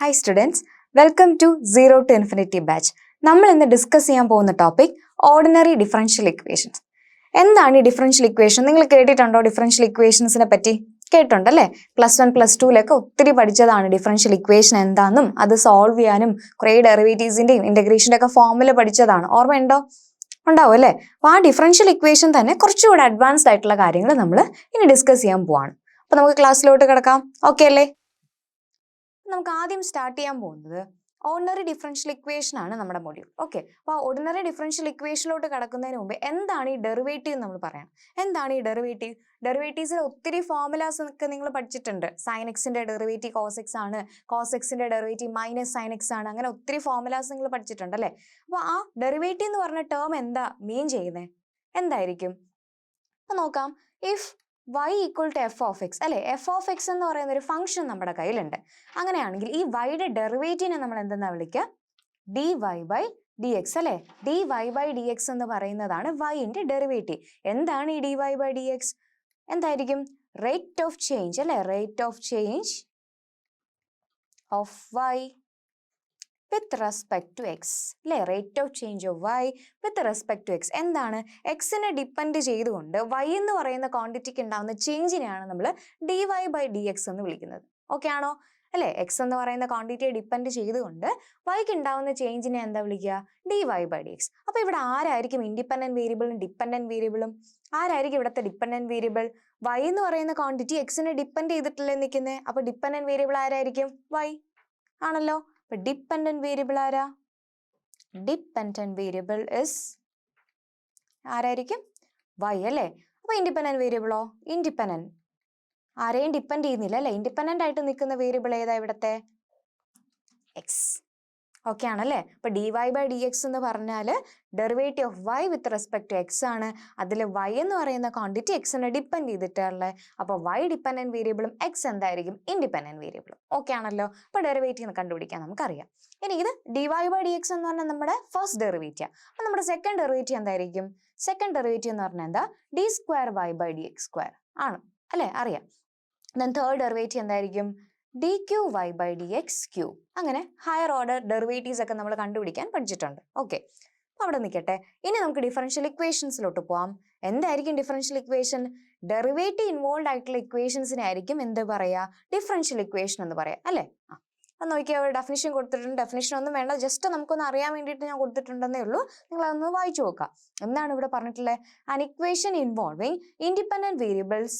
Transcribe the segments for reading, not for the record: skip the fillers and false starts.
Hi students, welcome to Zero to Infinity batch. നമ്മൾ ഇന്ന് discuss ചെയ്യാൻ പോകുന്ന ടോപ്പിക് ഓർഡിനറി ഡിഫറൻഷ്യൽ ഇക്വേഷൻസ്. എന്താണ് ഈ ഡിഫറൻഷ്യൽ ഇക്വേഷൻ? നിങ്ങൾ കേട്ടിട്ടുണ്ടോ ഡിഫറൻഷ്യൽ ഇക്വേഷൻസിനെ പറ്റി? കേട്ടിട്ടുണ്ടല്ലേ? +1 +2 ഒത്തിരി പഠിച്ചതാണ് ഡിഫറൻഷ്യൽ ഇക്വേഷൻ എന്താണെന്നും അത് സോൾവ് ചെയ്യാനും കുറേ ഡെറിവേറ്റീവ്സിന്റെയും ഇന്റഗ്രേഷന്റെ ഒക്കെ ഫോർമുല പഠിച്ചതാണ്. ഓർമ്മയുണ്ടോ? ഉണ്ടാവും അല്ലേ? അപ്പോൾ ആ ഡിഫറൻഷ്യൽ ഇക്വേഷൻ തന്നെ കുറച്ചുകൂടെ അഡ്വാൻസ്ഡ് ആയിട്ടുള്ള കാര്യങ്ങൾ നമ്മൾ ഇനി ഡിസ്കസ് ചെയ്യാൻ പോവാണ്. അപ്പോൾ നമുക്ക് ക്ലാസ്സിലോട്ട് കിടക്കാം. ഓക്കെ അല്ലേ? നമുക്ക് ആദ്യം സ്റ്റാർട്ട് ചെയ്യാൻ പോകുന്നത് ഓർഡിനറി ഡിഫറൻഷ്യൽ ഇക്വേഷൻ ആണ് നമ്മുടെ മൊഡ്യൂൾ. ഓക്കെ, അപ്പോൾ ഓർഡിനറി ഡിഫറൻഷ്യൽ ഇക്വേഷനിലോട്ട് കടക്കുന്നതിന് മുമ്പ് എന്താണ് ഈ ഡെറിവേറ്റീവ് നമ്മൾ പറയണം. എന്താണ് ഈ ഡെറിവേറ്റീവ്? ഡെറിവേറ്റീവ്സിൽ ഒത്തിരി ഫോർമുലാസ് ഒക്കെ നിങ്ങൾ പഠിച്ചിട്ടുണ്ട്. സൈൻ എക്സിന്റെ ഡെറിവേറ്റീവ് കോസ് എക്സ് ആണ്, കോസ് എക്സിന്റെ ഡെറിവേറ്റീവ് മൈനസ് സൈൻ എക്സ് ആണ്, അങ്ങനെ ഒത്തിരി ഫോർമുലാസ് നിങ്ങൾ പഠിച്ചിട്ടുണ്ട് അല്ലേ? അപ്പോൾ ആ ഡെറിവേറ്റീവ് എന്ന് പറഞ്ഞ ടേം എന്താ മീൻ ചെയ്യുന്നത്? എന്തായിരിക്കും? അപ്പോൾ നോക്കാം. If y equal to f of x അല്ലെ, എഫ് ഓഫ് എക്സ് എന്ന് പറയുന്ന ഒരു ഫംഗ്ഷൻ നമ്മുടെ കയ്യിലുണ്ട്. അങ്ങനെയാണെങ്കിൽ ഈ വൈയുടെ ഡെറിവേറ്റീവിനെ നമ്മൾ എന്തെന്നാ വിളിക്കുക? D y by d x അല്ലെ. D y by d x എന്ന് പറയുന്നതാണ് വൈന്റെ ഡെറിവേറ്റീവ്. എന്താണ് ഈ d y by d x? എന്തായിരിക്കും? റേറ്റ് ഓഫ് ചേഞ്ച് അല്ലെ, rate of change of y with respect to x അല്ലേ, rate of change of y with respect to x. എന്താണ്? എക്സിനെ depend ചെയ്തുകൊണ്ട് y എന്ന് പറയുന്ന ക്വാണ്ടിറ്റിക്ക് ഉണ്ടാകുന്ന ചേഞ്ചിനെയാണ് നമ്മൾ d y by d x എന്ന് വിളിക്കുന്നത്. ഓക്കെ ആണോ? അല്ലേ, എക്സ് എന്ന് പറയുന്ന ക്വാണ്ടിറ്റിയെ ഡിപ്പെൻഡ് ചെയ്തുകൊണ്ട് വൈക്ക് ഉണ്ടാവുന്ന ചേഞ്ചിനെ എന്താ വിളിക്കുക? D y by d x. അപ്പോൾ ഇവിടെ ആരായിരിക്കും ഇൻഡിപെൻഡന്റ് വേരിയബിളും ഡിപ്പെൻഡന്റ് വേരിയബിളും? ആരായിരിക്കും ഇവിടുത്തെ ഡിപ്പെൻഡന്റ് വേരിയബിൾ? y എന്ന് പറയുന്ന ക്വാണ്ടിറ്റി എക്സിനെ ഡിപ്പെൻഡ് ചെയ്തിട്ടല്ലേ നിൽക്കുന്നത്. അപ്പോൾ ഡിപ്പെൻഡന്റ് വേരിയബിൾ ആരായിരിക്കും? y ആണല്ലോ. But dependent variable ആരാ? Dependent variable is ആരായിരിക്കും? y അല്ലേ. അപ്പൊ ഇൻഡിപെൻഡന്റ് വേരിയബിളോ? ഇൻഡിപെൻഡന്റ് ആരെയും ഡിപ്പെൻഡ് ചെയ്യുന്നില്ല അല്ലെ. ഇൻഡിപെൻഡന്റ് ആയിട്ട് നിൽക്കുന്ന വേരിയബിൾ ഏതാ ഇവിടത്തെ? എക്സ്. ഓക്കെ ആണല്ലേ. അപ്പൊ d y by d x എന്ന് പറഞ്ഞാൽ derivative of y with respect to x ആണ്. അതിൽ വൈ എന്ന് പറയുന്ന ക്വാണ്ടിറ്റി എക്സിനെ ഡിപ്പെൻഡ് ചെയ്തിട്ടുള്ളത്. അപ്പൊ വൈ ഡിപ്പെൻഡന്റ് വേരിയബിളും എക്സ് എന്തായിരിക്കും? ഇൻഡിപെൻഡന്റ് വേരിയബിളും. ഓക്കെ ആണല്ലോ. അപ്പൊ ഡെറിവേറ്റീവ് കണ്ടുപിടിക്കാൻ നമുക്കറിയാം. ഇനി ഇത് d y by d x എന്ന് പറഞ്ഞാൽ നമ്മുടെ ഫസ്റ്റ് ഡെറിവേറ്റീവ്. അപ്പൊ നമ്മുടെ സെക്കൻഡ് ഡെറിവേറ്റീവ് എന്തായിരിക്കും? സെക്കൻഡ് ഡെറിവേറ്റീവ് എന്ന് പറഞ്ഞാൽ എന്താ? D square y by d x square ആണ് അല്ലെ, അറിയാം. ദെൻ തേർഡ് ഡെറിവേറ്റീവ് എന്തായിരിക്കും? D cube y by d x cube. അങ്ങനെ ഹയർ ഓർഡർ ഡെറിവേറ്റീവ്സ് ഒക്കെ നമ്മൾ കണ്ടുപിടിക്കാൻ പഠിച്ചിട്ടുണ്ട്. ഓക്കെ, അവിടെ നിൽക്കട്ടെ. ഇനി നമുക്ക് ഡിഫറൻഷ്യൽ ഇക്വേഷൻസിലോട്ട് പോവാം. എന്തായിരിക്കും ഡിഫറൻഷ്യൽ ഇക്വേഷൻ? ഡെറിവേറ്റീവ് ഇൻവോൾവ് ആയിട്ടുള്ള ഇക്വേഷൻസിനെ ആയിരിക്കും എന്ത് പറയാ? ഡിഫറൻഷ്യൽ ഇക്വേഷൻ എന്ന് പറയാം അല്ലേ. അത് നോക്കിയാൽ അവർ ഡെഫിനിഷൻ കൊടുത്തിട്ടുണ്ട്. ഡെഫിനിഷൻ ഒന്നും വേണ്ട, ജസ്റ്റ് നമുക്കൊന്ന് അറിയാൻ വേണ്ടിയിട്ട് ഞാൻ കൊടുത്തിട്ടുണ്ടെന്നേ ഉള്ളൂ. നിങ്ങൾ അതൊന്ന് വായിച്ചു നോക്കാം. എന്താണ് ഇവിടെ പറഞ്ഞിട്ടുള്ളത്? An equation involving independent variables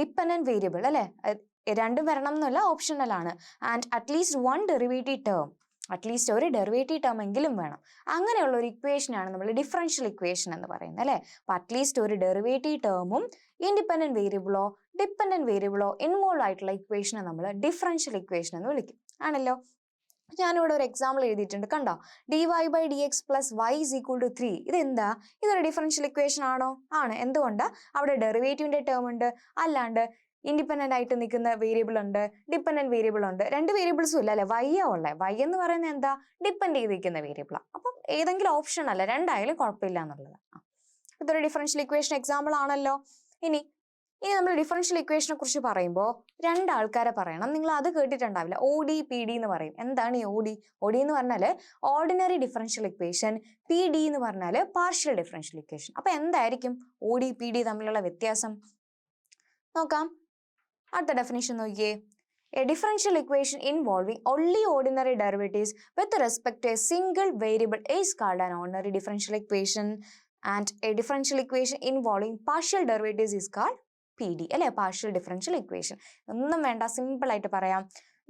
dependent variable അല്ലെ, രണ്ടും വരണം എന്നല്ല, ഓപ്ഷണൽ ആണ്. And at least one derivative term, at least ഒരു ഡെറിവേറ്റീവ് ടേം എങ്കിലും വേണം. അങ്ങനെയുള്ള ഒരു ഇക്വേഷനാണ് നമ്മൾ ഡിഫറൻഷ്യൽ ഇക്വേഷൻ എന്ന് പറയുന്നത് അല്ലേ. അപ്പൊ അറ്റ്ലീസ്റ്റ് ഒരു ഡെറിവേറ്റീവ് ടേമും ഇൻഡിപെൻഡന്റ് വേരിയബിളോ ഡിപ്പെൻഡന്റ് വേരിയബിളോ ഇൻവോൾവ് ആയിട്ടുള്ള ഇക്വേഷനെ നമ്മൾ ഡിഫറൻഷ്യൽ ഇക്വേഷൻ എന്ന് വിളിക്കും. ആണല്ലോ. ഞാനിവിടെ ഒരു എക്സാമ്പിൾ എഴുതിയിട്ടുണ്ട്, കണ്ടോ? D y by d x plus y is equal to 3. ഇതെന്താ? ഇതൊരു ഡിഫറൻഷ്യൽ ഇക്വേഷൻ ആണോ? ആണ്. എന്തുകൊണ്ടാ? അവിടെ ഡെറിവേറ്റീവിന്റെ ടേം ഉണ്ട്, അല്ലാണ്ട് ഇൻഡിപെൻഡന്റ് ആയിട്ട് നിൽക്കുന്ന വേരിയബിൾ ഉണ്ട്, ഡിപ്പെൻഡന്റ് വേരിയബിൾ ഉണ്ട്. രണ്ട് വേരിയബിൾസും ഇല്ല അല്ലെ. വൈ ആ ഉള്ളത്. വൈ എന്ന് പറയുന്നത് എന്താ? ഡിപ്പെൻഡ് ചെയ്തിരിക്കുന്ന വേരിയബിളാണ്. അപ്പം ഏതെങ്കിലും ഓപ്ഷൻ അല്ല, രണ്ടായാലും കുഴപ്പമില്ല എന്നുള്ളത്. ഇതൊരു ഡിഫറൻഷ്യൽ ഇക്വേഷൻ എക്സാമ്പിൾ ആണല്ലോ. ഇനി നമ്മൾ ഡിഫറൻഷ്യൽ ഇക്വേഷനെ കുറിച്ച് പറയുമ്പോൾ രണ്ടാൾക്കാരെ പറയണം. നിങ്ങൾ അത് കേട്ടിട്ടുണ്ടാവില്ല, ഒ ഡി പി ഡി എന്ന് പറയും. എന്താണ് ഈ ഒ ഡി? ഒ ഡി എന്ന് പറഞ്ഞാൽ ordinary differential equation, P D എന്ന് പറഞ്ഞാൽ പാർഷ്യൽ ഡിഫറൻഷ്യൽ ഇക്വേഷൻ. അപ്പൊ എന്തായിരിക്കും ഒ ഡി പി ഡി തമ്മിലുള്ള വ്യത്യാസം? നോക്കാം. അടുത്ത ഡെഫിനിഷൻ നോക്കിയേ. A differential equation involving only ordinary derivatives with respect to a single variable is called an ordinary differential equation, and a differential equation involving partial derivatives is called PD അല്ലെ, partial differential equation. ഒന്നും വേണ്ട, simple ആയിട്ട് പറയാം.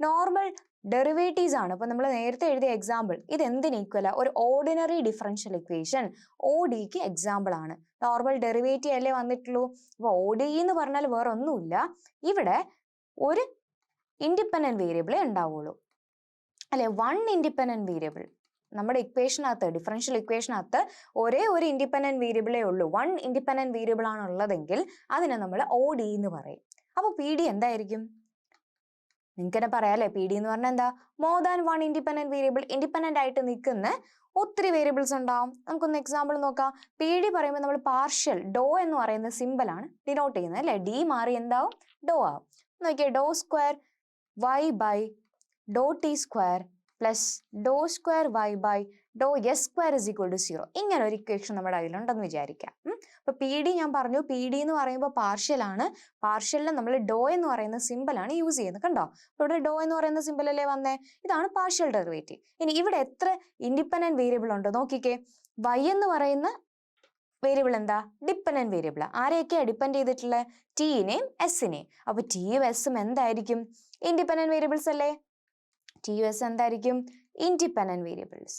Normal derivatives ആണ്. ഇപ്പൊ നമ്മൾ നേരത്തെ എഴുതിയ എക്സാമ്പിൾ ഇത് എന്തിന് ഈക്വല? ഒരു ഓർഡിനറി ഡിഫറൻഷ്യൽ ഇക്വേഷൻ ഒ ഡിക്ക് എക്സാമ്പിൾ ആണ്. നോർമൽ ഡെറിവേറ്റീവ് അല്ലേ വന്നിട്ടുള്ളൂ. അപ്പൊ ഒ ഡി എന്ന് പറഞ്ഞാൽ വേറെ ഒന്നുമില്ല, ഇവിടെ ഒരു ഇൻഡിപെൻഡന്റ് വേരിയബിളേ ഉണ്ടാവുള്ളൂ അല്ലെ. വൺ ഇൻഡിപെൻഡന്റ് വേരിയബിൾ നമ്മുടെ ഇക്വേഷനകത്ത്, ഡിഫറൻഷ്യൽ ഇക്വേഷനകത്ത് ഒരേ ഒരു ഇൻഡിപെൻഡന്റ് വേരിയബിളേ ഉള്ളൂ. വൺ ഇൻഡിപെൻഡന്റ് വേരിയബിൾ ആണ് ഉള്ളതെങ്കിൽ അതിനെ നമ്മൾ ഒ ഡി എന്ന് പറയും. അപ്പൊ പി ഡി എന്തായിരിക്കും? നിങ്ങൾക്ക് തന്നെ പറയാം അല്ലെ. പി ഡി എന്ന് പറഞ്ഞാൽ എന്താ? More than one independent variable. Independent ആയിട്ട് നിൽക്കുന്ന ഒത്തിരി വേരിയബിൾസ് ഉണ്ടാവും. നമുക്കൊന്ന് എക്സാമ്പിൾ നോക്കാം. പി ഡി പറയുമ്പോൾ നമ്മൾ പാർഷ്യൽ ഡോ എന്ന് പറയുന്ന സിമ്പിൾ ആണ് ഡിനോട്ട് ചെയ്യുന്നത് അല്ലെ. ഡി മാറി എന്താവും? ഡോ ആവും. നോക്കിയേ, del square y by del t square plus del square y by del s square is equal to 0. ഇങ്ങനെ ഒരു ഇക്വേഷൻ നമ്മുടെ കയ്യിലുണ്ടെന്ന് വിചാരിക്കാം. അപ്പൊ പി ഡി ഞാൻ പറഞ്ഞു, പി ഡി എന്ന് പറയുമ്പോൾ പാർഷ്യൽ ആണ്. പാർഷ്യലിൽ നമ്മൾ ഡോ എന്ന് പറയുന്ന സിമ്പിൾ ആണ് യൂസ് ചെയ്യുന്നത്. കണ്ടോ, അപ്പൊ ഇവിടെ ഡോ എന്ന് പറയുന്ന സിമ്പിൾ അല്ലേ വന്നേ? ഇതാണ് പാർഷ്യൽ ഡെറിവേറ്റീവ്. ഇനി ഇവിടെ എത്ര ഇൻഡിപെൻഡന്റ് വേരിയബിൾ ഉണ്ട് നോക്കിക്കേ. y എന്ന് പറയുന്ന വേരിയബിൾ എന്താ? Dependent variable. ആരെയൊക്കെയാ ഡിപ്പെൻഡ് ചെയ്തിട്ടുള്ളത്? ടിനെയും എസിനെയും. അപ്പൊ ടിയും എസും എന്തായിരിക്കും? ഇൻഡിപെൻഡന്റ് വേരിയബിൾസ് അല്ലേ? ടിയും എസ് എന്തായിരിക്കും? Independent variables.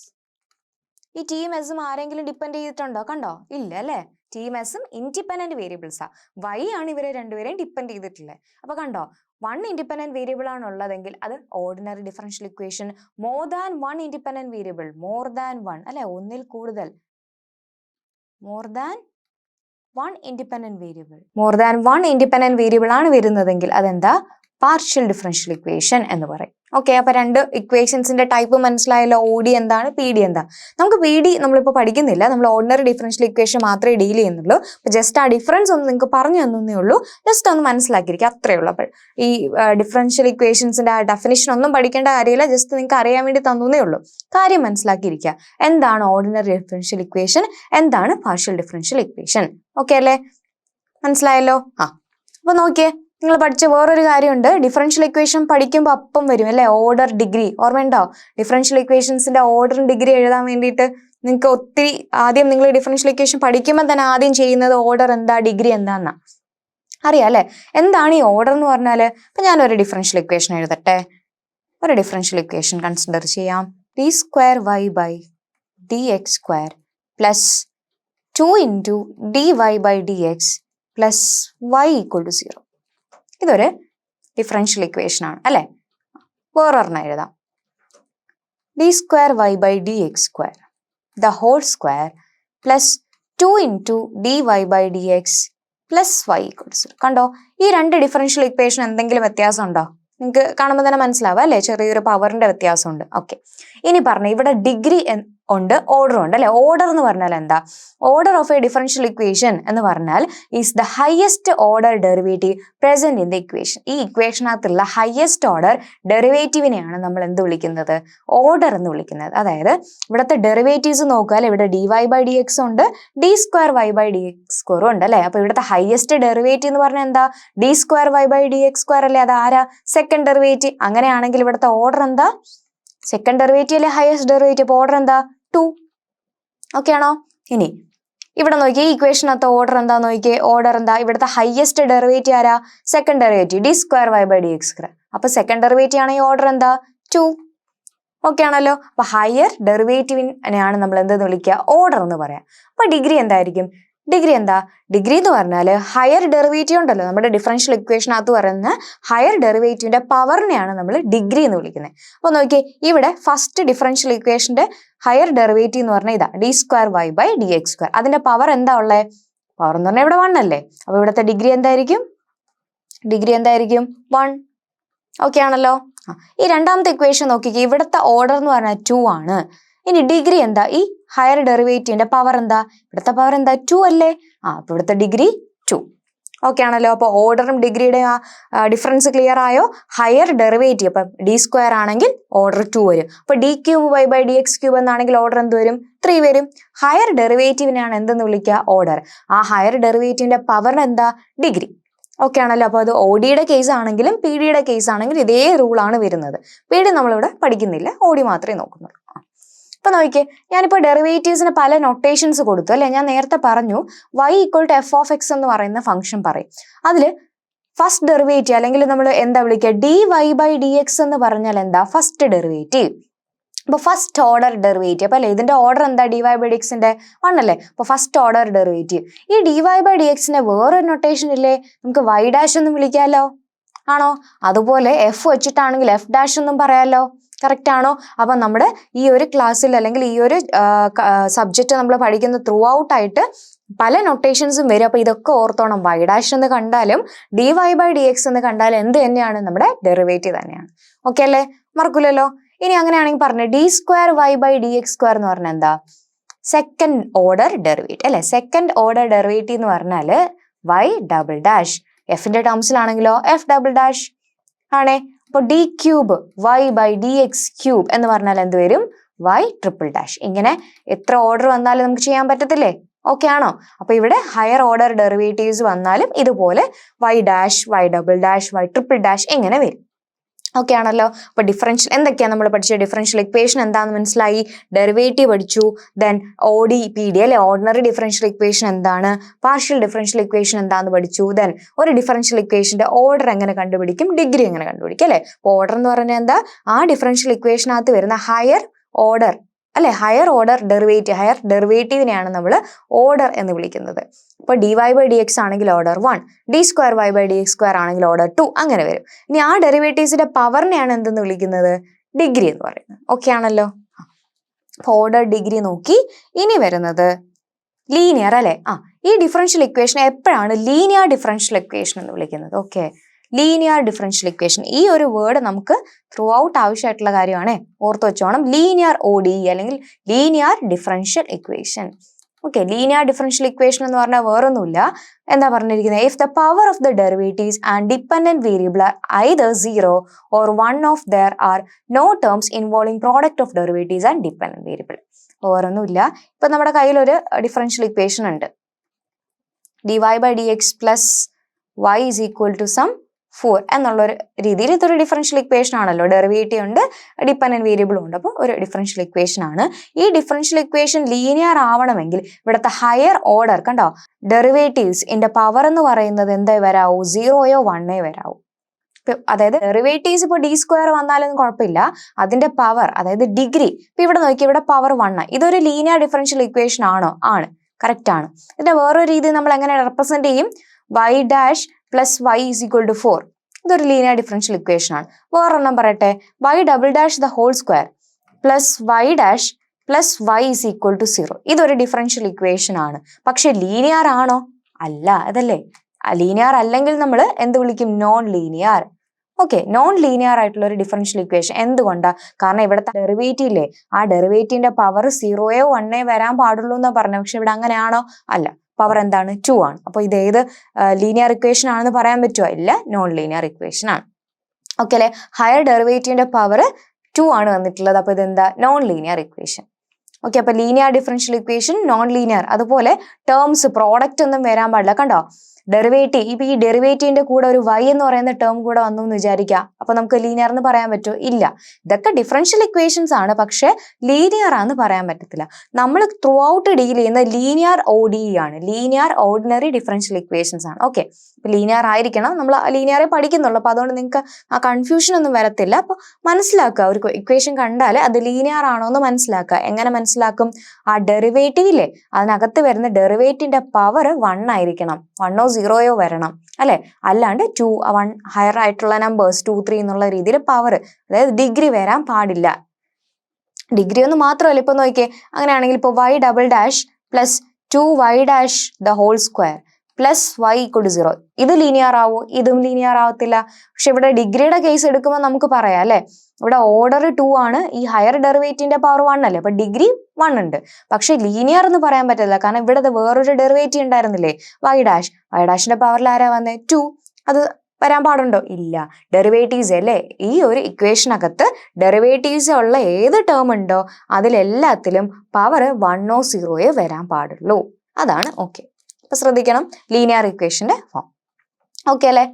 ഈ ടിയും എസും ആരെങ്കിലും ഡിപ്പെൻഡ് ചെയ്തിട്ടുണ്ടോ? കണ്ടോ, ഇല്ല അല്ലേ? ടിയും എസും ഇൻഡിപെൻഡന്റ് വേരിയബിൾസാ. വൈ ആണ് ഇവരെ രണ്ടുപേരെയും ഡിപ്പെൻഡ് ചെയ്തിട്ടുള്ളത്. അപ്പൊ കണ്ടോ, 1 ഇൻഡിപെൻഡന്റ് വേരിയബിൾ ആണ് ഉള്ളതെങ്കിൽ അത് ordinary differential equation. More than 1 independent variable, more than 1 അല്ലെ, ഒന്നിൽ കൂടുതൽ, more than 1 independent variable, more than 1 independent variable ആണ് വരുന്നതെങ്കിൽ അതെന്താ? പാർഷ്യൽ ഡിഫറൻഷ്യൽ ഇക്വേഷൻ എന്ന് പറയും. ഓക്കെ, അപ്പൊ രണ്ട് ഇക്വേഷൻസിന്റെ ടൈപ്പ് മനസ്സിലായല്ലോ. ഒ ഡി എന്താണ്, പി ഡി എന്താ? നമുക്ക് പി ഡി നമ്മളിപ്പോൾ പഠിക്കുന്നില്ല, നമ്മൾ ഓർഡിനറി ഡിഫറൻഷ്യൽ ഇക്വേഷൻ മാത്രമേ ഡീൽ ചെയ്യുന്നുള്ളൂ. അപ്പൊ ജസ്റ്റ് ആ ഡിഫറൻസ് ഒന്ന് നിങ്ങൾക്ക് പറഞ്ഞു തന്നേ ഉള്ളൂ, ജസ്റ്റ് ഒന്ന് മനസ്സിലാക്കിയിരിക്കുക, അത്രേ ഉള്ളൂ. അപ്പോൾ ഈ ഡിഫറൻഷ്യൽ ഇക്വേഷൻസിന്റെ ആ ഡെഫിനിഷൻ ഒന്നും പഠിക്കേണ്ട കാര്യമില്ല, ജസ്റ്റ് നിങ്ങൾക്ക് അറിയാൻ വേണ്ടി തന്നേ ഉള്ളൂ. കാര്യം മനസ്സിലാക്കിയിരിക്കുക, എന്താണ് ഓർഡിനറി ഡിഫറൻഷ്യൽ ഇക്വേഷൻ, എന്താണ് പാർഷ്യൽ ഡിഫറൻഷ്യൽ ഇക്വേഷൻ. ഓക്കെ അല്ലേ, മനസ്സിലായല്ലോ? അപ്പൊ നോക്കിയേ, നിങ്ങൾ പഠിച്ച വേറൊരു കാര്യമുണ്ട്. ഡിഫറൻഷ്യൽ ഇക്വേഷൻ പഠിക്കുമ്പോൾ അപ്പം വരും അല്ലെ, ഓർഡർ ഡിഗ്രി. ഓർമ്മയുണ്ടോ? ഡിഫറൻഷ്യൽ ഇക്വേഷൻസിന്റെ ഓർഡറും ഡിഗ്രി എഴുതാൻ വേണ്ടിയിട്ട് നിങ്ങൾക്ക് ഒത്തിരി ആദ്യം നിങ്ങൾ ഡിഫറൻഷ്യൽ ഇക്വേഷൻ പഠിക്കുമ്പോൾ തന്നെ ആദ്യം ചെയ്യുന്നത് ഓർഡർ എന്താ, ഡിഗ്രി എന്താന്നാ അറിയാം അല്ലെ. എന്താണ് ഈ ഓർഡർ എന്ന് പറഞ്ഞാല്? അപ്പൊ ഞാനൊരു ഡിഫറൻഷ്യൽ ഇക്വേഷൻ എഴുതട്ടെ. ഒരു ഡിഫറൻഷ്യൽ ഇക്വേഷൻ കൺസിഡർ ചെയ്യാം. D square y by d x square plus 2 into d y by d x plus y equal to 0. ഇതൊരു ഡിഫറൻഷ്യൽ ഇക്വേഷൻ ആണ് അല്ലെ. വേറൊരെണ്ണം എഴുതാം. D square y by d x square the whole square plus 2 into d y by d x plus y equal to 0. കണ്ടോ, ഈ രണ്ട് differential equation എന്തെങ്കിലും വ്യത്യാസം ഉണ്ടോ? നിങ്ങൾക്ക് കാണുമ്പോൾ തന്നെ മനസ്സിലാവും അല്ലെ, ചെറിയൊരു പവറിന്റെ വ്യത്യാസമുണ്ട്. ഓക്കെ, ഇനി പറഞ്ഞു ഇവിടെ ഡിഗ്രി ഉണ്ട്, ഓർഡർ ഉണ്ട് അല്ലെ. ഓർഡർ എന്ന് പറഞ്ഞാൽ എന്താ? Order of A differential equation എന്ന് പറഞ്ഞാൽ is the highest order derivative present in the equation. ഈ ഇക്വേഷനകത്തുള്ള ഹയസ്റ്റ് ഓർഡർ ഡെറിവേറ്റീവിനെയാണ് നമ്മൾ എന്ത് വിളിക്കുന്നത്? ഓർഡർ എന്ന് വിളിക്കുന്നത്. അതായത് ഇവിടുത്തെ ഡെറിവേറ്റീവ്സ് നോക്കിയാൽ ഇവിടെ d y by d x ഉണ്ട്, d square y by d x സ്ക്വയറും ഉണ്ട് അല്ലെ. അപ്പൊ ഇവിടുത്തെ ഹയസ്റ്റ് ഡെറിവേറ്റീവ് എന്ന് പറഞ്ഞാൽ എന്താ? D square y by d x square അല്ലേ. അത് ആരാ? Second derivative. അങ്ങനെയാണെങ്കിൽ ഇവിടുത്തെ ഓർഡർ എന്താ? സെക്കൻഡ് ഡെറിവേറ്റീവ് അല്ലെ ഹയസ്റ്റ് ഡെറിവേറ്റീവ്. അപ്പൊ ഓർഡർ എന്താ? 2. ഓക്കെ ആണോ? ഇനി ഇവിടെ നോക്കിയേ, ഈ ഇക്വേഷനകത്ത് ഓർഡർ എന്താ നോക്കിയേ. ഓർഡർ എന്താ? ഇവിടുത്തെ ഹയസ്റ്റ് ഡെറിവേറ്റീവ് ആരാ? Second derivative, d square y by d x square. അപ്പൊ സെക്കൻഡ് ഡെറിവേറ്റീവ് ആണ് ഈ ഓർഡർ എന്താ? 2. ഓക്കെ ആണല്ലോ. അപ്പൊ ഹയർ ഡെറിവേറ്റീവിനെയാണ് നമ്മൾ എന്തെന്ന് വിളിക്കുക? ഓർഡർ എന്ന് പറയാം. അപ്പൊ ഡിഗ്രി എന്തായിരിക്കും? ഡിഗ്രി എന്താ? ഡിഗ്രി എന്ന് പറഞ്ഞാൽ ഹയർ ഡെറിവേറ്റീവ് ഉണ്ടല്ലോ നമ്മുടെ ഡിഫറൻഷ്യൽ ഇക്വേഷനകത്ത് പറയുന്ന ഹയർ ഡെറിവേറ്റീവിന്റെ പവറിനെയാണ് നമ്മൾ ഡിഗ്രി എന്ന് വിളിക്കുന്നത്. അപ്പൊ നോക്കിയേ, ഇവിടെ ഫസ്റ്റ് ഡിഫറൻഷ്യൽ ഇക്വേഷന്റെ ഹയർ ഡെറിവേറ്റീവ് എന്ന് പറഞ്ഞാൽ ഇതാ d square y by d x square. അതിന്റെ പവർ എന്താ ഉള്ളത്? പവർ എന്ന് പറഞ്ഞാൽ ഇവിടെ 1 അല്ലേ. അപ്പൊ ഇവിടുത്തെ ഡിഗ്രി എന്തായിരിക്കും? ഡിഗ്രി എന്തായിരിക്കും? 1. ഓക്കെ ആണല്ലോ. ഈ രണ്ടാമത്തെ ഇക്വേഷൻ നോക്കിക്കേ, ഇവിടുത്തെ ഓർഡർ എന്ന് പറഞ്ഞാൽ 2 ആണ്. ഇനി ഡിഗ്രി എന്താ? ഈ ഹയർ ഡെറിവേറ്റീവിന്റെ പവർ എന്താ? ഇവിടുത്തെ പവർ എന്താ? 2 അല്ലേ. അപ്പൊ ഇവിടുത്തെ ഡിഗ്രി 2. ഓക്കെ ആണല്ലോ. അപ്പൊ ഓർഡറും ഡിഗ്രിയുടെ ആ ഡിഫറൻസ് ക്ലിയർ ആയോ? ഹയർ ഡെറിവേറ്റീവ്, അപ്പൊ ഡി സ്ക്വയർ ആണെങ്കിൽ ഓർഡർ 2 വരും. അപ്പൊ d cube y by d x cube എന്നാണെങ്കിൽ ഓർഡർ എന്ത് വരും? 3 വരും. ഹയർ ഡെറിവേറ്റീവിനെയാണ് എന്തെന്ന് വിളിക്കുക? ഓർഡർ. ആ ഹയർ ഡെറിവേറ്റീവിന്റെ പവർ എന്താ? ഡിഗ്രി. ഓക്കെ ആണല്ലോ. അപ്പൊ അത് ഒ ഡിയുടെ കേസ് ആണെങ്കിലും പി ഡിയുടെ കേസ് ആണെങ്കിലും ഇതേ റൂളാണ് വരുന്നത്. പി ഡി നമ്മളിവിടെ പഠിക്കുന്നില്ല, ഒ ഡി മാത്രമേ നോക്കുന്നുള്ളൂ. അപ്പൊ നോക്കിയേ, ഞാനിപ്പോൾ ഡെറിവേറ്റീവ്സിന് പല നൊട്ടേഷൻസ് കൊടുത്തു അല്ലെ. ഞാൻ നേരത്തെ പറഞ്ഞു y equal to f of x എന്ന് പറയുന്ന ഫംഗ്ഷൻ പറയും. അതിൽ ഫസ്റ്റ് ഡെറിവേറ്റീവ് അല്ലെങ്കിൽ നമ്മൾ എന്താ വിളിക്കുക? D y by d x എന്ന് പറഞ്ഞാൽ എന്താ? First derivative. അപ്പൊ ഫസ്റ്റ് ഓർഡർ ഡെറിവേറ്റീവ്. അപ്പൊ അല്ലെ ഇതിന്റെ ഓർഡർ എന്താ? ഡി വൈ ബൈ ഡി എക്സിന്റെ 1 അല്ലേ. അപ്പൊ ഫസ്റ്റ് ഓർഡർ ഡെറിവേറ്റീവ്. ഈ ഡി വൈ ബൈ ഡി എക്സിന്റെ വേറൊരു നൊട്ടേഷൻ ഇല്ലേ? നമുക്ക് വൈ ഡാഷ് എന്ന് വിളിക്കാമല്ലോ. ആണോ? അതുപോലെ എഫ് വെച്ചിട്ടാണെങ്കിൽ എഫ് ഡാഷ് എന്നും പറയാമല്ലോ. കറക്റ്റ് ആണോ? അപ്പൊ നമ്മുടെ ഈ ഒരു ക്ലാസ്സിൽ അല്ലെങ്കിൽ ഈ ഒരു സബ്ജക്റ്റ് നമ്മൾ പഠിക്കുന്ന ത്രൂ ഔട്ട് ആയിട്ട് പല നൊട്ടേഷൻസും വരും. അപ്പൊ ഇതൊക്കെ ഓർത്തോണം. വൈ ഡാഷ് എന്ന് കണ്ടാലും d y by d x എന്ന് കണ്ടാലും എന്ത് തന്നെയാണ്? നമ്മുടെ ഡെറിവേറ്റീവ് തന്നെയാണ്. ഓക്കെ അല്ലേ? മറക്കൂലല്ലോ. ഇനി അങ്ങനെയാണെങ്കിൽ പറഞ്ഞു d square y by d x square എന്ന് പറഞ്ഞാൽ എന്താ? സെക്കൻഡ് ഓർഡർ ഡെറിവേറ്റീവ് അല്ലെ. സെക്കൻഡ് ഓർഡർ ഡെറിവേറ്റീവ് എന്ന് പറഞ്ഞാല് വൈ ഡബിൾ ഡാഷ്. എഫിന്റെ ടേംസിലാണെങ്കിലോ എഫ് ഡബിൾ ഡാഷ് ആണേ. അപ്പോൾ d cube y by d x cube എന്ന് പറഞ്ഞാൽ എന്ത് വരും? Y triple dash. ഇങ്ങനെ എത്ര ഓർഡർ വന്നാലും നമുക്ക് ചെയ്യാൻ പറ്റത്തില്ലേ? ഓക്കെ ആണോ? അപ്പൊ ഇവിടെ ഹയർ ഓർഡർ ഡെറിവേറ്റീവ്സ് വന്നാലും ഇതുപോലെ y dash, y double dash, y triple dash എങ്ങനെ വരും? ഓക്കെ ആണല്ലോ. അപ്പൊ ഡിഫറൻഷ്യൽ എന്തൊക്കെയാണ് നമ്മൾ പഠിച്ചത്? ഡിഫറൻഷ്യൽ ഇക്വേഷൻ എന്താണെന്ന് മനസ്സിലായി, ഡെറിവേറ്റീവ് പഠിച്ചു, ദെൻ ODPD അല്ലെ, ഓർഡിനറി ഡിഫറൻഷ്യൽ ഇക്വേഷൻ എന്താണ്, പാർഷ്യൽ ഡിഫറൻഷ്യൽ ഇക്വേഷൻ എന്താണെന്ന് പഠിച്ചു, ദെൻ ഒരു ഡിഫറൻഷ്യൽ ഇക്വേഷന്റെ ഓർഡർ എങ്ങനെ കണ്ടുപിടിക്കും, ഡിഗ്രി എങ്ങനെ കണ്ടുപിടിക്കും അല്ലെ. ഓർഡർ എന്ന് പറഞ്ഞാൽ എന്താ? ആ ഡിഫറൻഷ്യൽ ഇക്വേഷനകത്ത് വരുന്ന ഹയർ ഓർഡർ അല്ലെ, ഹയർ ഓർഡർ ഡെറിവേറ്റീവ്, ഹയർ ഡെറിവേറ്റീവിനെയാണ് നമ്മൾ ഓർഡർ എന്ന് വിളിക്കുന്നത്. ഇപ്പൊ dy/dx ആണെങ്കിൽ ഓർഡർ 1, d²y/dx² ആണെങ്കിൽ ഓർഡർ 2 അങ്ങനെ വരും. ഇനി ആ ഡെറിവേറ്റീവ്സിന്റെ പവറിനെയാണ് എന്തെന്ന് വിളിക്കുന്നത്? ഡിഗ്രി എന്ന് പറയുന്നത്. ഓക്കെ ആണല്ലോ. ഓർഡർ ഡിഗ്രി നോക്കി. ഇനി വരുന്നത് ലീനിയർ അല്ലെ. ഈ ഡിഫറൻഷ്യൽ ഇക്വേഷൻ എപ്പോഴാണ് ലീനിയർ ഡിഫറൻഷ്യൽ ഇക്വേഷൻ എന്ന് വിളിക്കുന്നത്? ഓക്കെ, ലീനിയർ ഡിഫറൻഷ്യൽ ഇക്വേഷൻ, ഈ ഒരു വേർഡ് നമുക്ക് ത്രൂ ഔട്ട് ആവശ്യമായിട്ടുള്ള കാര്യമാണ്, ഓർത്ത് വെച്ചോണം. ലീനിയർ ODE അല്ലെങ്കിൽ linear differential equation. Okay, linear differential equation എന്ന് പറഞ്ഞാൽ വേറൊന്നുമില്ല, എന്താ പറഞ്ഞിരിക്കുന്നത്? If the power of the derivatives and dependent variable R either 0 or 1 of there are no terms involving product of derivatives and dependent variable. വേറൊന്നുമില്ല. ഇപ്പൊ നമ്മുടെ കയ്യിൽ ഒരു ഡിഫറൻഷ്യൽ ഇക്വേഷൻ ഉണ്ട്, dy/dx plus y is equal to some 4 എന്നുള്ളൊരു രീതിയിൽ. ഇതൊരു differential equation ആണല്ലോ, ഡെറിവേറ്റീവ് ഉണ്ട്, ഡിപ്പെൻഡന്റ് വേരിയബിളും ഉണ്ട്, അപ്പോൾ ഒരു ഡിഫറൻഷ്യൽ ഇക്വേഷൻ ആണ്. ഈ ഡിഫറൻഷ്യൽ ഇക്വേഷൻ ലീനിയർ ആവണമെങ്കിൽ ഇവിടുത്തെ ഹയർ ഓർഡർ കണ്ടോ, ഡെറിവേറ്റീവ്സ് ഇന്റെ പവർ എന്ന് പറയുന്നത് എന്താ വരാവൂ? 0യോ 1 വരാവൂ. അതായത് ഡെറിവേറ്റീവ്സ് ഇപ്പോൾ d² വന്നാലൊന്നും കുഴപ്പമില്ല, അതിന്റെ പവർ അതായത് ഡിഗ്രി. ഇപ്പൊ ഇവിടെ നോക്കി, ഇവിടെ പവർ 1. ഇതൊരു ലീനിയർ ഡിഫറൻഷ്യൽ ഇക്വേഷൻ ആണോ? ആണ്, കറക്റ്റ് ആണ്. ഇതിന്റെ വേറൊരു രീതി നമ്മൾ എങ്ങനെ റെപ്രസെന്റ് ചെയ്യും? y dash plus y is equal to 4. ഇതൊരു ലീനിയർ ഡിഫറൻഷ്യൽ ഇക്വേഷൻ ആണ്. വേറൊരെണ്ണം പറയട്ടെ, y double dash the whole square plus y dash plus y is equal to 0. ഇതൊരു ഡിഫറൻഷ്യൽ ഇക്വേഷൻ ആണ്. പക്ഷെ ലീനിയർ ആണോ? അല്ല, അതല്ലേ. ലീനിയർ അല്ലെങ്കിൽ നമ്മൾ എന്ത് വിളിക്കും? Non linear. Okay, non linear ആയിട്ടുള്ള ഒരു ഡിഫറൻഷ്യൽ ഇക്വേഷൻ. എന്തുകൊണ്ടാ? കാരണം ഇവിടുത്തെ ഡെറിവേറ്റീവ് ഇല്ലേ, ആ ഡെറിവേറ്റീവിന്റെ പവർ 0യോ 1 വരാൻ പാടുള്ളൂ എന്നാ പറഞ്ഞത്. പക്ഷെ ഇവിടെ അങ്ങനെയാണോ? അല്ല, പവർ എന്താണ്? 2 ആണ്. അപ്പൊ ഇത് ഏത് ലീനിയർ ഇക്വേഷൻ ആണെന്ന് പറയാൻ പറ്റുമോ? ഇല്ല, നോൺ ലീനിയർ ഇക്വേഷൻ ആണ്. ഓക്കെ അല്ലെ. ഹയർ ഡെറിവേറ്റീവിന്റെ പവർ 2 ആണ് വന്നിട്ടുള്ളത്. അപ്പൊ ഇതെന്താ? Non linear equation. ഓക്കെ, അപ്പൊ linear differential equation, non linear. അതുപോലെ ടേംസ് പ്രോഡക്റ്റ് ഒന്നും വരാൻ പാടില്ല. കണ്ടോ, ഡെറിവേറ്റീവ്, ഇപ്പൊ ഈ ഡെറിവേറ്റീവിന്റെ കൂടെ ഒരു y എന്ന് പറയുന്ന ടേം കൂടെ വന്നു എന്ന് വിചാരിക്കാം, അപ്പൊ നമുക്ക് ലീനിയർ എന്ന് പറയാൻ പറ്റുമോ? ഇല്ല. ഇതൊക്കെ ഡിഫറൻഷ്യൽ ഇക്വേഷൻസ് ആണ്, പക്ഷെ ലീനിയർ ആണെന്ന് പറയാൻ പറ്റത്തില്ല. നമ്മൾ ത്രൂ ഔട്ട് ഡീൽ ചെയ്യുന്ന ലീനിയർ ODE ആണ്, ലീനിയർ ഓർഡിനറി ഡിഫറൻഷ്യൽ ഇക്വേഷൻസ് ആണ്. ഓക്കെ, ഇപ്പൊ ലീനിയർ ആയിരിക്കണം, നമ്മൾ ലീനിയറെ പഠിക്കുന്നുള്ളൂ, അപ്പൊ അതുകൊണ്ട് നിങ്ങൾക്ക് ആ കൺഫ്യൂഷൻ ഒന്നും വരത്തില്ല. അപ്പൊ മനസ്സിലാക്കുക, ഒരു ഇക്വേഷൻ കണ്ടാൽ അത് ലീനിയർ ആണോ എന്ന് മനസ്സിലാക്കുക. എങ്ങനെ മനസ്സിലാക്കും? ആ ഡെറിവേറ്റീവ് ഇല്ലേ, അതിനകത്ത് വരുന്ന ഡെറിവേറ്റീവിന്റെ പവർ 1 ആയിരിക്കണം, 1ഓ 0യോ വരണം അല്ലെ. അല്ലാണ്ട് 2, 1 ഹയർ ആയിട്ടുള്ള നമ്പേഴ്സ് 2, 3 എന്നുള്ള രീതിയിൽ പവർ, അതായത് ഡിഗ്രി വരാൻ പാടില്ല. ഡിഗ്രി ഒന്ന് മാത്രമല്ല. ഇപ്പൊ നോക്കിയേ, അങ്ങനെയാണെങ്കിൽ ഇപ്പൊ y double dash plus 2y dash the whole square plus y equal to 0, ഇത് ലീനിയർ ആവോ? ഇതും ലീനിയർ ആവത്തില്ല. പക്ഷെ ഇവിടെ ഡിഗ്രിയുടെ കേസ് എടുക്കുമ്പോൾ നമുക്ക് പറയാം അല്ലെ, ഇവിടെ ഓർഡർ 2 ആണ്, ഈ ഹയർ ഡെറിവേറ്റീവിന്റെ പവർ 1 അല്ലേ, അപ്പൊ ഡിഗ്രി 1 ഉണ്ട്. പക്ഷെ ലീനിയർ എന്ന് പറയാൻ പറ്റില്ല, കാരണം ഇവിടെ വേറൊരു ഡെറിവേറ്റീവ് ഉണ്ടായിരുന്നില്ലേ, y ഡാഷിന്റെ പവറിൽ ആരാ വന്നേ? 2. അത് വരാൻ പാടുണ്ടോ? ഇല്ല. ഡെറിവേറ്റീവ്സ് അല്ലേ, ഈ ഒരു ഇക്വേഷനകത്ത് ഡെറിവേറ്റീവ്സ് ഉള്ള ഏത് ടേം ഉണ്ടോ അതിലെല്ലാത്തിലും പവർ 1ഓ 0യോ വരാൻ പാടുള്ളൂ. അതാണ്. ഓക്കെ, അപ്പൊ ശ്രദ്ധിക്കണം, ലീനിയർ ഇക്വേഷന്റെ ഫോം. ഓക്കെ അല്ലെ.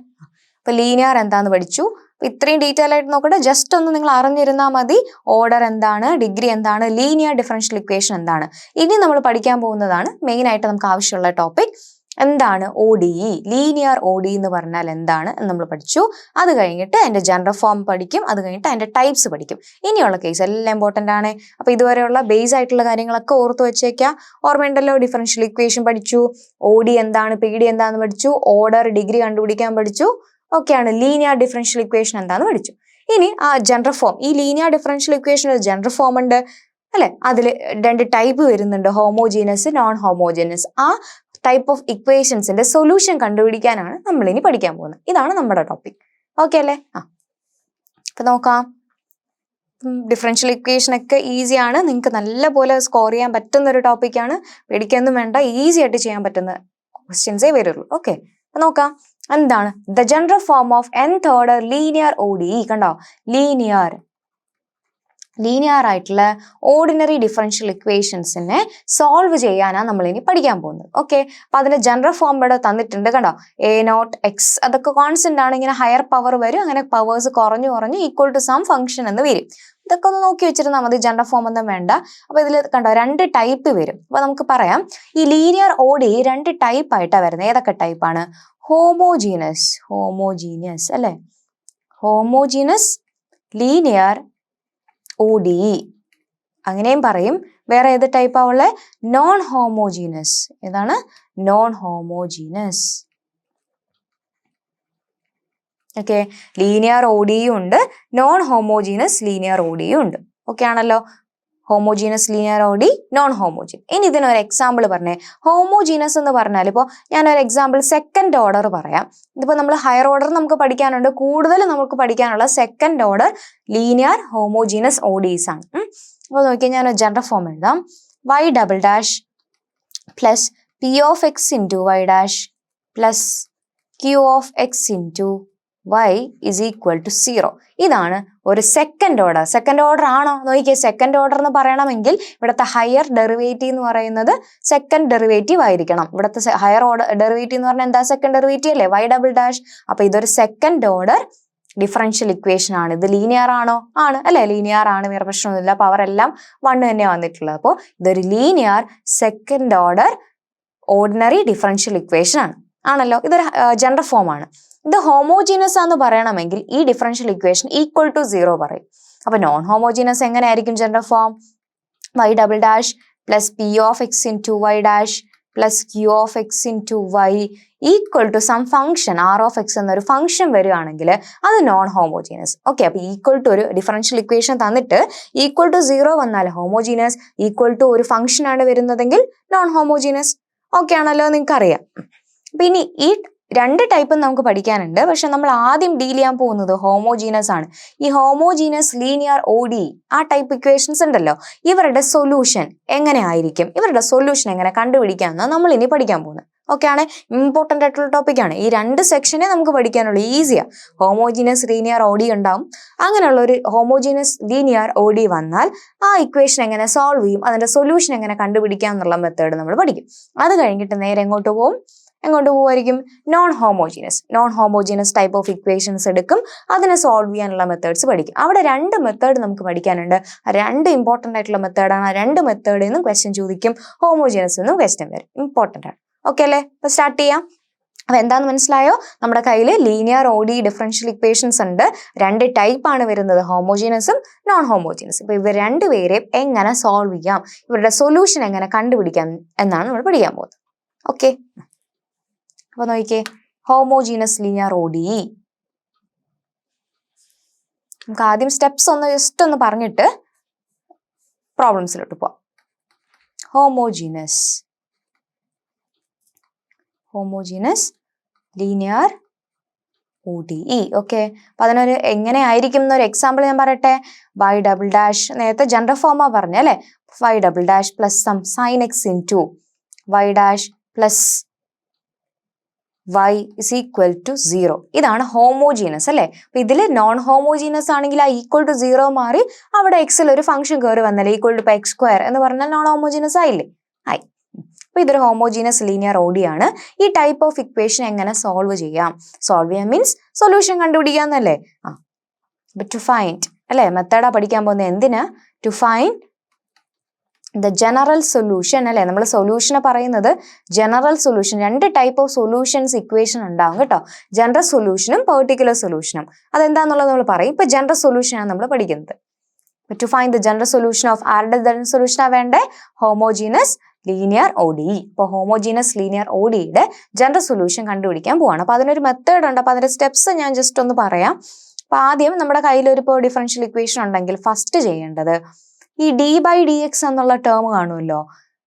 അപ്പൊ ലീനിയർ എന്താന്ന് പഠിച്ചു. ഇത്രയും ഡീറ്റെയിൽ ആയിട്ട് നോക്കട്ടെ, ജസ്റ്റ് ഒന്ന് നിങ്ങൾ അറിഞ്ഞിരുന്നാൽ മതി. ഓർഡർ എന്താണ്, ഡിഗ്രി എന്താണ്, ലീനിയർ ഡിഫറൻഷ്യൽ ഇക്വേഷൻ എന്താണ്. ഇനി നമ്മൾ പഠിക്കാൻ പോകുന്നതാണ് മെയിൻ ആയിട്ട് നമുക്ക് ആവശ്യമുള്ള ടോപ്പിക്. എന്താണ് ODE, ലീനിയർ ODE എന്ന് പറഞ്ഞാൽ എന്താണ് എന്ന് നമ്മൾ പഠിച്ചു. അത് കഴിഞ്ഞിട്ട് അതിന്റെ ജനറൽ ഫോം പഠിക്കും, അത് കഴിഞ്ഞിട്ട് അതിന്റെ ടൈപ്സ് പഠിക്കും. ഇനിയുള്ള കേസ് എല്ലാം ഇമ്പോർട്ടന്റ് ആണ്. അപ്പൊ ഇതുവരെയുള്ള ബേസ് ആയിട്ടുള്ള കാര്യങ്ങളൊക്കെ ഓർത്ത് വെച്ചേക്കാം. ഓർമ്മയുണ്ടല്ലോ, ഡിഫറൻഷ്യൽ ഇക്വേഷൻ പഠിച്ചു, ODE എന്താണ്, PD എന്താണെന്ന് പഠിച്ചു, ഓർഡർ ഡിഗ്രി കണ്ടുപിടിക്കാൻ പഠിച്ചു. ഓക്കെയാണ്. ലീനിയർ ഡിഫറൻഷ്യൽ ഇക്വേഷൻ എന്താന്ന് പഠിച്ചു. ഇനി ആ ജനറൽ ഫോം, ഈ linear differential equation general form ഉണ്ട് അല്ലെ, അതിൽ 2 ടൈപ്പ് വരുന്നുണ്ട്, ഹോമോജീനസ്, നോൺ ഹോമോജീനസ്. ആ ടൈപ്പ് ഓഫ് ഇക്വേഷൻസിന്റെ സൊല്യൂഷൻ കണ്ടുപിടിക്കാനാണ് നമ്മൾ ഇനി പഠിക്കാൻ പോകുന്നത്. ഇതാണ് നമ്മുടെ ടോപ്പിക്. ഓക്കെ അല്ലേ. അപ്പൊ നോക്കാം. ഡിഫറൻഷ്യൽ ഇക്വേഷൻ ഒക്കെ ഈസിയാണ്, നിങ്ങൾക്ക് നല്ലപോലെ സ്കോർ ചെയ്യാൻ പറ്റുന്ന ഒരു ടോപ്പിക്കാണ്. പേടിക്കൊന്നും വേണ്ട, ഈസി ആയിട്ട് ചെയ്യാൻ പറ്റുന്ന ക്വസ്റ്റ്യൻസേ വരുള്ളൂ. ഓക്കെ, അപ്പൊ നോക്കാം. എന്താണ് the general form of nth order linear ODE. കണ്ടോ, ലീനിയർ ആയിട്ടുള്ള ഓർഡിനറി ഡിഫറൻഷ്യൽ ഇക്വേഷൻസിനെ സോൾവ് ചെയ്യാനാണ് നമ്മൾ ഇനി പഠിക്കാൻ പോകുന്നത്. ഓക്കെ, അപ്പൊ അതിന്റെ ജനറൽ ഫോം ഇവിടെ തന്നിട്ടുണ്ട്. കണ്ടോ, A0x അതൊക്കെ കോൺസ്റ്റന്റ് ആണ്. ഇങ്ങനെ ഹയർ പവർ വരും, അങ്ങനെ പവേഴ്സ് കുറഞ്ഞു ഈക്വൽ ടു സം ഫംഗ്ഷൻ എന്ന് വരും. ഇതൊക്കെ ഒന്ന് നോക്കി വെച്ചിരുന്നാൽ മതി, ജനറൽ ഫോം ഒന്നും വേണ്ട. അപ്പൊ ഇതിൽ കണ്ടോ 2 ടൈപ്പ് വരും. അപ്പൊ നമുക്ക് പറയാം ഈ ലീനിയർ ODE 2 ടൈപ്പ് ആയിട്ടാണ് വരുന്നത്. ഏതൊക്കെ ടൈപ്പാണ്? ഹോമോജീനിയസ് അല്ലെ, ഹോമോജീനസ് ലീനിയർ ODE അങ്ങനെയും പറയും. വേറെ ഏത് ടൈപ്പാ ഉള്ളത്? Non homogeneous. ഏതാണ്? Non homogeneous. Okay, linear ODE ഉണ്ട്, നോൺ ഹോമോജീനസ് ലീനിയർ ODE ഉണ്ട്. ഓക്കെ ആണല്ലോ, homogeneous linear ODE, non homogeneous. ഇനി ഇതിനൊരു എക്സാമ്പിൾ പറഞ്ഞേ. ഹോമോജീനസ് എന്ന് പറഞ്ഞാൽ ഇപ്പോൾ ഞാനൊരു എക്സാമ്പിൾ സെക്കൻഡ് ഓർഡർ പറയാം. ഇതിപ്പോൾ നമ്മൾ ഹയർ ഓർഡർ നമുക്ക് പഠിക്കാനുണ്ട്, കൂടുതൽ നമുക്ക് പഠിക്കാനുള്ള second order linear homogeneous ODEs ആണ്. അപ്പോൾ നോക്കിയാൽ ഞാൻ ഒരു ജനറൽ ഫോം എഴുതാം. y double dash plus p of x into y dash plus q of x into y is equal to 0. ഇതാണ് ഒരു സെക്കൻഡ് ഓർഡർ. സെക്കൻഡ് ഓർഡർ ആണോ നോക്കിയേ. സെക്കൻഡ് ഓർഡർ എന്ന് പറയണമെങ്കിൽ ഇവിടുത്തെ ഹയർ ഡെറിവേറ്റീവ് എന്ന് പറയുന്നത് സെക്കൻഡ് ഡെറിവേറ്റീവ് ആയിരിക്കണം. ഇവിടുത്തെ ഹയർ ഓർഡർ ഡെറിവേറ്റീവ് എന്ന് പറഞ്ഞാൽ എന്താ? സെക്കൻഡ് ഡെറിവേറ്റീവ് അല്ലേ, y ഡബിൾ ഡാഷ്. അപ്പൊ ഇതൊരു സെക്കൻഡ് ഓർഡർ ഡിഫറൻഷ്യൽ ഇക്വേഷൻ ആണ്. ഇത് ലീനിയർ ആണോ? ആണ് അല്ലെ, ലീനിയർ ആണ്, വേറെ പ്രശ്നമൊന്നുമില്ല. പവർ എല്ലാം 1 തന്നെയാണ് വന്നിട്ടുള്ളത്. അപ്പോൾ ഇതൊരു linear second order ordinary differential equation ആണല്ലോ. ഇതൊരു ജനറൽ ഫോം ആണ്. ഇത് ഹോമോജീനസ് ആണെന്ന് പറയണമെങ്കിൽ ഈ ഡിഫറൻഷ്യൽ ഇക്വേഷൻ ഈക്വൽ ടു 0 പറയും. അപ്പൊ നോൺ ഹോമോജീനസ് എങ്ങനെയായിരിക്കും general form? y double dash plus p of x into y dash plus q of x into y equal to some function r of x എന്നൊരു function വരികയാണെങ്കിൽ അത് non homogeneous. Okay, അപ്പൊ equal to ഒരു differential equation തന്നിട്ട് equal to 0 വന്നാൽ homogeneous, equal to ഒരു function ആണ് വരുന്നതെങ്കിൽ നോൺ ഹോമോജീനസ്. ഓക്കെ ആണല്ലോ, നിങ്ങൾക്ക് അറിയാം. അപ്പൊ ഇനി ഈ 2 ടൈപ്പും നമുക്ക് പഠിക്കാനുണ്ട്. പക്ഷെ നമ്മൾ ആദ്യം ഡീൽ ചെയ്യാൻ പോകുന്നത് ഹോമോജീനസ് ആണ്. ഈ ഹോമോജീനസ് ലീനിയർ ODE ആ ടൈപ്പ് ഇക്വേഷൻസ് ഉണ്ടല്ലോ, ഇവരുടെ സൊല്യൂഷൻ എങ്ങനെ ആയിരിക്കും, ഇവരുടെ സൊല്യൂഷൻ എങ്ങനെ കണ്ടുപിടിക്കാമെന്നാണ് നമ്മൾ ഇനി പഠിക്കാൻ പോകുന്നത്. ഓക്കെ ആണ്, ഇമ്പോർട്ടൻ്റ് ആയിട്ടുള്ള ടോപ്പിക്കാണ്. ഈ 2 സെക്ഷനെ നമുക്ക് പഠിക്കാനുള്ളൂ, ഈസിയാ. ഹോമോജീനസ് ലീനിയർ ODE ഉണ്ടാവും. അങ്ങനെയുള്ള ഒരു ഹോമോജീനസ് ലീനിയർ ODE വന്നാൽ ആ ഇക്വേഷൻ എങ്ങനെ സോൾവ് ചെയ്യും, അതിന്റെ സൊല്യൂഷൻ എങ്ങനെ കണ്ടുപിടിക്കാം എന്നുള്ള മെത്തേഡ് നമ്മൾ പഠിക്കും. അത് കഴിഞ്ഞിട്ട് നേരെ എങ്ങോട്ട് പോകുമായിരിക്കും? Non homogeneous type of equations എടുക്കും, അതിനെ സോൾവ് ചെയ്യാനുള്ള മെത്തേഡ്സ് പഠിക്കും. അവിടെ 2 മെത്തേഡ് നമുക്ക് പഠിക്കാനുണ്ട്. 2 ഇമ്പോർട്ടൻ്റ് ആയിട്ടുള്ള മെത്തേഡാണ്. ആ 2 മെത്തേഡിൽ നിന്നും ക്വസ്റ്റ്യൻ ചോദിക്കും, ഹോമോജീനസ് നിന്നും ക്വസ്റ്റ്യൻ വരും. ഇമ്പോർട്ടൻ്റ് ആണ്. ഓക്കെ അല്ലേ? അപ്പൊ സ്റ്റാർട്ട് ചെയ്യാം. അപ്പൊ എന്താന്ന് മനസ്സിലായോ? നമ്മുടെ കയ്യിൽ ലീനിയർ ODE ഡിഫറൻഷ്യൽ ഇക്വേഷൻസ് ഉണ്ട്. 2 ടൈപ്പാണ് വരുന്നത്, ഹോമോജീനസും നോൺ ഹോമോജീനസും. ഇപ്പൊ ഇവർ 2 പേരെയും എങ്ങനെ സോൾവ് ചെയ്യാം, ഇവരുടെ സൊല്യൂഷൻ എങ്ങനെ കണ്ടുപിടിക്കാം എന്നാണ് നമ്മൾ പഠിക്കാൻ പോകുന്നത്. ഓക്കെ, അപ്പൊ നോക്കിയേ, ഹോമോജീനസ് ലീനിയർ ODE. നമുക്ക് ആദ്യം സ്റ്റെപ്സ് ജസ്റ്റ് ഒന്ന് പറഞ്ഞിട്ട് പ്രോബ്ലംസിലോട്ട് പോവാം. Homogeneous linear ODE. ഓക്കെ, അപ്പൊ അതിനൊരു എങ്ങനെ ആയിരിക്കും എന്നൊരു എക്സാമ്പിൾ ഞാൻ പറയട്ടെ. y ഡബിൾ ഡാഷ്, നേരത്തെ ജനറൽ ഫോമാ പറഞ്ഞ അല്ലെ, y double dash plus some sine x into y dash plus y is equal to 0. ഇതാണ് ഹോമോജീനസ് അല്ലെ. അപ്പൊ ഇതിൽ നോൺ ഹോമോജീനസ് ആണെങ്കിൽ ആ ഈക്വൽ ടു 0 മാറി അവിടെ എക്സിൽ ഒരു ഫംഗ്ഷൻ കയറി വന്നല്ലേ, ഈക്വൽ ടു x² എന്ന് പറഞ്ഞാൽ നോൺ ഹോമോജീനസ് ആയില്ലേ? ആയി. അപ്പൊ ഇതൊരു ഹോമോജീനസ് ലീനിയർ ODE ആണ്. ഈ ടൈപ്പ് ഓഫ് ഇക്വേഷൻ എങ്ങനെ സോൾവ് ചെയ്യാം? സോൾവ് ചെയ്യാൻ മീൻസ് സൊല്യൂഷൻ കണ്ടുപിടിക്കാന്നല്ലേ. ടു ഫൈൻഡ് അല്ലെ, മെത്തേഡാ പഠിക്കാൻ പോകുന്നത്. എന്തിനാ? To find the general solution അല്ലെ. നമ്മൾ സൊല്യൂഷനെ പറയുന്നത് general solution. 2 type of solutions equation ഉണ്ടാവും കേട്ടോ, ജനറൽ സൊല്യൂഷനും പെർട്ടിക്കുലർ സൊല്യൂഷനും. അതെന്താന്നുള്ളത് നമ്മൾ പറയും. ഇപ്പൊ ജനറൽ സൊല്യൂഷനാണ് നമ്മൾ പഠിക്കുന്നത്. To find the general solution of ആരുടെ ജനറൽ സൊല്യൂഷനാ വേണ്ടേ? Homogeneous linear ODE. ഇപ്പോൾ ഹോമോജീനസ് ലീനിയർ ODEയുടെ ജനറൽ സൊല്യൂഷൻ കണ്ടുപിടിക്കാൻ പോവാണ്. അപ്പൊ അതിനൊരു മെത്തേഡ് ഉണ്ട്. അപ്പൊ അതിന്റെ സ്റ്റെപ്സ് ഞാൻ ജസ്റ്റ് ഒന്ന് പറയാം. അപ്പൊ ആദ്യം നമ്മുടെ കയ്യിൽ ഒരു ഡിഫറൻഷ്യൽ ഇക്വേഷൻ ഉണ്ടെങ്കിൽ ഫസ്റ്റ് ചെയ്യേണ്ടത് ഈ d/dx എന്നുള്ള ടേം കാണുമല്ലോ,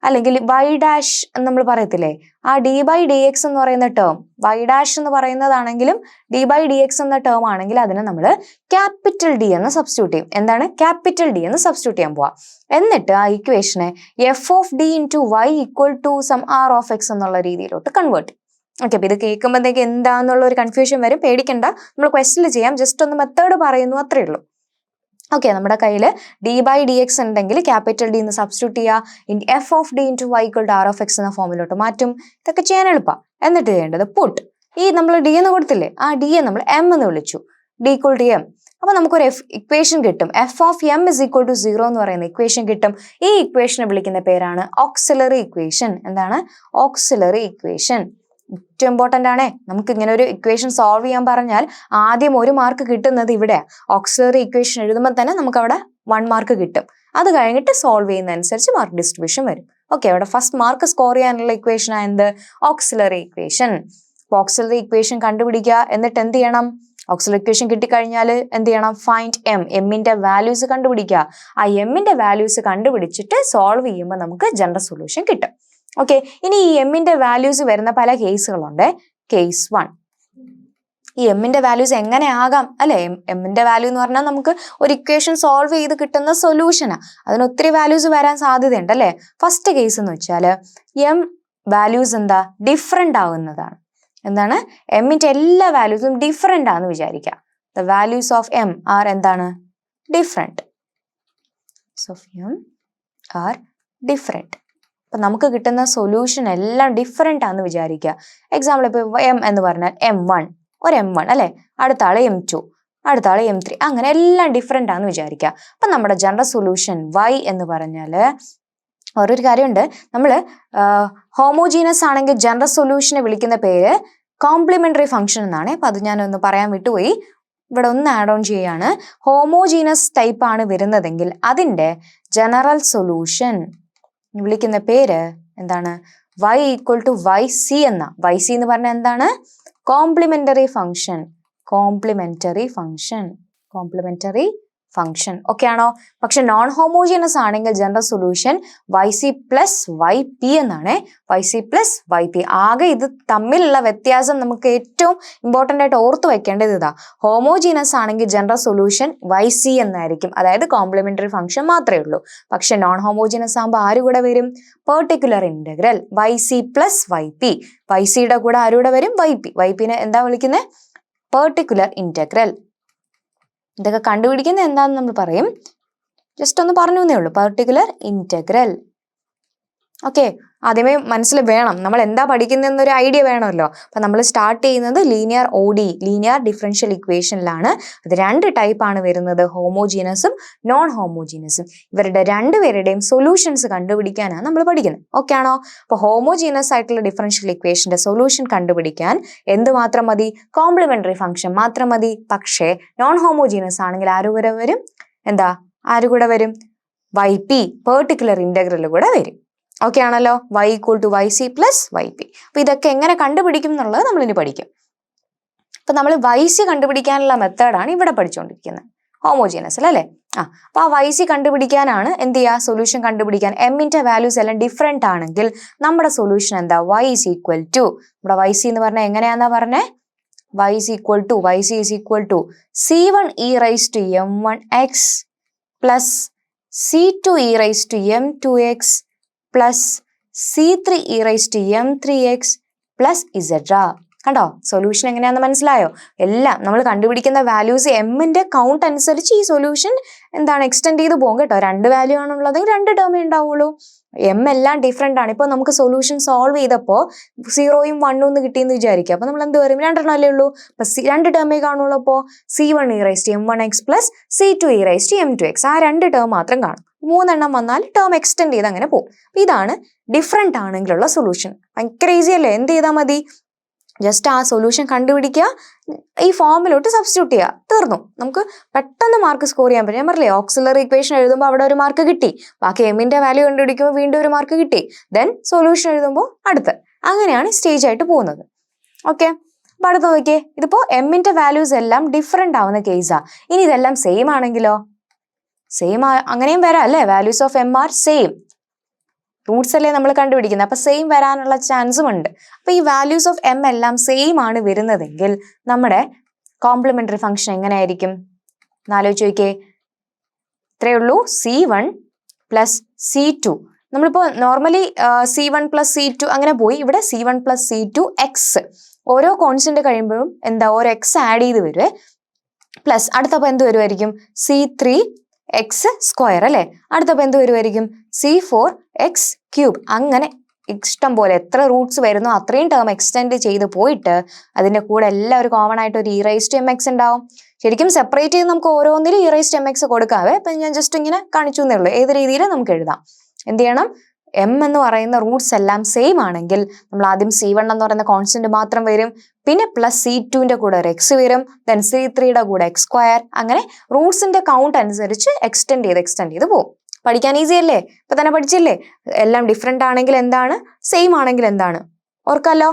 അല്ലെങ്കിൽ y ഡാഷ് നമ്മൾ പറയത്തില്ലേ, ആ d/dx എന്ന് പറയുന്ന ടേം, y ഡാഷ് എന്ന് പറയുന്നതാണെങ്കിലും d/dx എന്ന ടേം ആണെങ്കിൽ അതിനെ നമ്മൾ ക്യാപിറ്റൽ D എന്ന് സബ്സ്റ്റിറ്റ്യൂട്ട് ചെയ്യും. എന്താണ്? ക്യാപിറ്റൽ D എന്ന് സബ്സ്റ്റിറ്റ്യൂട്ട് ചെയ്യാൻ പോവാം. എന്നിട്ട് ആ ഇക്വേഷനെ f of d into y equal to some r of x എന്നുള്ള രീതിയിലോട്ട് കൺവേർട്ട് ചെയ്യും. ഓക്കെ, അപ്പൊ ഇത് കേൾക്കുമ്പോഴത്തേക്ക് എന്താന്നുള്ള ഒരു കൺഫ്യൂഷൻ വരും, പേടിക്കണ്ട, നമ്മൾ ക്വസ്റ്റനിൽ ചെയ്യാം, ജസ്റ്റ് ഒന്ന് മെത്തേഡ് പറയുന്നു അത്രേ ഉള്ളൂ. ഓക്കെ, നമ്മുടെ കയ്യിൽ d/dx ഉണ്ടെങ്കിൽ ക്യാപിറ്റൽ ഡി എന്ന് സബ്സ്റ്റിറ്റ്യൂട്ട് ചെയ്യുക, f of d into y equal to r of x എന്ന ഫോമിലോട്ട് മാറ്റും. ഇതൊക്കെ ചെയ്യാൻ എളുപ്പം. എന്നിട്ട് ചെയ്യേണ്ടത് പുട്ട്, ഈ നമ്മൾ ഡി എന്ന് കൊടുത്തില്ലേ, ആ ഡി യെ നമ്മൾ എം എന്ന് വിളിച്ചു, d equal to m. അപ്പൊ നമുക്കൊരു ഇക്വേഷൻ കിട്ടും, f of m is equal to 0 എന്ന് പറയുന്ന ഇക്വേഷൻ കിട്ടും. ഈ ഇക്വേഷനെ വിളിക്കുന്ന പേരാണ് ഓക്സിലറി ഇക്വേഷൻ. എന്താണ്? Auxiliary equation. ഏറ്റവും ഇമ്പോർട്ടന്റ് ആണേ, നമുക്ക് ഇങ്ങനെ ഒരു ഇക്വേഷൻ സോൾവ് ചെയ്യാൻ പറഞ്ഞാൽ ആദ്യം 1 മാർക്ക് കിട്ടുന്നത് ഇവിടെ. ഓക്സിലറി ഇക്വേഷൻ എഴുതുമ്പോൾ തന്നെ നമുക്ക് അവിടെ 1 മാർക്ക് കിട്ടും. അത് കഴിഞ്ഞിട്ട് സോൾവ് ചെയ്യുന്ന അനുസരിച്ച് മാർക്ക് ഡിസ്ട്രിബ്യൂഷൻ വരും. ഓക്കെ, അവിടെ ഫസ്റ്റ് മാർക്ക് സ്കോർ ചെയ്യാനുള്ള ഇക്വേഷൻ ആയത് ഓക്സിലറി ഇക്വേഷൻ. ഓക്സിലറി ഇക്വേഷൻ കണ്ടുപിടിക്കുക, എന്നിട്ട് എന്ത് ചെയ്യണം? ഓക്സിലറി ഇക്വേഷൻ കിട്ടിക്കഴിഞ്ഞാൽ എന്ത് ചെയ്യണം? ഫൈൻഡ് എം, എമ്മിന്റെ വാല്യൂസ് കണ്ടുപിടിക്കുക. ആ എമ്മിന്റെ വാല്യൂസ് കണ്ടുപിടിച്ചിട്ട് സോൾവ് ചെയ്യുമ്പോൾ നമുക്ക് ജനറൽ സൊല്യൂഷൻ കിട്ടും. ഓക്കെ, ഇനി ഈ എമ്മിന്റെ വാല്യൂസ് വരുന്ന പല കേസുകളുണ്ട്. കേസ് 1, ഈ എമ്മിന്റെ വാല്യൂസ് എങ്ങനെ ആകാം അല്ലെ? എമ്മിന്റെ വാല്യൂ എന്ന് പറഞ്ഞാൽ നമുക്ക് ഒരു ഇക്വേഷൻ സോൾവ് ചെയ്ത് കിട്ടുന്ന സൊല്യൂഷനാ, അതിന് ഒത്തിരി വാല്യൂസ് വരാൻ സാധ്യതയുണ്ട് അല്ലെ? ഫസ്റ്റ് കേസ് എന്ന് വെച്ചാൽ എം വാല്യൂസ് എന്താ? ഡിഫറെന്റ് ആവുന്നതാണ്. എന്താണ്? എമ്മിന്റെ എല്ലാ വാല്യൂസും ഡിഫറെന്റ് ആണെന്ന് വിചാരിക്കുക. The values of M R എന്താണ്? Different. Of M R different. അപ്പൊ നമുക്ക് കിട്ടുന്ന സൊല്യൂഷൻ എല്ലാം ഡിഫറെന്റ് ആണെന്ന് വിചാരിക്കുക. എക്സാമ്പിൾ ഇപ്പൊ എം എന്ന് പറഞ്ഞാൽ M1, ഒരു M1 അല്ലെ, അടുത്ത ആള് M2, അടുത്ത ആള് M3, അങ്ങനെ എല്ലാം ഡിഫറെന്റ് ആണെന്ന് വിചാരിക്കുക. അപ്പൊ നമ്മുടെ ജനറൽ സൊല്യൂഷൻ y എന്ന് പറഞ്ഞാല്, വേറൊരു കാര്യമുണ്ട്, നമ്മൾ ഹോമോജീനസ് ആണെങ്കിൽ ജനറൽ സൊല്യൂഷനെ വിളിക്കുന്ന പേര് കോംപ്ലിമെന്ററി ഫംഗ്ഷൻ എന്നാണ്. അപ്പൊ അത് ഞാനൊന്ന് പറയാൻ വിട്ടുപോയി, ഇവിടെ ഒന്ന് ആഡ് ഓൺ ചെയ്യാണ്. ഹോമോജീനസ് ടൈപ്പ് ആണ് വരുന്നതെങ്കിൽ അതിന്റെ ജനറൽ സൊല്യൂഷൻ വിളിക്കുന്ന പേര് എന്താണ്? y ഈക്വൽ ടു yc എന്ന. yc എന്ന് പറഞ്ഞാൽ എന്താണ്? Complementary function. Complementary function, complementary function. Okay ആണോ? പക്ഷെ നോൺ ഹോമോജീനസ് ആണെങ്കിൽ general solution yc plus yp എന്നാണ്. yc plus yp. ആകെ ഇത് തമ്മിലുള്ള വ്യത്യാസം നമുക്ക് ഏറ്റവും ഇമ്പോർട്ടന്റ് ആയിട്ട് ഓർത്തു വെക്കേണ്ടത് ഇതാ. ഹോമോജീനസ് ആണെങ്കിൽ ജനറൽ സൊല്യൂഷൻ yc എന്നായിരിക്കും, അതായത് കോംപ്ലിമെന്ററി ഫംഗ്ഷൻ മാത്രമേ ഉള്ളൂ. പക്ഷെ നോൺ ഹോമോജീനസ് ആകുമ്പോൾ ആര് കൂടെ വരും? Particular integral yc plus yp. ycയുടെ കൂടെ ആരൂടെ വരും? yp. ypനെ എന്താ വിളിക്കുന്നത്? Particular integral. ഇതൊക്കെ കണ്ടുപിടിക്കുന്നത് എന്താണെന്ന് നമ്മൾ പറയും, ജസ്റ്റ് ഒന്ന് പറഞ്ഞു എന്നേ ഉള്ളൂ. Particular integral. ഓക്കെ, ആദ്യമേ മനസ്സിൽ വേണം നമ്മൾ എന്താ പഠിക്കുന്നതെന്നൊരു ഐഡിയ വേണമല്ലോ. അപ്പൊ നമ്മൾ സ്റ്റാർട്ട് ചെയ്യുന്നത് ലീനിയർ ODE, ലീനിയർ ഡിഫറൻഷ്യൽ ഇക്വേഷനിലാണ്. അത് 2 ടൈപ്പാണ് വരുന്നത്, ഹോമോജീനസും നോൺ ഹോമോജീനസും. ഇവരുടെ രണ്ടുപേരുടെയും സൊല്യൂഷൻസ് കണ്ടുപിടിക്കാനാണ് നമ്മൾ പഠിക്കുന്നത്. ഓക്കെ ആണോ? അപ്പൊ ഹോമോജീനസ് ആയിട്ടുള്ള ഡിഫറൻഷ്യൽ ഇക്വേഷന്റെ സൊല്യൂഷൻ കണ്ടുപിടിക്കാൻ എന്ത് മാത്രം മതി? കോംപ്ലിമെന്ററി ഫംഗ്ഷൻ മാത്രം മതി. പക്ഷേ നോൺ ഹോമോജീനസ് ആണെങ്കിൽ ആര് കൂടെ വരും? എന്താ? ആര് കൂടെ വരും? yp, പെർട്ടിക്കുലർ ഇന്റഗ്രൽ കൂടെ വരും. ഓക്കെ ആണല്ലോ? y equal to yc plus yp. അപ്പൊ ഇതൊക്കെ എങ്ങനെ കണ്ടുപിടിക്കും എന്നുള്ളത് നമ്മൾ ഇനി പഠിക്കും. അപ്പൊ നമ്മൾ yc കണ്ടുപിടിക്കാനുള്ള മെത്തേഡാണ് ഇവിടെ പഠിച്ചുകൊണ്ടിരിക്കുന്നത്, ഹോമോജീനസ് അല്ലേ? അപ്പൊ ആ yc കണ്ടുപിടിക്കാനാണ് എന്ത് ചെയ്യുക? സൊല്യൂഷൻ കണ്ടുപിടിക്കാൻ എമ്മിന്റെ വാല്യൂസ് എല്ലാം ഡിഫറെന്റ് ആണെങ്കിൽ നമ്മുടെ സൊല്യൂഷൻ എന്താ? y is equal to, നമ്മുടെ yc എന്ന് പറഞ്ഞാൽ എങ്ങനെയാന്നാ പറഞ്ഞേ? y is equal to c1 e raised to m1x plus c2 e raised to m2x plus c3 e raised to m3x plus etc. കണ്ടോ? Solution എങ്ങനെയാന്ന് മനസ്സിലായോ? എല്ലാം നമ്മൾ കണ്ടുപിടിക്കുന്ന വാല്യൂസ് എമ്മിന്റെ കൗണ്ട് അനുസരിച്ച് ഈ സൊല്യൂഷൻ എന്താണ്? എക്സ്റ്റെൻഡ് ചെയ്ത് പോകും കേട്ടോ. 2 വാല്യൂ ആണുള്ളതെങ്കിൽ 2 ടേമേ ഉണ്ടാവുള്ളൂ. എം എല്ലാം ഡിഫറെന്റ് ആണ്. ഇപ്പൊ നമുക്ക് സൊല്യൂഷൻ സോൾവ് ചെയ്തപ്പോ 0യും 1ഉം എന്ന് കിട്ടിയെന്ന് വിചാരിക്കുക. അപ്പൊ നമ്മൾ എന്ത് പറയും? 2 അല്ലേ ഉള്ളൂ. അപ്പൊ 2 ടേമേ കാണുള്ളൂ. അപ്പോ c1 e raised to m1x plus c2 e raised to m2x, ആ 2 ടേം മാത്രം കാണും. 3 എണ്ണം വന്നാൽ ടേം എക്സ്റ്റെൻഡ് ചെയ്ത് അങ്ങനെ പോകും. ഇതാണ് ഡിഫറെന്റ് ആണെങ്കിലുള്ള സൊല്യൂഷൻ. ഭയങ്കര ഈസി അല്ലേ? എന്ത് ചെയ്താൽ മതി? ജസ്റ്റ് ആ സൊല്യൂഷൻ കണ്ടുപിടിക്കുക, ഈ ഫോമിലോട്ട് സബ്സ്റ്റിറ്റ്യൂട്ട് ചെയ്യുക, തീർന്നു. നമുക്ക് പെട്ടെന്ന് മാർക്ക് സ്കോർ ചെയ്യാൻ പറ്റും. ഞാൻ പറഞ്ഞില്ലേ, ഓക്സിലറി ഇക്വേഷൻ എഴുതുമ്പോൾ അവിടെ ഒരു മാർക്ക് കിട്ടി, ബാക്കി എമ്മിന്റെ വാല്യൂ കണ്ടുപിടിക്കുമ്പോൾ വീണ്ടും ഒരു മാർക്ക് കിട്ടി, ദെൻ സൊല്യൂഷൻ എഴുതുമ്പോൾ അടുത്ത്, അങ്ങനെയാണ് സ്റ്റേജ് ആയിട്ട് പോകുന്നത്. ഓക്കെ, അപ്പൊ അടുത്ത് നോക്കിയേ, ഇതിപ്പോ എമ്മിന്റെ വാല്യൂസ് എല്ലാം ഡിഫറെന്റ് ആവുന്ന കേസാ. ഇനി ഇതെല്ലാം സെയിം ആണെങ്കിലോ? സെയിം അങ്ങനെയും വരാം അല്ലേ? Values of M are same, Roots അല്ലേ നമ്മൾ കണ്ടുപിടിക്കുന്നത്, അപ്പൊ സെയിം വരാനുള്ള ചാൻസും ഉണ്ട്. അപ്പൊ ഈ വാല്യൂസ് ഓഫ് എം എല്ലാം സെയിം ആണ് വരുന്നതെങ്കിൽ നമ്മുടെ കോംപ്ലിമെന്ററി ഫംഗ്ഷൻ എങ്ങനെയായിരിക്കും? ആലോചിച്ച് നോക്കിയേ. ഇത്രയേ ഉള്ളൂ, c1 പ്ലസ് c2 നമ്മളിപ്പോൾ നോർമലി C1 + C2 അങ്ങനെ പോയി. ഇവിടെ C1 + C2 എക്സ്. ഓരോ കോൺസ്റ്റന്റ് കഴിയുമ്പോഴും എന്താ ഓരോ എക്സ് ആഡ് ചെയ്ത് വരുവേ. പ്ലസ് അടുത്തപ്പോൾ എന്ത് വരുമായിരിക്കും C3x², അല്ലേ? അടുത്തപ്പോൾ എന്ത് വരുമായിരിക്കും C4x³ അങ്ങനെ ഇഷ്ടം പോലെ എത്ര റൂട്ട്സ് വരുന്നോ അത്രയും ടേം എക്സ്റ്റെൻഡ് ചെയ്ത് പോയിട്ട് അതിന്റെ കൂടെ എല്ലാം ഒരു കോമൺ ആയിട്ട് ഒരു e⁻mx ഉണ്ടാവും. ശരിക്കും സെപ്പറേറ്റ് ചെയ്ത് നമുക്ക് ഓരോന്നിലും e⁻mx കൊടുക്കാവേ. അപ്പം ഞാൻ ജസ്റ്റ് ഇങ്ങനെ കാണിച്ചു എന്നേ ഉള്ളൂ. ഏത് രീതിയിൽ നമുക്ക് എഴുതാം. എന്ത് ചെയ്യണം? എം എന്ന് പറയുന്ന റൂട്ട്സ് എല്ലാം സെയിം ആണെങ്കിൽ നമ്മൾ ആദ്യം C1 എന്ന് പറയുന്ന കോൺസ്റ്റന്റ് മാത്രം വരും. പിന്നെ പ്ലസ് C2ന്റെ കൂടെ ഒരു എക്സ് വരും. ദെൻ C3യുടെ കൂടെ x². അങ്ങനെ റൂട്ട്സിന്റെ കൗണ്ട് അനുസരിച്ച് എക്സ്റ്റെൻഡ് ചെയ്ത് പോകും. പഠിക്കാൻ ഈസി അല്ലേ? ഇപ്പൊ തന്നെ പഠിച്ചില്ലേ? എല്ലാം ഡിഫറെന്റ് ആണെങ്കിൽ എന്താണ്, സെയിം ആണെങ്കിൽ എന്താണ്, ഓർക്കാലോ?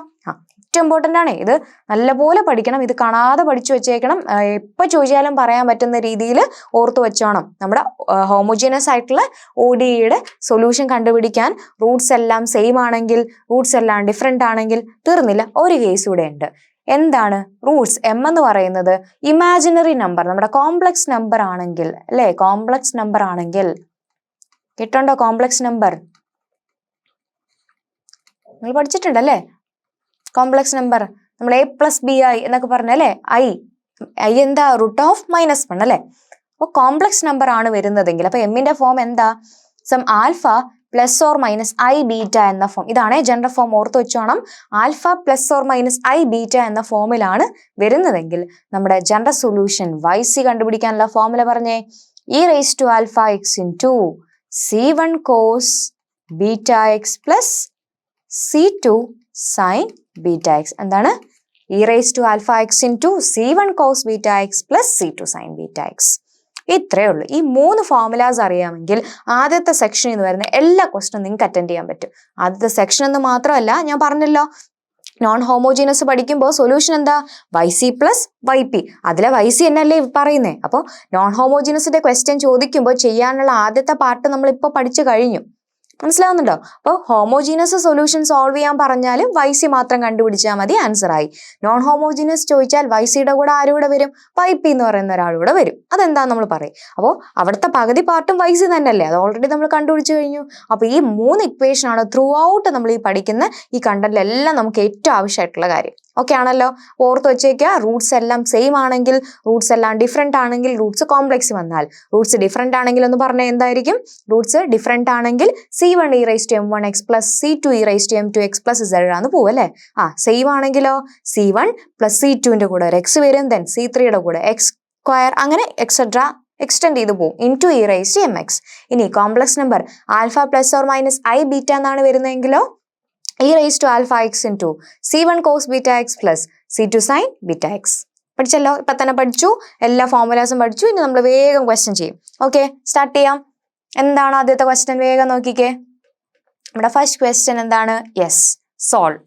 ഏറ്റവും ഇമ്പോർട്ടൻ്റ് ആണ് ഇത്. നല്ലപോലെ പഠിക്കണം. ഇത് കാണാതെ പഠിച്ചു വെച്ചേക്കണം. എപ്പോൾ ചോദിച്ചാലും പറയാൻ പറ്റുന്ന രീതിയിൽ ഓർത്തു വെച്ചോണം. നമ്മുടെ ഹോമോജീനസ് ആയിട്ടുള്ള ODEയുടെ സൊല്യൂഷൻ കണ്ടുപിടിക്കാൻ റൂട്ട്സ് എല്ലാം സെയിം ആണെങ്കിൽ, റൂട്ട്സ് എല്ലാം ഡിഫറെന്റ് ആണെങ്കിൽ തീർന്നില്ല. ഒരു കേസ് ഇവിടെ ഉണ്ട്. എന്താണ്? റൂട്ട്സ് എം എന്ന് പറയുന്നത് ഇമാജിനറി നമ്പർ, നമ്മുടെ കോംപ്ലക്സ് നമ്പർ ആണെങ്കിൽ, അല്ലേ? കോംപ്ലക്സ് നമ്പർ ആണെങ്കിൽ കിട്ടണ്ടോ? കോംപ്ലക്സ് നമ്പർ നിങ്ങൾ പഠിച്ചിട്ടുണ്ടല്ലേ? കോംപ്ലക്സ് നമ്പർ നമ്മൾ A+BI എന്നൊക്കെ പറഞ്ഞല്ലേ? ഐ എന്താ? √(-1) അല്ലേ? അപ്പോൾ കോംപ്ലക്സ് നമ്പർ ആണ് വരുന്നതെങ്കിൽ അപ്പൊ എമ്മിന്റെ ഫോം എന്താ? സം ആൽഫ +or - i β എന്ന ഫോം. ഇതാണ് ജനറൽ ഫോം. ഓർത്ത് വെച്ചോണം. ആൽഫ +or - i β എന്ന ഫോമിലാണ് വരുന്നതെങ്കിൽ നമ്മുടെ ജനറൽ സൊല്യൂഷൻ YC കണ്ടുപിടിക്കാനുള്ള ഫോർമുല പറഞ്ഞേ. e⁻⁴x × C1 cos βx + C2 sin βx. എന്താണ്? e⁻⁴x × C1 cos βx + C2 sin βx. ഇത്രയേ ഉള്ളൂ. ഈ 3 ഫോർമുലാസ് അറിയാമെങ്കിൽ ആദ്യത്തെ സെക്ഷനിൽ നിന്ന് വരുന്ന എല്ലാ ക്വസ്റ്റനും നിങ്ങൾക്ക് അറ്റൻഡ് ചെയ്യാൻ പറ്റും. ആദ്യത്തെ സെക്ഷൻ എന്ന് മാത്രമല്ല, ഞാൻ പറഞ്ഞല്ലോ നോൺ ഹോമോജീനസ് പഠിക്കുമ്പോൾ സൊല്യൂഷൻ എന്താ? YC + YP. അതിലെ YC എന്നല്ലേ പറയുന്നേ. അപ്പോൾ നോൺ ഹോമോജീനസിന്റെ ക്വസ്റ്റ്യൻ ചോദിക്കുമ്പോൾ ചെയ്യാനുള്ള ആദ്യത്തെ പാർട്ട് നമ്മൾ ഇപ്പോൾ പഠിച്ചു കഴിഞ്ഞു. മനസ്സിലാവുന്നുണ്ടോ? അപ്പോൾ ഹോമോജീനസ് സൊല്യൂഷൻ സോൾവ് ചെയ്യാൻ പറഞ്ഞാൽ YC മാത്രം കണ്ടുപിടിച്ചാൽ മതി, ആൻസർ ആയി. നോൺ ഹോമോജീനസ് ചോദിച്ചാൽ YCയുടെ കൂടെ ആരുടെ വരും? YP എന്ന് പറയുന്ന ഒരാളുടെ വരും. അതെന്താന്ന് നമ്മൾ പറയും. അപ്പോൾ അവിടുത്തെ പകുതി പാർട്ടും YC തന്നെയല്ലേ? അത് ഓൾറെഡി നമ്മൾ കണ്ടുപിടിച്ചു കഴിഞ്ഞു. അപ്പോൾ ഈ 3 ഇക്വേഷൻ ആണ് ത്രൂ ഔട്ട് നമ്മൾ ഈ പഠിക്കുന്ന ഈ കണ്ടന്റിലെല്ലാം നമുക്ക് ഏറ്റവും ആവശ്യമായിട്ടുള്ള കാര്യം. ഓക്കെ ആണല്ലോ? ഓർത്ത് വെച്ചേക്കുക. റൂട്ട്സ് എല്ലാം സെയിം ആണെങ്കിൽ, റൂട്ട്സ് എല്ലാം ഡിഫറെന്റ് ആണെങ്കിൽ, റൂട്ട്സ് കോംപ്ലക്സ് വന്നാൽ, റൂട്ട്സ് ഡിഫറെന്റ് ആണെങ്കിൽ എന്ന് പറഞ്ഞാൽ എന്തായിരിക്കും? റൂട്ട്സ് ഡിഫറെന്റ് ആണെങ്കിൽ C1 e⁻m1x + C2 e⁻m2x + z ആണെന്ന് പോവും അല്ലേ? സെയിം ആണെങ്കിലോ C1 + C2ന്റെ കൂടെ ഒരു എക്സ് വരും. ദെൻ C3യുടെ കൂടെ x². അങ്ങനെ എക്സെട്ര എക്സ്റ്റെൻഡ് ചെയ്ത് പോകും × e⁻mx. ഇനി complex number alpha +or - i β എന്നാണ് വരുന്നതെങ്കിലോ e⁻⁴x × C1 cos βx + C2 sin βx. പഠിച്ചല്ലോ? ഇപ്പൊ തന്നെ പഠിച്ചു. എല്ലാ ഫോർമുലാസും പഠിച്ചു. ഇനി നമ്മൾ വേഗം ക്വസ്റ്റ്യൻ ചെയ്യും. ഓക്കെ, സ്റ്റാർട്ട് ചെയ്യാം. എന്താണ് ആദ്യത്തെ ക്വസ്റ്റ്യൻ? വേഗം നോക്കിക്കേ. നമ്മുടെ ഫസ്റ്റ് ക്വസ്റ്റ്യൻ എന്താണ്? Yes, solve.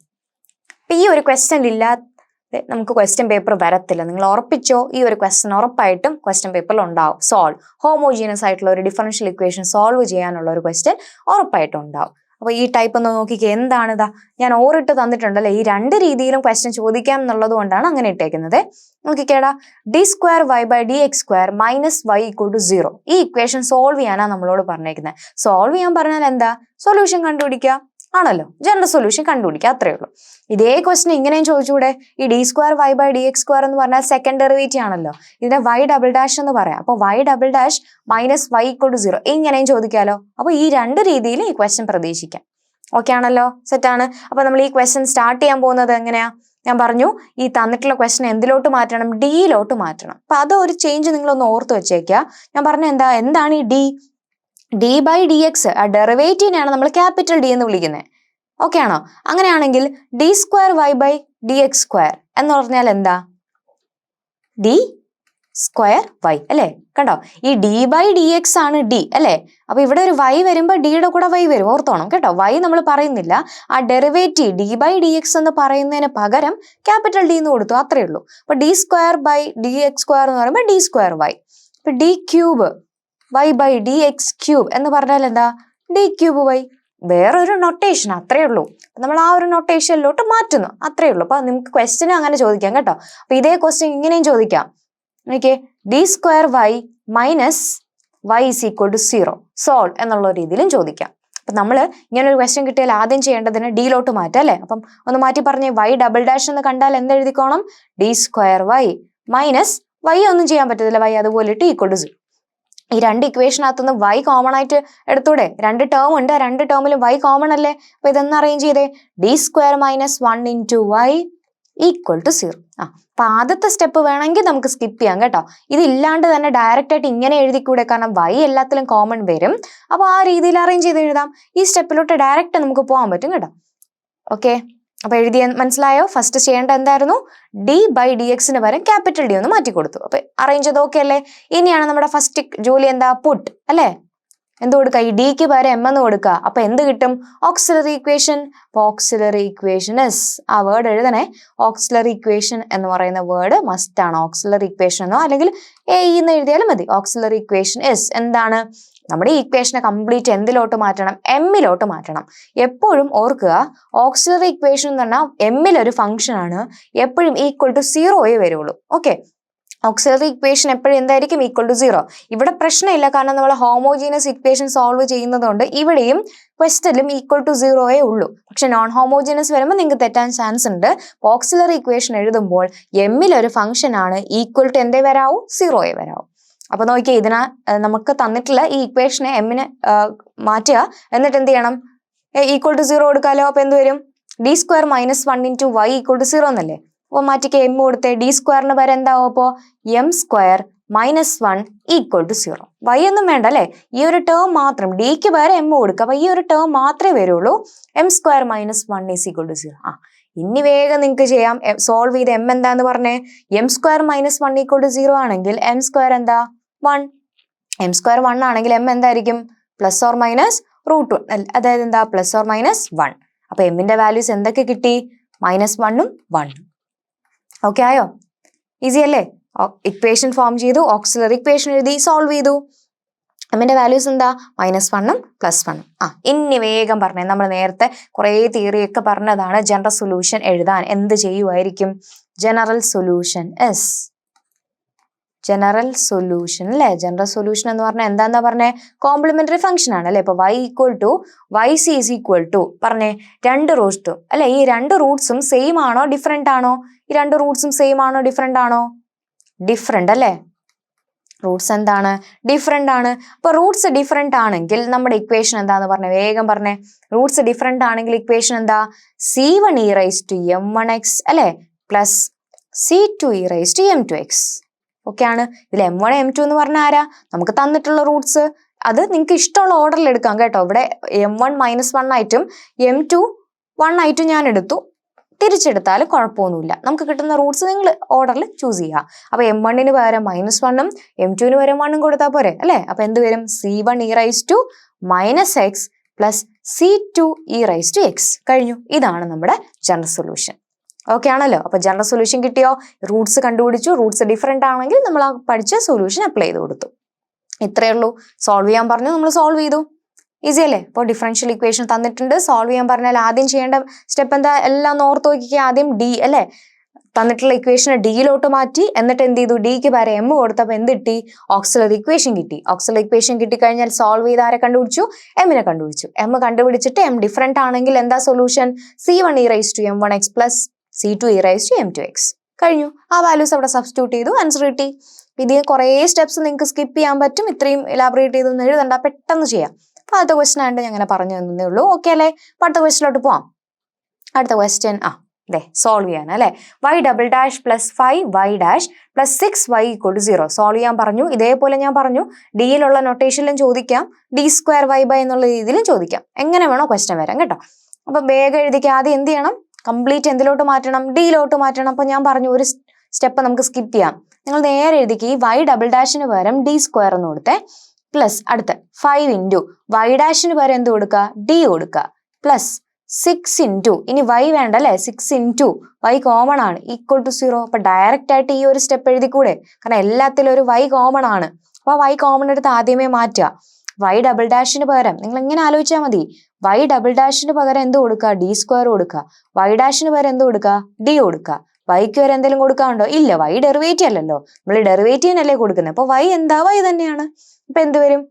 അപ്പൊ ഈ ഒരു ക്വസ്റ്റ്യൻ ഇല്ലാതെ നമുക്ക് ക്വസ്റ്റ്യൻ പേപ്പർ വരത്തില്ല. നിങ്ങൾ ഉറപ്പിച്ചോ? ഈ ഒരു ക്വസ്റ്റ്യൻ ഉറപ്പായിട്ടും ക്വസ്റ്റ്യൻ പേപ്പറിൽ ഉണ്ടാവും. സോൾവ്. ഹോമോജീനസ് ആയിട്ടുള്ള ഒരു ഡിഫറൻഷ്യൽ ഇക്വേഷൻ സോൾവ് ചെയ്യാനുള്ള ഒരു ക്വസ്റ്റ്യൻ ഉറപ്പായിട്ടും ഉണ്ടാവും. അപ്പോൾ ഈ ടൈപ്പ് ഒന്ന് നോക്കിക്കേ. എന്താണിതാ? ഞാൻ ഓറിട്ട് തന്നിട്ടുണ്ടല്ലേ? ഈ 2 രീതിയിലും ക്വസ്റ്റ്യൻ ചോദിക്കാം എന്നുള്ളത് കൊണ്ടാണ് അങ്ങനെ ഇട്ടേക്കുന്നത്. നോക്കിക്കേടാ. d²y/dx² - y = 0. ഈ ഇക്വേഷൻ സോൾവ് ചെയ്യാനാണ് നമ്മളോട് പറഞ്ഞേക്കുന്നത്. സോൾവ് ചെയ്യാൻ പറഞ്ഞാൽ എന്താ? സൊല്യൂഷൻ കണ്ടുപിടിക്കുക ആണല്ലോ. ജനറൽ സൊല്യൂഷൻ കണ്ടുപിടിക്കുക, അത്രേ ഉള്ളൂ. ഇതേ ക്വസ്റ്റ്യൻ ഇങ്ങനെയും ചോദിച്ചൂടെ? ഈ d²y/dx² എന്ന് പറഞ്ഞാൽ സെക്കൻഡ് ഡെറിവേറ്റീവ് ആണല്ലോ. ഇതിനെ y" എന്ന് പറയാം. അപ്പോൾ y" - y = 0 ഇങ്ങനെയും ചോദിക്കാലോ. അപ്പോൾ ഈ 2 രീതിയിൽ ഈ ക്വസ്റ്റ്യൻ പ്രതീക്ഷിക്കാം. ഓക്കെ ആണല്ലോ? സെറ്റാണ്. അപ്പൊ നമ്മൾ ഈ ക്വസ്റ്റ്യൻ സ്റ്റാർട്ട് ചെയ്യാൻ പോകുന്നത് എങ്ങനെയാ? ഞാൻ പറഞ്ഞു, ഈ തന്നിട്ടുള്ള ക്വസ്റ്റ്യൻ എന്തിലോട്ട് മാറ്റണം? ഡിയിലോട്ട് മാറ്റണം. അപ്പൊ അത് ഒരു ചേഞ്ച് നിങ്ങളൊന്ന് ഓർത്ത് വെച്ചേക്കുക. ഞാൻ പറഞ്ഞ എന്താണ് ഈ d/dx? ആ ഡെറിവേറ്റീവിനെയാണ് നമ്മൾ ക്യാപിറ്റൽ D എന്ന് വിളിക്കുന്നത്. ഓക്കെ ആണോ? അങ്ങനെയാണെങ്കിൽ d²y/dx² എന്ന് പറഞ്ഞാൽ എന്താ? d² അല്ലേ? കണ്ടോ? ഈ d/dx ആണ് d അല്ലേ? അപ്പൊ ഇവിടെ ഒരു y വരുമ്പോ ഡിയുടെ കൂടെ y വരും. ഓർത്തോണം കേട്ടോ. y നമ്മൾ പറയുന്നില്ല. ആ ഡെറിവേറ്റീവ് d/dx എന്ന് പറയുന്നതിന് പകരം ക്യാപിറ്റൽ D എന്ന് കൊടുത്തു, അത്രേ ഉള്ളൂ. അപ്പൊ d²/dx² എന്ന് പറയുമ്പോൾ d²y. അപ്പൊ d³ എന്ന് പറഞ്ഞാൽ എന്താ? d³ വേറൊരു നൊട്ടേഷൻ, അത്രേ ഉള്ളൂ. നമ്മൾ ആ ഒരു നൊട്ടേഷനിലോട്ട് മാറ്റുന്നു, അത്രേ ഉള്ളൂ. അപ്പൊ നിങ്ങൾക്ക് ക്വസ്റ്റ്യൻ അങ്ങനെ ചോദിക്കാം കേട്ടോ. അപ്പൊ ഇതേ ക്വസ്റ്റ്യൻ ഇങ്ങനെയും ചോദിക്കാം. ഓക്കെ, d²y - y = 0 സോൾവ് എന്നുള്ള രീതിയിലും ചോദിക്കാം. അപ്പം നമ്മൾ ഇങ്ങനെ ഒരു ക്വസ്റ്റ്യൻ കിട്ടിയാൽ ആദ്യം ചെയ്യേണ്ടതിന് ഡിയിലോട്ട് മാറ്റാം അല്ലേ? അപ്പം ഒന്ന് മാറ്റി പറഞ്ഞേ, വൈ ഡബിൾ ഡാഷ് എന്ന് കണ്ടാൽ എന്ത് എഴുതിക്കോണം? D square Y minus Y ഒന്നും ചെയ്യാൻ പറ്റത്തില്ല, വൈ അതുപോലെ ഇട്ട് ഈക്വൽ ടു 0. ഈ രണ്ട് ഇക്വേഷനകത്തുനിന്ന് വൈ കോമൺ ആയിട്ട് എടുത്തൂടെ? രണ്ട് ടേം ഉണ്ട്, രണ്ട് ടേമിലും വൈ കോമൺ അല്ലേ? അപ്പൊ ഇതൊന്ന് അറേഞ്ച് ചെയ്തേ. D square minus 1 into y equal to 0. അപ്പൊ ആദ്യത്തെ സ്റ്റെപ്പ് വേണമെങ്കിൽ നമുക്ക് സ്കിപ്പ് ചെയ്യാം കേട്ടോ. ഇതില്ലാണ്ട് തന്നെ ഡയറക്റ്റ് ആയിട്ട് ഇങ്ങനെ എഴുതിക്കൂടെ? കാരണം വൈ എല്ലാത്തിലും കോമൺ വരും. അപ്പൊ ആ രീതിയിൽ അറേഞ്ച് ചെയ്ത് എഴുതാം. ഈ സ്റ്റെപ്പിലോട്ട് ഡയറക്റ്റ് നമുക്ക് പോകാൻ പറ്റും കേട്ടോ. ഓക്കെ, അപ്പൊ എഴുതിയ മനസ്സിലായോ? ഫസ്റ്റ് ചെയ്യേണ്ട എന്തായിരുന്നു? ഡി ബൈ ഡി എക്സിന് പകരം ക്യാപിറ്റൽ ഡി ഒന്ന് മാറ്റി കൊടുത്തു. അപ്പൊ അറേഞ്ച് ചെയ്ത് ഓക്കെ അല്ലേ? ഇനിയാണ് നമ്മുടെ ഫസ്റ്റ് ജോലി എന്താ? പുട്ട് അല്ലേ? എന്ത് കൊടുക്കുക? ഈ ഡിക്ക് പകരം എം എന്ന് കൊടുക്കുക. അപ്പൊ എന്ത് കിട്ടും? Auxiliary equation. അപ്പൊ ഓക്സിലറി ഇക്വേഷൻ എസ്, ആ വേർഡ് എഴുതണേ. ഓക്സിലറി ഇക്വേഷൻ എന്ന് പറയുന്ന വേർഡ് മസ്റ്റ് ആണ്. ഓക്സിലറി ഇക്വേഷൻ എന്നോ അല്ലെങ്കിൽ എ എന്ന് എഴുതിയാലും മതി. ഓക്സിലറി ഇക്വേഷൻ എസ് എന്താണ്? നമ്മുടെ ഈ ഇക്വേഷനെ കംപ്ലീറ്റ് എന്തിലോട്ട് മാറ്റണം? എമ്മിലോട്ട് മാറ്റണം. എപ്പോഴും ഓർക്കുക, ഓക്സിലറി ഇക്വേഷൻ എന്ന് പറഞ്ഞാൽ എമ്മിലൊരു ഫംഗ്ഷൻ ആണ്. എപ്പോഴും ഈക്വൽ ടു 0 വരുള്ളൂ. ഓക്കെ, ഓക്സിലറി ഇക്വേഷൻ എപ്പോഴും എന്തായിരിക്കും? Equal to 0. ഇവിടെ പ്രശ്നമില്ല, കാരണം നമ്മൾ ഹോമോജീനസ് ഇക്വേഷൻ സോൾവ് ചെയ്യുന്നതുകൊണ്ട് ഇവിടെയും ക്വസ്റ്റനിലും ഈക്വൽ ടു 0 ഉള്ളൂ. പക്ഷെ നോൺ ഹോമോജീനസ് വരുമ്പോൾ നിങ്ങൾക്ക് തെറ്റാൻ ചാൻസ് ഉണ്ട്. ഓക്സിലറി ഇക്വേഷൻ എഴുതുമ്പോൾ എമ്മിലൊരു ഫംഗ്ഷൻ ആണ്, ഈക്വൽ ടു എന്തേ വരാവൂ? 0 വരാവൂ. അപ്പൊ നോക്കിയേ, നമുക്ക് തന്നിട്ടുള്ള ഈ ഇക്വേഷനെ എമ്മിനെ മാറ്റുക, എന്നിട്ട് എന്ത് ചെയ്യണം? ഈക്വൽ ടു 0 കൊടുക്കാലോ. അപ്പൊ എന്ത് വരും? D square minus 1 into y equal to 0 എന്നല്ലേ? അപ്പൊ മാറ്റിക്ക് എം കൊടുത്തേ. ഡി സ്ക്വയറിന് വരെ എന്താവും? അപ്പോ m square minus 1 equal to 0. Y ഒന്നും വേണ്ട അല്ലെ? ഈ ഒരു ടേം മാത്രം, ഡിക്ക് വരെ എം കൊടുക്കുക. അപ്പൊ ഈ ഒരു ടേം മാത്രമേ വരുള്ളൂ. M square minus 1 is equal to 0. ഇനി വേഗം നിങ്ങൾക്ക് ചെയ്യാം. സോൾവ് ചെയ്ത് എം എന്താന്ന് പറഞ്ഞേ? M square minus 1 equal to 0 ആണെങ്കിൽ എം സ്ക്വയർ എന്താ? 1. എം സ്ക്വയർ 1 ആണെങ്കിൽ എം എന്തായിരിക്കും? പ്ലസ് ഓർ മൈനസ് √1, അതായത് എന്താ? Plus or minus 1. അപ്പൊ എമ്മിന്റെ വാല്യൂസ് എന്തൊക്കെ കിട്ടി? -1ഉം 1ഉം. ഓക്കെ ആയോ? ഈസി അല്ലേ? ഇക്വേഷൻ ഫോം ചെയ്തു, ഓക്സിലറി ഇക്വേഷൻ എഴുതി, സോൾവ് ചെയ്തു. എമ്മിന്റെ വാല്യൂസ് എന്താ? -1ഉം +1ഉം. ഇനി വേഗം പറഞ്ഞേ, നമ്മൾ നേരത്തെ കുറെ തിയറി ഒക്കെ പറഞ്ഞതാണ്. ജനറൽ സൊല്യൂഷൻ എഴുതാൻ എന്ത് ചെയ്യുമായിരിക്കും? General solution yes, general solution അല്ലെ? ജനറൽ സൊല്യൂഷൻ എന്ന് പറഞ്ഞാൽ എന്താന്നാ പറഞ്ഞേ? കോംപ്ലിമെന്ററി ഫംഗ്ഷൻ ആണ് അല്ലെ? ഇപ്പൊ y equal to yc is equal to പറഞ്ഞേ രണ്ട് റൂട്ട്സും അല്ലെ? ഈ രണ്ട് റൂട്ട്സും സെയിം ആണോ ഡിഫറെന്റ് ആണോ? ഈ രണ്ട് റൂട്ട്സും സെയിം ആണോ ഡിഫറെന്റ് ആണോ? ഡിഫറെന്റ് അല്ലെ? റൂട്ട്സ് എന്താണ്? ഡിഫറെന്റ് ആണ്. അപ്പൊ റൂട്ട്സ് ഡിഫറെന്റ് ആണെങ്കിൽ നമ്മുടെ ഇക്വേഷൻ എന്താന്ന് പറഞ്ഞേ? വേഗം പറഞ്ഞേ. റൂട്ട്സ് ഡിഫറെന്റ് ആണെങ്കിൽ ഇക്വേഷൻ എന്താ? c1 e raise to m1x അല്ലെ plus c2 e raise to m2x. Okay ആണ്. ഇതിൽ m1 m2 എന്ന് പറഞ്ഞാൽ ആരാ? നമുക്ക് തന്നിട്ടുള്ള റൂട്ട്സ്. അത് നിങ്ങൾക്ക് ഇഷ്ടമുള്ള ഓർഡറിൽ എടുക്കാം കേട്ടോ. ഇവിടെ m1 -1 ആയിട്ടും m2 1 ആയിട്ടും ഞാൻ എടുത്തു. തിരിച്ചെടുത്താലും കുഴപ്പമൊന്നുമില്ല. നമുക്ക് കിട്ടുന്ന റൂട്ട്സ് നിങ്ങൾ ഓർഡറിൽ ചൂസ് ചെയ്യുക. അപ്പൊ m1ന് പകരം -1ഉം m2ന് പകരം 1ഉം കൊടുത്താൽ പോരെ അല്ലെ? അപ്പൊ എന്ത് വരും? c1 e raise to -x plus c2 e raise to x. കഴിഞ്ഞു. ഇതാണ് നമ്മുടെ ജനറൽ സൊല്യൂഷൻ. ഓക്കെ ആണല്ലോ? അപ്പൊ ജനറൽ സൊല്യൂഷൻ കിട്ടിയോ? റൂട്ട്സ് കണ്ടുപിടിച്ചു. റൂട്ട്സ് ഡിഫറെന്റ് ആണെങ്കിൽ നമ്മൾ ആ പഠിച്ച സൊല്യൂഷൻ അപ്ലൈ ചെയ്ത് കൊടുത്തു. ഇത്രയേ ഉള്ളൂ. സോൾവ് ചെയ്യാൻ പറഞ്ഞു, നമ്മൾ സോൾവ് ചെയ്തു. ഈസി അല്ലേ? ഇപ്പോൾ ഡിഫറൻഷ്യൽ ഇക്വേഷൻ തന്നിട്ടുണ്ട്, സോൾവ് ചെയ്യാൻ പറഞ്ഞാൽ ആദ്യം ചെയ്യേണ്ട സ്റ്റെപ്പ് എന്താ? എല്ലാം ഓർത്ത് നോക്കിക്കുക. ആദ്യം ഡി അല്ലെ? തന്നിട്ടുള്ള ഇക്വേഷനെ ഡിയിലോട്ട് മാറ്റി, എന്നിട്ട് എന്ത് ചെയ്തു? ഡിക്ക് പകരം എം കൊടുത്തപ്പോൾ എന്ത് കിട്ടി? ഓക്സിലറി ഇക്വേഷൻ കിട്ടി. ഓക്സിലറി ഇക്വേഷൻ കിട്ടിക്കഴിഞ്ഞാൽ സോൾവ് ചെയ്ത് ആരെ കണ്ടുപിടിച്ചു? എമ്മിനെ കണ്ടുപിടിച്ചു. എം കണ്ടുപിടിച്ചിട്ട് എം ഡിഫറെന്റ് ആണെങ്കിൽ എന്താ solution? c1 e raise to m1x plus c2 e raise to m2x. കഴിഞ്ഞു. ആ വാല്യൂസ് അവിടെ സബ്സ്റ്റിറ്റ്യൂട്ട് ചെയ്തു, ആൻസർ കിട്ടി. ഇതിൽ കുറേ സ്റ്റെപ്സ് നിങ്ങൾക്ക് സ്കിപ്പ് ചെയ്യാൻ പറ്റും. ഇത്രയും ഇലാബറേറ്റ് ചെയ്തൊന്നും എഴുതണ്ട, പെട്ടെന്ന് ചെയ്യാം. അപ്പൊ അടുത്ത ക്വസ്റ്റൻ ആയിട്ട് ഞാൻ അങ്ങനെ പറഞ്ഞു തന്നേ ഉള്ളൂ. ഓക്കെ അല്ലേ? അപ്പൊ അടുത്ത ക്വസ്റ്റിലോട്ട് പോവാം. അടുത്ത ക്വസ്റ്റ്യൻ സോൾവ് ചെയ്യാൻ അല്ലെ? y double dash plus 5y dash plus 6y equal to 0 solve ചെയ്യാൻ പറഞ്ഞു. ഇതേപോലെ ഞാൻ പറഞ്ഞു, ഡിയിലുള്ള നൊട്ടേഷനിലും ചോദിക്കാം, d സ്ക്വയർ y ബൈ എന്നുള്ള രീതിയിലും ചോദിക്കാം. എങ്ങനെ വേണോ ക്വസ്റ്റ്യൻ വരാം കേട്ടോ. അപ്പൊ വേഗം എഴുതിക്കുക. ആദ്യം എന്ത് ചെയ്യണം? കംപ്ലീറ്റ് എന്തിലോട്ട് മാറ്റണം? ഡിയിലോട്ട് മാറ്റണം. അപ്പൊ ഞാൻ പറഞ്ഞു ഒരു സ്റ്റെപ്പ് നമുക്ക് സ്കിപ്പ് ചെയ്യാം. നിങ്ങൾ നേരെ എഴുതിക്കുക. ഈ y ഡബിൾ ഡാഷിന് പകരം d സ്ക്വയർ എന്ന് കൊടുത്തേ, പ്ലസ് അടുത്ത 5 ഇൻറ്റു y ഡാഷിന് പകരം എന്ത് കൊടുക്കുക? d കൊടുക്കുക, പ്ലസ് 6 ഇൻറ്റു ഇനി y വേണ്ട അല്ലെ? 6 ഇൻറ്റു y കോമൺ ആണ് ഈക്വൽ ടു 0. അപ്പൊ ഡയറക്റ്റ് ആയിട്ട് ഈ ഒരു സ്റ്റെപ്പ് എഴുതിക്കൂടെ? കാരണം എല്ലാത്തിലും ഒരു y കോമൺ ആണ്. അപ്പൊ y കോമൺ എടുത്ത് ആദ്യമേ മാറ്റുക. y ഡബിൾ ഡാഷിന് പകരം നിങ്ങൾ ഇങ്ങനെ ആലോചിച്ചാൽ മതി. y ഡബിൾ ഡാഷിന് പകരം എന്ത് കൊടുക്കുക? d സ്ക്വയർ കൊടുക്കുക. y ഡാഷിന് പകരം എന്ത് കൊടുക്കുക? d കൊടുക്കുക. yക്ക് വരെ എന്തെങ്കിലും കൊടുക്കാനുണ്ടോ? ഇല്ല. y ഡെറിവേറ്റീവ് അല്ലല്ലോ, നമ്മൾ ഡെറിവേറ്റീവിനല്ലേ കൊടുക്കുന്നത്. അപ്പൊ y എന്താ? y തന്നെയാണ്. അപ്പൊ എന്ത് വരും?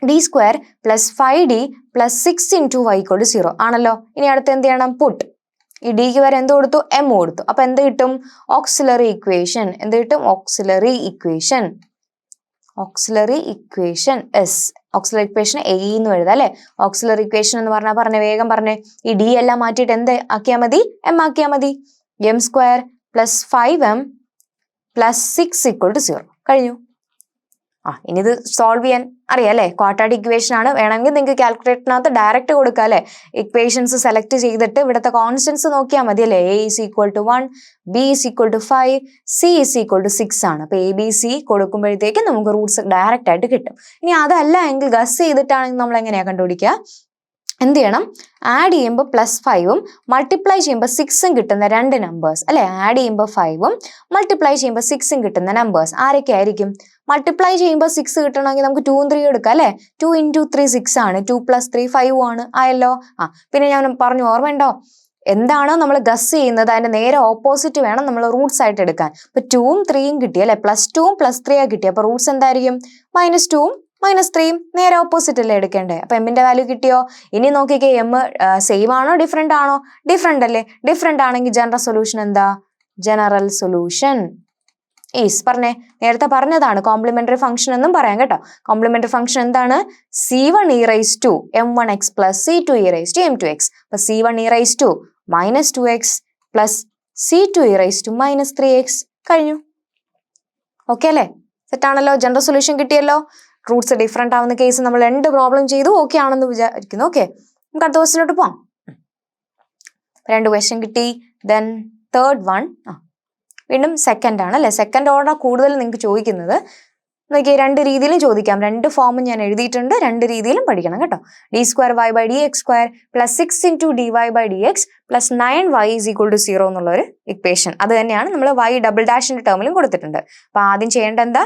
D square plus 5d plus 6 into y equal to 0 ആണല്ലോ. ഇനി അടുത്ത് എന്ത് ചെയ്യണം? പുട്ട്. ഈ ഡിക്ക് വരെ എന്ത് കൊടുത്തു? എം കൊടുത്തു. അപ്പൊ എന്ത് കിട്ടും? Auxiliary equation. എന്ത് കിട്ടും? Auxiliary equation. Auxiliary equation S. Auxiliary equation A എന്ന് എഴുതാം അല്ലെ. ഓക്സിലറി ഇക്വേഷൻ എന്ന് പറഞ്ഞ വേഗം പറഞ്ഞേ. ഈ ഡി എല്ലാം മാറ്റിയിട്ട് എന്ത് ആക്കിയാൽ മതി? എം ആക്കിയാൽ മതി. M square plus 5m plus 6 equal to 0. കഴിഞ്ഞു. ഇനി ഇത് സോൾവ് ചെയ്യാൻ അറിയാം അല്ലെ. ക്വാഡ്രാറ്റിക് ഇക്വേഷൻ ആണ്. വേണമെങ്കിൽ നിങ്ങൾക്ക് കാൽക്കുലേറ്ററിനകത്ത് ഡയറക്റ്റ് കൊടുക്കാം അല്ലെ. ഇക്വേഷൻസ് സെലക്ട് ചെയ്തിട്ട് ഇവിടുത്തെ കോൺസ്റ്റൻസ് നോക്കിയാൽ മതി അല്ലെ. A is equal to 1, b is equal to 5, c is equal to 6 ആണ്. അപ്പൊ എ ബി സി കൊടുക്കുമ്പോഴത്തേക്ക് നമുക്ക് റൂട്ട്സ് ഡയറക്റ്റ് ആയിട്ട് കിട്ടും. ഇനി അതല്ല എങ്കിൽ ഗസ് ചെയ്തിട്ടാണെങ്കിൽ നമ്മൾ എങ്ങനെയാ കണ്ടുപിടിക്കുക? എന്ത് ചെയ്യണം? ആഡ് ചെയ്യുമ്പോൾ പ്ലസ് 5ഉം മൾട്ടിപ്ലൈ ചെയ്യുമ്പോൾ 6ഉം കിട്ടുന്ന രണ്ട് നമ്പേഴ്സ് അല്ലെ. ആഡ് ചെയ്യുമ്പോൾ 5ഉം മൾട്ടിപ്ലൈ ചെയ്യുമ്പോൾ 6ഉം കിട്ടുന്ന നമ്പേഴ്സ് ആരൊക്കെ ആയിരിക്കും? മൾട്ടിപ്ലൈ ചെയ്യുമ്പോൾ 6 കിട്ടണമെങ്കിൽ നമുക്ക് 2 ഉം 3 എടുക്കാം അല്ലെ. 2 ഇൻറ്റു 3 6 ആണ്. 2 പ്ലസ് 3 5 ആണ്. ആയല്ലോ. പിന്നെ ഞാൻ പറഞ്ഞു, ഓർമ്മയുണ്ടോ? എന്താണോ നമ്മൾ ഗസ് ചെയ്യുന്നത് അതിന്റെ നേരെ ഓപ്പോസിറ്റ് വേണം നമ്മൾ റൂട്ട്സ് ആയിട്ട് എടുക്കാൻ. ഇപ്പൊ 2ഉം 3ഉം കിട്ടി അല്ലെ. പ്ലസ് 2ഉം പ്ലസ് 3 കിട്ടി. അപ്പൊ റൂട്ട്സ് എന്തായിരിക്കും? -2ഉം -3ഉം നേരെ ഓപ്പോസിറ്റ് അല്ലേ എടുക്കേണ്ടേ. അപ്പൊ എമ്മിന്റെ വാല്യൂ കിട്ടിയോ? ഇനി നോക്കിക്കേ, എം സെയിം ആണോ ഡിഫറെന്റ് ആണോ? ഡിഫറെന്റ് അല്ലേ. ഡിഫറെന്റ് ആണെങ്കിൽ ജനറൽ സൊല്യൂഷൻ എന്താ? ജനറൽ സൊല്യൂഷൻ ഈസ് പറഞ്ഞേ. നേരത്തെ പറഞ്ഞതാണ് കോംപ്ലിമെന്ററി ഫംഗ്ഷൻ എന്നും പറയാം കേട്ടോ. കോംപ്ലിമെന്ററി ഫംഗ്ഷൻ എന്താണ്? C1 e raised to m1x plus C2 e raised to m2x. അപ്പൊ C1 e raised to -2x plus C2 e raised to -3x. കഴിഞ്ഞു. ഓക്കെ അല്ലേ? സെറ്റ് ആണല്ലോ. ജനറൽ സൊല്യൂഷൻ കിട്ടിയല്ലോ. റൂട്ട്സ് ഡിഫറെന്റ് ആവുന്ന കേസ് നമ്മൾ 2 problem ചെയ്തു. Okay ആണെന്ന് വിചാരിക്കുന്നു. ഓക്കെ, നമുക്ക് അടുത്ത ക്വസ്റ്റിലോട്ട് പോവാം. 2 ക്വസ്റ്റ്യൻ കിട്ടി. ദെൻ തേർഡ് വൺ വീണ്ടും സെക്കൻഡ് ആണ് അല്ലെ. സെക്കൻഡ് ഓർഡർ കൂടുതൽ നിങ്ങൾക്ക് ചോദിക്കുന്നത്. നോക്കിയേ, 2 രീതിയിലും ചോദിക്കാം. 2 ഫോമും ഞാൻ എഴുതിയിട്ടുണ്ട്. 2 രീതിയിലും പഠിക്കണം കേട്ടോ. D square y by d x square plus 6 into d y by d x plus 9y is equal to 0 എന്നുള്ളൊരു ഇക്വേഷൻ. അത് തന്നെയാണ് നമ്മൾ y ഡബിൾ ഡാഷിന്റെ ടേമിലും കൊടുത്തിട്ടുണ്ട്. അപ്പൊ ആദ്യം ചെയ്യേണ്ട എന്താ?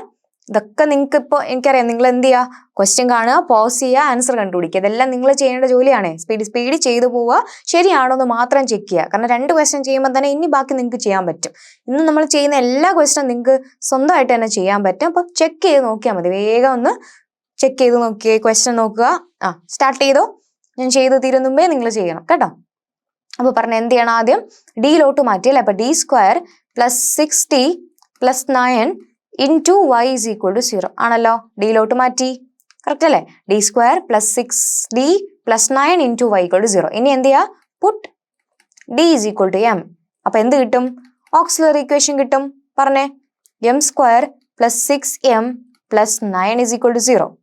ഇതൊക്കെ നിങ്ങൾക്ക് ഇപ്പോൾ എനിക്കറിയാം. നിങ്ങൾ എന്ത് ചെയ്യുക? ക്വസ്റ്റ്യൻ കാണുക, പോസ് ചെയ്യുക, ആൻസർ കണ്ടുപിടിക്കുക. ഇതെല്ലാം നിങ്ങൾ ചെയ്യേണ്ട ജോലിയാണ്. സ്പീഡ് ചെയ്തു പോവുക. ശരിയാണോ എന്ന് മാത്രം ചെക്ക് ചെയ്യുക. കാരണം 2 ക്വസ്റ്റ്യൻ ചെയ്യുമ്പോൾ തന്നെ ഇനി ബാക്കി നിങ്ങൾക്ക് ചെയ്യാൻ പറ്റും. ഇന്ന് നമ്മൾ ചെയ്യുന്ന എല്ലാ ക്വസ്റ്റ്യനും നിങ്ങൾക്ക് സ്വന്തമായിട്ട് തന്നെ ചെയ്യാൻ പറ്റും. അപ്പോൾ ചെക്ക് ചെയ്ത് നോക്കിയാൽ മതി. വേഗം ഒന്ന് ചെക്ക് ചെയ്ത് നോക്കിയേ. ക്വസ്റ്റ്യൻ നോക്കുക. സ്റ്റാർട്ട് ചെയ്തോ. ഞാൻ ചെയ്ത് തീരുന്ന മുമ്പേ നിങ്ങൾ ചെയ്യണം കേട്ടോ. അപ്പോൾ പറഞ്ഞ എന്ത് ചെയ്യണം? ആദ്യം ഡിയിലോട്ട് മാറ്റിയല്ലേ. അപ്പൊ d square plus 6d plus 9 into y is equal to 0 ആണല്ലോ. ഡിയിലോട്ട് മാറ്റി. കറക്റ്റ് അല്ലേ? D square plus 6d plus 9 into y equal to 0. ഇനി എന്ത് ചെയ്യുക? Put d is equal to m. അപ്പൊ എന്ത് കിട്ടും? ഓക്സിലറി ഇക്വേഷൻ കിട്ടും. പറഞ്ഞേ. m സ്ക്വയർ plus 6m plus 9 is equal to 0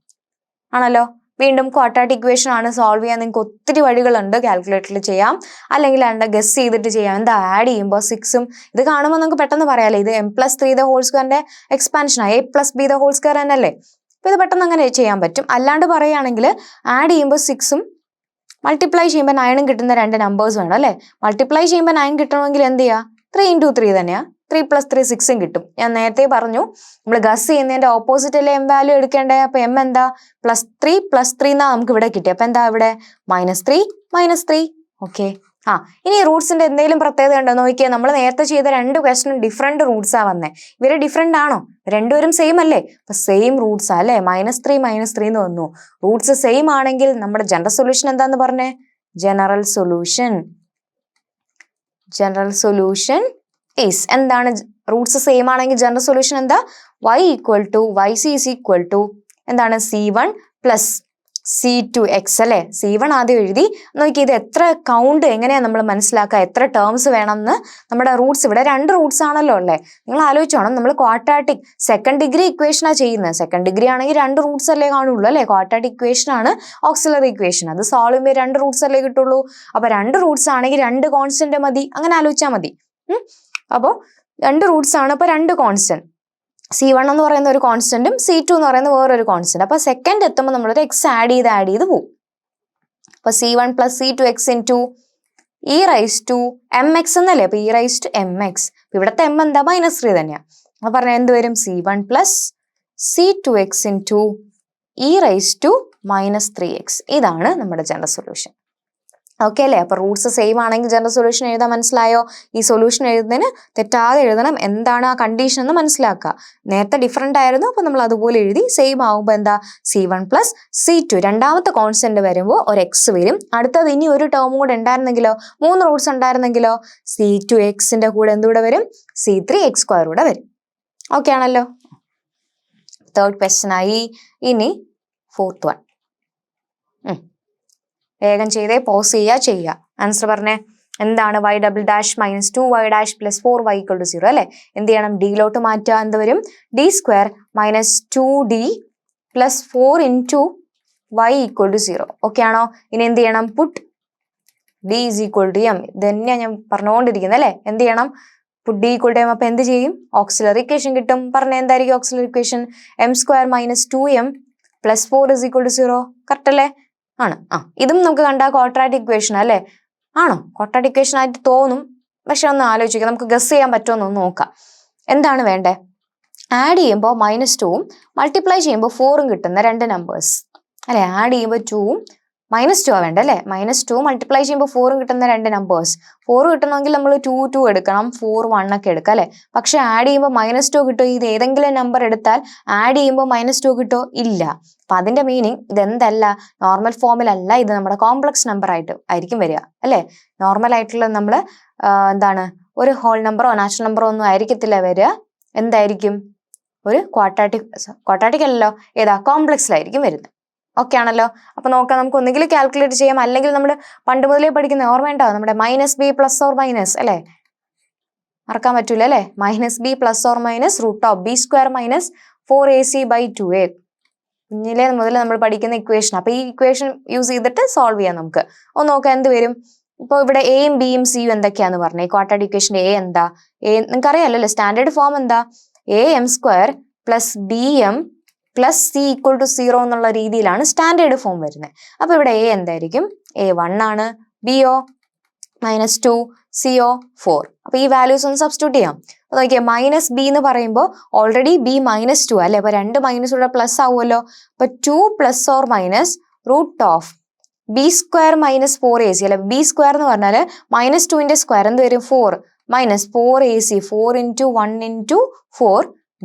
ആണല്ലോ. വീണ്ടും ക്വാഡ്രാറ്റിക് ഇക്വേഷൻ ആണ്. സോൾവ് ചെയ്യാൻ നിങ്ങൾക്ക് ഒത്തിരി വഴികളുണ്ട്. കാൽക്കുലേറ്ററിൽ ചെയ്യാം, അല്ലെങ്കിൽ ഗസ് ചെയ്തിട്ട് ചെയ്യാം. എന്താ? ആഡ് ചെയ്യുമ്പോൾ 6ഉം ഇത് കാണുമ്പോൾ നമുക്ക് പെട്ടെന്ന് പറയാല്ലേ, ഇത് m+3 ദ ഹോൾ സ്ക്വയറിന്റെ expansion a + b the whole square തന്നെയല്ലേ. അപ്പൊ ഇത് പെട്ടെന്ന് അങ്ങനെ ചെയ്യാൻ പറ്റും. അല്ലാണ്ട് പറയുകയാണെങ്കിൽ ആഡ് ചെയ്യുമ്പോൾ 6ഉം മൾട്ടിപ്ലൈ ചെയ്യുമ്പോൾ 9ഉം കിട്ടുന്ന 2 നമ്പേഴ്സ് വേണം അല്ലെ. മൾട്ടിപ്ലൈ ചെയ്യുമ്പോൾ 9 കിട്ടണമെങ്കിൽ എന്ത് ചെയ്യുക? 3 ഇൻറ്റു 3 തന്നെയാ. 3 + 3 6ഉം കിട്ടും. ഞാൻ നേരത്തെ പറഞ്ഞു നമ്മൾ ഗസ് ചെയ്യുന്നതിന്റെ ഓപ്പോസിറ്റ് അല്ലേ എം വാല്യൂ എടുക്കേണ്ടത്. അപ്പൊ എം എന്താ? +3 എന്നാ നമുക്ക് ഇവിടെ കിട്ടി. അപ്പൊ എന്താ ഇവിടെ? -3 ഓക്കെ. ഇനി റൂട്ട്സിന്റെ എന്തെങ്കിലും പ്രത്യേകത ഉണ്ടോ നോക്കിയാൽ. നമ്മൾ നേരത്തെ ചെയ്ത 2 ക്വസ്റ്റനും ഡിഫറെന്റ് റൂട്ട്സാ വന്നേ. ഇവര് ഡിഫറെന്റ് ആണോ? രണ്ടുപേരും സെയിം അല്ലേ. അപ്പൊ സെയിം റൂട്ട്സ് അല്ലേ. -3 എന്ന് വന്നു. റൂട്ട്സ് സെയിം ആണെങ്കിൽ നമ്മുടെ ജനറൽ സൊല്യൂഷൻ എന്താന്ന് പറഞ്ഞേ? ജനറൽ സൊല്യൂഷൻ ഈസ് എന്താണ്? റൂട്ട്സ് സെയിം ആണെങ്കിൽ ജനറൽ സൊല്യൂഷൻ എന്താ? yc ഈസ് ഈക്വൽ ടു എന്താണ്? C1 പ്ലസ് C2x അല്ലെ. C1 ആദ്യം എഴുതി. നോക്കി ഇത് എത്ര കൗണ്ട് എങ്ങനെയാ നമ്മൾ മനസ്സിലാക്കുക? എത്ര ടേംസ് വേണമെന്ന്. നമ്മുടെ റൂട്ട്സ് ഇവിടെ 2 റൂട്ട്സ് ആണല്ലോ അല്ലേ. നിങ്ങൾ ആലോചിച്ചോണം, നമ്മൾ ക്വാഡ്രാറ്റിക് സെക്കൻഡ് ഡിഗ്രി ഇക്വേഷനാ ചെയ്യുന്നത്. സെക്കൻഡ് ഡിഗ്രി ആണെങ്കിൽ 2 റൂട്ട്സ് അല്ലേ കാണുള്ളൂ അല്ലെ. ക്വാഡ്രാറ്റിക് ഇക്വേഷൻ ആണ് ഓക്സിലറി ഇക്വേഷൻ. അത് സോൾവ് ചെയ്യുമ്പോൾ 2 റൂട്ട്സ് അല്ലേ കിട്ടുള്ളൂ. അപ്പൊ 2 റൂട്ട്സ് ആണെങ്കിൽ 2 കോൺസ്റ്റന്റ് മതി. അങ്ങനെ ആലോചിച്ചാൽ മതി. അപ്പോൾ 2 റൂട്ട്സ് ആണ്. അപ്പൊ 2 കോൺസ്റ്റന്റ്. C1 എന്ന് പറയുന്ന ഒരു കോൺസ്റ്റന്റും C2 എന്ന് പറയുന്ന വേറൊരു കോൺസ്റ്റന്റ്. അപ്പൊ സെക്കൻഡ് എത്തുമ്പോൾ നമ്മളൊരു എക്സ് ആഡ് ചെയ്ത് പോകും. അപ്പൊ C1 + C2x into e raise to mx എന്നല്ലേ. അപ്പൊ e റൈസ് ടു mx. ഇവിടുത്തെ m എന്താ? -3 തന്നെയാ. അപ്പൊ പറഞ്ഞാൽ എന്ത് വരും? C1 + C2x into e raise to -3x. ഇതാണ് നമ്മുടെ ജനറൽ സൊല്യൂഷൻ. ഓക്കെ അല്ലേ? അപ്പൊ റൂട്ട്സ് സെയിം ആണെങ്കിൽ ജനറൽ സൊല്യൂഷൻ എഴുതാൻ മനസ്സിലായോ? ഈ സൊല്യൂഷൻ എഴുതുന്നതിന് തെറ്റാതെ എഴുതണം, എന്താണ് ആ കണ്ടീഷൻ എന്ന് മനസ്സിലാക്കുക. നേരത്തെ ഡിഫറെന്റ് ആയിരുന്നു, അപ്പൊ നമ്മൾ അതുപോലെ എഴുതി. സെയിം ആകുമ്പോൾ എന്താ C1 പ്ലസ് C2, രണ്ടാമത്തെ കോൺസ്റ്റന്റ് വരുമ്പോൾ ഒരു എക്സ് വരും. അടുത്തത് ഇനി ഒരു ടേമും കൂടെ ഉണ്ടായിരുന്നെങ്കിലോ, 3 റൂട്ട്സ് ഉണ്ടായിരുന്നെങ്കിലോ, C2xന്റെ കൂടെ എന്തുകൂടെ വരും? C3x² കൂടെ വരും. ഓക്കെ ആണല്ലോ? തേർഡ് ക്വസ്റ്റ്യൻ ആയി. ഇനി ഫോർത്ത് വൺ. വേഗം ചെയ്തേ, പോസ് ചെയ്യുക. ആൻസർ പറഞ്ഞേ. എന്താണ് y double dash minus 2y dash plus 4y equal to 0 അല്ലെ? എന്ത് ചെയ്യണം? ഡിയിലോട്ട് മാറ്റുക. എന്ത് വരും? d² minus 2d plus 4 into y equal to 0. Okay ആണോ? ഇനി എന്ത് ചെയ്യണം? Put d is equal to m. ഇത് തന്നെയാണ് ഞാൻ പറഞ്ഞുകൊണ്ടിരിക്കുന്നത് അല്ലേ? എന്ത് ചെയ്യണം? Put d equal to m. അപ്പൊ എന്ത് ചെയ്യും? ഓക്സിലറി ഇക്വേഷൻ കിട്ടും. പറഞ്ഞ എന്തായിരിക്കും auxiliary equation? m² minus 2m plus 4 is equal to 0. Correct അല്ലേ? ആണ്. ഇതും നമുക്ക് കണ്ട ക്വാഡ്രാറ്റിക് ഇക്വേഷൻ അല്ലേ? ആണോ? ക്വാഡ്രാറ്റിക് ഇക്വേഷൻ ആയിട്ട് തോന്നും, പക്ഷെ ഒന്ന് ആലോചിക്കുക, നമുക്ക് ഗസ് ചെയ്യാൻ പറ്റുമോ എന്ന് നോക്കാം. എന്താണ് വേണ്ടേ? ആഡ് ചെയ്യുമ്പോൾ -2ഉം മൾട്ടിപ്ലൈ ചെയ്യുമ്പോൾ 4ഉം കിട്ടുന്ന രണ്ട് നമ്പേഴ്സ് അല്ലെ? ആഡ് ചെയ്യുമ്പോൾ 2ഉം -2 ആ വേണ്ട അല്ലേ? -2 മൾട്ടിപ്ലൈ ചെയ്യുമ്പോൾ 4ഉം കിട്ടുന്ന രണ്ട് നമ്പേഴ്സ്. 4 കിട്ടണമെങ്കിൽ നമ്മൾ 2 എടുക്കണം, 4 1 ഒക്കെ എടുക്കാം അല്ലെ? പക്ഷെ ആഡ് ചെയ്യുമ്പോൾ -2 കിട്ടുമോ? ഇത് ഏതെങ്കിലും നമ്പർ എടുത്താൽ ആഡ് ചെയ്യുമ്പോൾ -2 കിട്ടുമോ? ഇല്ല. അപ്പൊ അതിന്റെ മീനിങ് ഇതെന്തല്ല, നോർമൽ ഫോമിലല്ല, ഇത് നമ്മുടെ കോംപ്ലക്സ് നമ്പർ ആയിരിക്കും വരിക അല്ലെ? നോർമൽ ആയിട്ടുള്ള നമ്മൾ എന്താണ്, ഒരു ഹോൾ നമ്പറോ നാച്ചുറൽ നമ്പറോ ഒന്നും ആയിരിക്കത്തില്ല വരിക. എന്തായിരിക്കും? ഒരു ക്വാഡ്രാറ്റിക് അല്ലല്ലോ, ഏതാ? കോംപ്ലക്സിലായിരിക്കും വരുന്നത്. ഓക്കെ ആണല്ലോ? അപ്പൊ നോക്കാം, നമുക്ക് ഒന്നുകിൽ കാൽക്കുലേറ്റ് ചെയ്യാം, അല്ലെങ്കിൽ നമ്മൾ പണ്ട് മുതലേ പഠിക്കുന്ന ഓർമ്മയുണ്ടോ? നമ്മുടെ -b പ്ലസ് ഓർ മൈനസ് അല്ലെ? മറക്കാൻ പറ്റൂല അല്ലെ? -b plus or minus root of b² minus 4ac/2a. കുഞ്ഞിലേ മുതൽ നമ്മൾ പഠിക്കുന്ന ഇക്വേഷൻ. അപ്പൊ ഈ ഇക്വേഷൻ യൂസ് ചെയ്തിട്ട് സോൾവ് ചെയ്യാം നമുക്ക്. ഒന്ന് നോക്കാം എന്ത് വരും. ഇപ്പോൾ ഇവിടെ എയും ബിയും സിയും എന്തൊക്കെയാന്ന് പറഞ്ഞേ. ക്വാഡ്രാറ്റിക് ഇക്വേഷൻ എ എന്താ? നിങ്ങൾക്ക് അറിയാലോ, സ്റ്റാൻഡേർഡ് ഫോം എന്താ? am² plus bm plus c equal to 0 എന്നുള്ള രീതിയിലാണ് സ്റ്റാൻഡേർഡ് ഫോം വരുന്നത്. അപ്പൊ ഇവിടെ എ എന്തായിരിക്കും? a1 ആണ്. ബിയോ -2, സിയോ 4. അപ്പൊ ഈ വാല്യൂസ് ഒന്ന് സബ്സ്റ്റിറ്റ്യൂട്ട് ചെയ്യാം. അപ്പൊ നോക്കിയേ, -b എന്ന് പറയുമ്പോൾ ഓൾറെഡി b -2 അല്ലെ? അപ്പൊ രണ്ട് മൈനസ് ഇവിടെ പ്ലസ് ആവുമല്ലോ. അപ്പൊ 2 plus or minus root of b² minus 4ac അല്ലെ? b² എന്ന് പറഞ്ഞാല് -2ന്റെ സ്ക്വയർ എന്ത് വരും? 4 minus 4ac, 4 into 1 into 4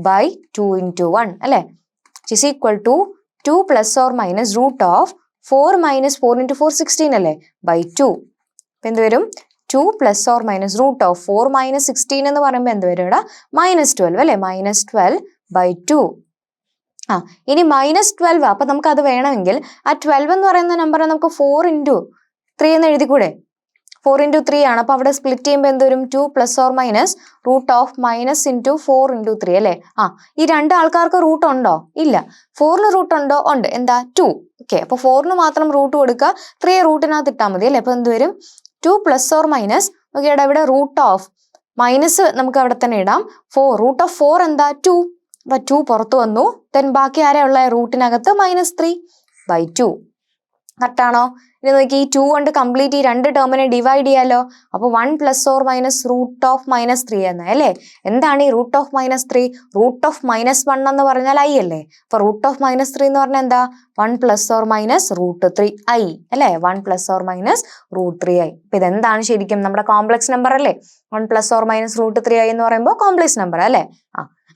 by 2 into 1 അല്ലെ? is equal to 2 plus or minus root of 4 minus 4 into 4 16 അല്ലേ? by 2. എന്ത് വരും? 2 plus or minus root of 4 minus 16 എന്ന് പറയുമ്പോൾ എന്ത് വരും ഇവിടെ? -12 അല്ലേ? -12 by 2. ഇനി -12. അപ്പൊ നമുക്ക് അത് വേണമെങ്കിൽ ആ 12 എന്ന് പറയുന്ന നമ്പർ നമുക്ക് 4 into 3 എന്ന് എഴുതിക്കൂടെ? 4 into 3 ആണ്. അപ്പൊ അവിടെ സ്പ്ലിറ്റ് ചെയ്യുമ്പോൾ എന്ത് വരും? 2 plus or minus root of minus into 4 into 3 അല്ലേ? ഈ രണ്ട് ആൾക്കാർക്ക് റൂട്ട് ഉണ്ടോ? ഇല്ല. 4ന് റൂട്ട് ഉണ്ടോ? ഉണ്ട്. എന്താ? 2. ഓക്കെ, അപ്പൊ 4ന് മാത്രം റൂട്ട് കൊടുക്കുക, 3 റൂട്ടിനകത്ത് ഇട്ടാൽ മതി അല്ലേ? അപ്പൊ എന്ത് വരും? 2 plus or minus, നോക്കിയാടാ ഇവിടെ റൂട്ട് ഓഫ് മൈനസ് നമുക്ക് അവിടെ തന്നെ ഇടാം. റൂട്ട് ഓഫ് 4 എന്താ? 2. അപ്പൊ 2 പുറത്തു വന്നു. ദെൻ ബാക്കി ആരാ ഉള്ള? റൂട്ടിനകത്ത് -3 by 2. കറക്റ്റാണോ? ഇനി നോക്കി, ഈ 2 കൊണ്ട് കംപ്ലീറ്റ് ഈ രണ്ട് ടേമിനെ ഡിവൈഡ് ചെയ്യാലോ. അപ്പൊ 1 plus or minus root of -3 എന്ന അല്ലേ? എന്താണ് ഈ റൂട്ട് ഓഫ് -3? റൂട്ട് ഓഫ് -1 എന്ന് പറഞ്ഞാൽ i അല്ലേ? അപ്പൊ റൂട്ട് ഓഫ് -3 എന്ന് പറഞ്ഞാൽ എന്താ? 1 plus or minus √3i അല്ലേ? 1 plus or minus √3i. അപ്പൊ ഇതെന്താണ് ശരിക്കും? നമ്മുടെ കോംപ്ലക്സ് നമ്പർ അല്ലേ? 1 plus or minus √3i എന്ന് പറയുമ്പോൾ കോംപ്ലക്സ് നമ്പർ അല്ലേ?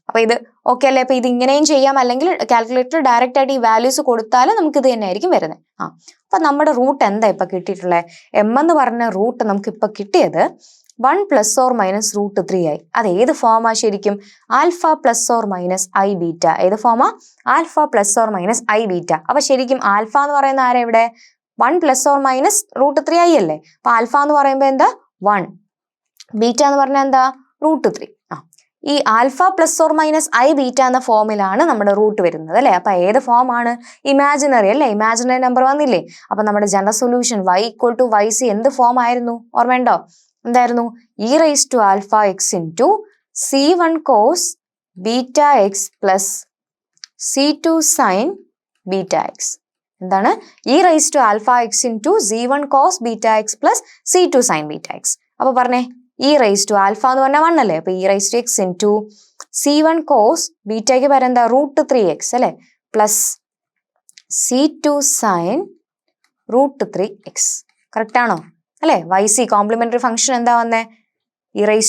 അപ്പൊ ഇത് ഓക്കെ അല്ലേ? അപ്പൊ ഇത് ഇങ്ങനെയും ചെയ്യാം, അല്ലെങ്കിൽ കാൽക്കുലേറ്റർ ഡയറക്റ്റ് ആയിട്ട് ഈ വാല്യൂസ് കൊടുത്താൽ നമുക്ക് ഇത് തന്നെ ആയിരിക്കും വരുന്നത്. അപ്പൊ നമ്മുടെ റൂട്ട് എന്താ ഇപ്പൊ കിട്ടിയിട്ടുള്ളത്? m എന്ന് പറഞ്ഞ റൂട്ട് നമുക്ക് ഇപ്പൊ കിട്ടിയത് 1 plus or minus √3i. അത് ഏത് ഫോമാ ശരിക്കും? Alpha plus or minus I beta. ഏത് ഫോമാ? Alpha plus or minus I beta. അപ്പൊ ശരിക്കും ആൽഫ എന്ന് പറയുന്ന ആരാ ഇവിടെ? 1 plus or minus √3i അല്ലേ? അപ്പൊ ആൽഫ എന്ന് പറയുമ്പോൾ എന്താ? 1. ബീറ്റ എന്ന് പറഞ്ഞാൽ എന്താ? √3. ഈ alpha plus or minus I beta എന്ന ഫോമിലാണ് നമ്മുടെ റൂട്ട് വരുന്നത് അല്ലെ? അപ്പൊ ഏത് ഫോം ആണ്? ഇമാജിനറി അല്ലെ? ഇമാജിനറി നമ്പർ വന്നില്ലേ? അപ്പൊ നമ്മുടെ general solution y equal to yc എന്ത് ഫോം ആയിരുന്നു? ഓർമ്മയുണ്ടോ? എന്തായിരുന്നു? e⁻⁴ x into c1 cos βx plus c2 sin βx. എന്താണ്? e⁻⁴x into c1 cos βx plus c2 sin βx. അപ്പൊ പറഞ്ഞേ, e⁻⁴ എന്ന് പറഞ്ഞാൽ 1 അല്ലേ? അപ്പൊ e⁻x ഇൻറ്റു c1 കോസ് ബീറ്റയ്ക്ക് പകരം എന്താ? √3x അല്ലെ? Plus c2 sin √3x. Correct ആണോ? അല്ലേ? YC കോംപ്ലിമെന്ററി ഫംഗ്ഷൻ എന്താ വന്നേ? e⁻⁴ x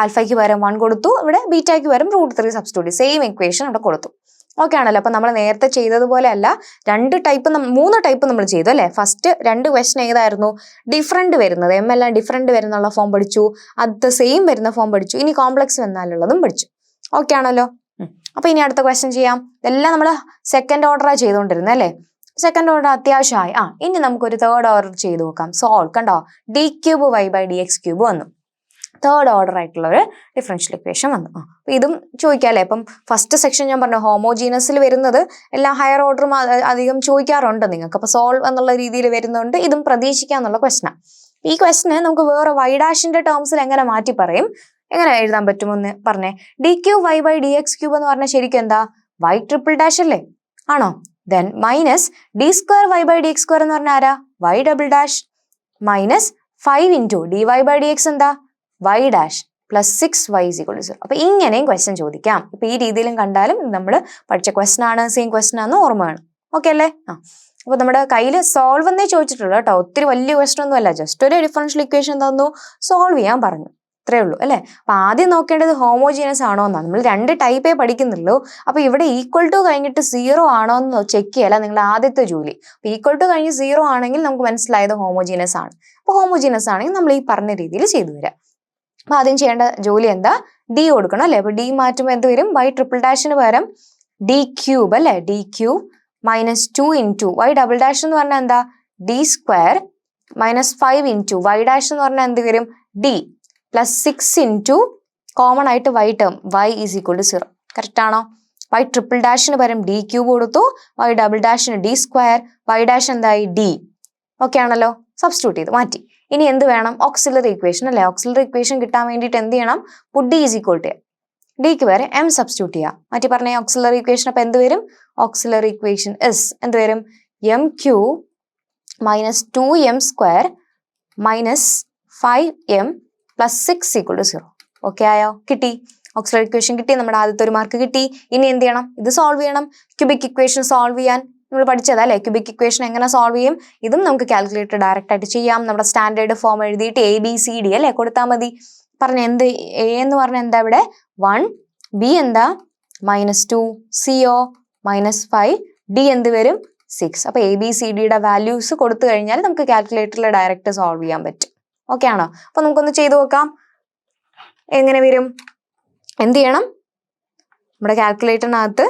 ആൽഫയ്ക്ക് പകരം 1 കൊടുത്തു, ഇവിടെ ബീറ്റയ്ക്ക് പകരം √3 സബ്സ്റ്റിറ്റ്യൂട്ട്, സെയിം ഇക്വേഷൻ അവിടെ കൊടുത്തു. ഓക്കെ ആണല്ലോ? അപ്പൊ നമ്മൾ നേരത്തെ ചെയ്തതുപോലെ അല്ല, 3 ടൈപ്പ് നമ്മൾ ചെയ്തു അല്ലെ? ഫസ്റ്റ് 2 ക്വസ്റ്റൻ ഏതായിരുന്നു? ഡിഫറൻറ്റ് വരുന്നത്, എല്ലാം ഡിഫറൻറ്റ് വരുന്നുള്ള ഫോം പഠിച്ചു, അത് സെയിം വരുന്ന ഫോം പഠിച്ചു, ഇനി കോംപ്ലക്സ് വന്നാലുള്ളതും പഠിച്ചു. ഓക്കെ ആണല്ലോ? അപ്പൊ ഇനി അടുത്ത ക്വസ്റ്റൻ ചെയ്യാം. ഇതെല്ലാം നമ്മൾ സെക്കൻഡ് ഓർഡറാണ് ചെയ്തുകൊണ്ടിരുന്നത് അല്ലേ? സെക്കൻഡ് ഓർഡർ അത്യാവശ്യമായി. ഇനി നമുക്കൊരു തേർഡ് ഓർഡർ ചെയ്ത് നോക്കാം. സോൾവ്. കണ്ടോ? d³ y/dx³ വന്നു. തേർഡ് ഓർഡർ ആയിട്ടുള്ള ഒരു ഡിഫറൻഷ്യൽ ഇക്വേഷൻ വന്നു. അപ്പൊ ഇതും ചോദിക്കാം അല്ലേ? അപ്പം ഫസ്റ്റ് സെക്ഷൻ ഞാൻ പറഞ്ഞു ഹോമോജീനസിൽ വരുന്നത് എല്ലാം ഹയർ ഓർഡറും അധികം ചോദിക്കാറുണ്ട് നിങ്ങൾക്ക്. അപ്പൊ സോൾവ് എന്നുള്ള രീതിയിൽ വരുന്നതുകൊണ്ട് ഇതും പ്രതീക്ഷിക്കാന്നുള്ള ക്വസ്റ്റനാണ്. ഈ ക്വസ്റ്റന് നമുക്ക് വേറെ y' ടേംസിൽ എങ്ങനെ മാറ്റി പറയും, എങ്ങനെ എഴുതാൻ പറ്റുമെന്ന് പറഞ്ഞേ. d³ y/dx³ എന്ന് പറഞ്ഞാൽ ശരിക്കും എന്താ? y∭' അല്ലേ? ആണോ? ദെൻ മൈനസ് d²y/dx² എന്ന് പറഞ്ഞാൽ ആരാ? y∭, മൈനസ് 5 × dy/dx എന്താ? y' plus 6y = 0. അപ്പൊ ഇങ്ങനെയും ക്വസ്റ്റ്യൻ ചോദിക്കാം. ഇപ്പൊ ഈ രീതിയിലും കണ്ടാലും നമ്മൾ പഠിച്ച ക്വസ്റ്റൻ ആണ്, സെയിം ക്വസ്റ്റൻ ആണെന്ന് ഓർമ്മ വേണം. ഓക്കെ അല്ലേ? അപ്പൊ നമ്മുടെ കയ്യിൽ സോൾവ് എന്നേ ചോദിച്ചിട്ടുള്ളൂ കേട്ടോ. ഒത്തിരി വലിയ ക്വസ്റ്റൻ ഒന്നും അല്ല, ജസ്റ്റ് ഒരു ഡിഫറൻഷ്യൽ ഇക്വേഷൻ തന്നു, സോൾവ് ചെയ്യാൻ പറഞ്ഞു, അത്രേ ഉള്ളൂ അല്ലേ? അപ്പൊ ആദ്യം നോക്കേണ്ടത് ഹോമോജീനസ് ആണോ എന്നാണ്. നമ്മൾ 2 ടൈപ്പേ പഠിക്കുന്നുള്ളൂ. അപ്പൊ ഇവിടെ ഈക്വൽ ടു കഴിഞ്ഞിട്ട് 0 ആണോ എന്ന് ചെക്ക് ചെയ്യല നിങ്ങളുടെ ആദ്യത്തെ ജോലി. അപ്പൊ ഈക്വൽ ടു കഴിഞ്ഞ് 0 ആണെങ്കിൽ നമുക്ക് മനസ്സിലായത് ഹോമോജീനസ് ആണ്. അപ്പൊ ഹോമോജീനസ് ആണെങ്കിൽ നമ്മൾ ഈ പറഞ്ഞ രീതിയിൽ ചെയ്തു വരാം. അപ്പൊ ആദ്യം ചെയ്യേണ്ട ജോലി എന്താ? ഡി കൊടുക്കണം അല്ലെ? അപ്പൊ ഡി മാറ്റുമ്പോൾ എന്ത് വരും? y∭' പകരം d³ അല്ലെ? d³ മൈനസ് 2 × y∭' എന്ന് പറഞ്ഞാൽ എന്താ? d² മൈനസ് 5 × y' എന്ന് പറഞ്ഞാൽ എന്ത് വരും? d പ്ലസ് 6 × കോമൺ ആയിട്ട് y ടേം y = 0. കറക്റ്റ് ആണോ? y∭' പകരം d³ കൊടുത്തു, y∭' d², y' എന്തായി? d. ഓക്കെ ആണല്ലോ? സബ്സ്റ്റിറ്റ്യൂട്ട് ചെയ്ത് മാറ്റി. ഇനി എന്ത് വേണം? ഓക്സിലറി ഇക്വേഷൻ അല്ലെ? ഓക്സിലറി ഇക്വേഷൻ കിട്ടാൻ വേണ്ടിയിട്ട് എന്ത് ചെയ്യണം? പുട്ട് d = dക്ക് വരെ m സബ്സ്റ്റിറ്റ്യൂട്ട് ചെയ്യാം. മാറ്റി പറഞ്ഞ ഓക്സിലറി ഇക്വേഷൻ അപ്പൊ എന്ത് വരും? ഓക്സിലറി ഇക്വേഷൻ ഇസ് എന്ത് വരും? m³ minus 2m² minus 5m plus 6 = 0. Okay ആയോ? കിട്ടി. ഓക്സിലറി ഇക്വേഷൻ കിട്ടി, നമ്മുടെ ആദ്യത്തെ ഒരു മാർക്ക് കിട്ടി. ഇനി എന്ത് ചെയ്യണം? ഇത് സോൾവ് ചെയ്യണം. ക്യൂബിക് ഇക്വേഷൻ സോൾവ് ചെയ്യാൻ നമ്മൾ പഠിച്ചത് അല്ലെ? ക്യൂബിക് ഇക്വേഷൻ എങ്ങനെ സോൾവ് ചെയ്യും? ഇതും നമുക്ക് കാൽക്കുലേറ്റർ ഡയറക്റ്റ് ആയിട്ട് ചെയ്യാം. നമ്മുടെ സ്റ്റാൻഡേർഡ് ഫോം എഴുതിയിട്ട് ABCD അല്ലെ കൊടുത്താൽ മതി. പറഞ്ഞ എന്ത്? A എന്ന് പറഞ്ഞ എന്താ ഇവിടെ? 1, B എന്താ? -2, CO -5, D എന്ത് വരും? 6. അപ്പൊ ABCDയുടെ വാല്യൂസ് കൊടുത്തു കഴിഞ്ഞാൽ നമുക്ക് കാൽക്കുലേറ്ററിൽ ഡയറക്റ്റ് സോൾവ് ചെയ്യാൻ പറ്റും. ഓക്കെ ആണോ? അപ്പൊ നമുക്കൊന്ന് ചെയ്തു നോക്കാം. എങ്ങനെ വരും? എന്ത് ചെയ്യണം? നമ്മുടെ കാൽക്കുലേറ്ററിനകത്ത്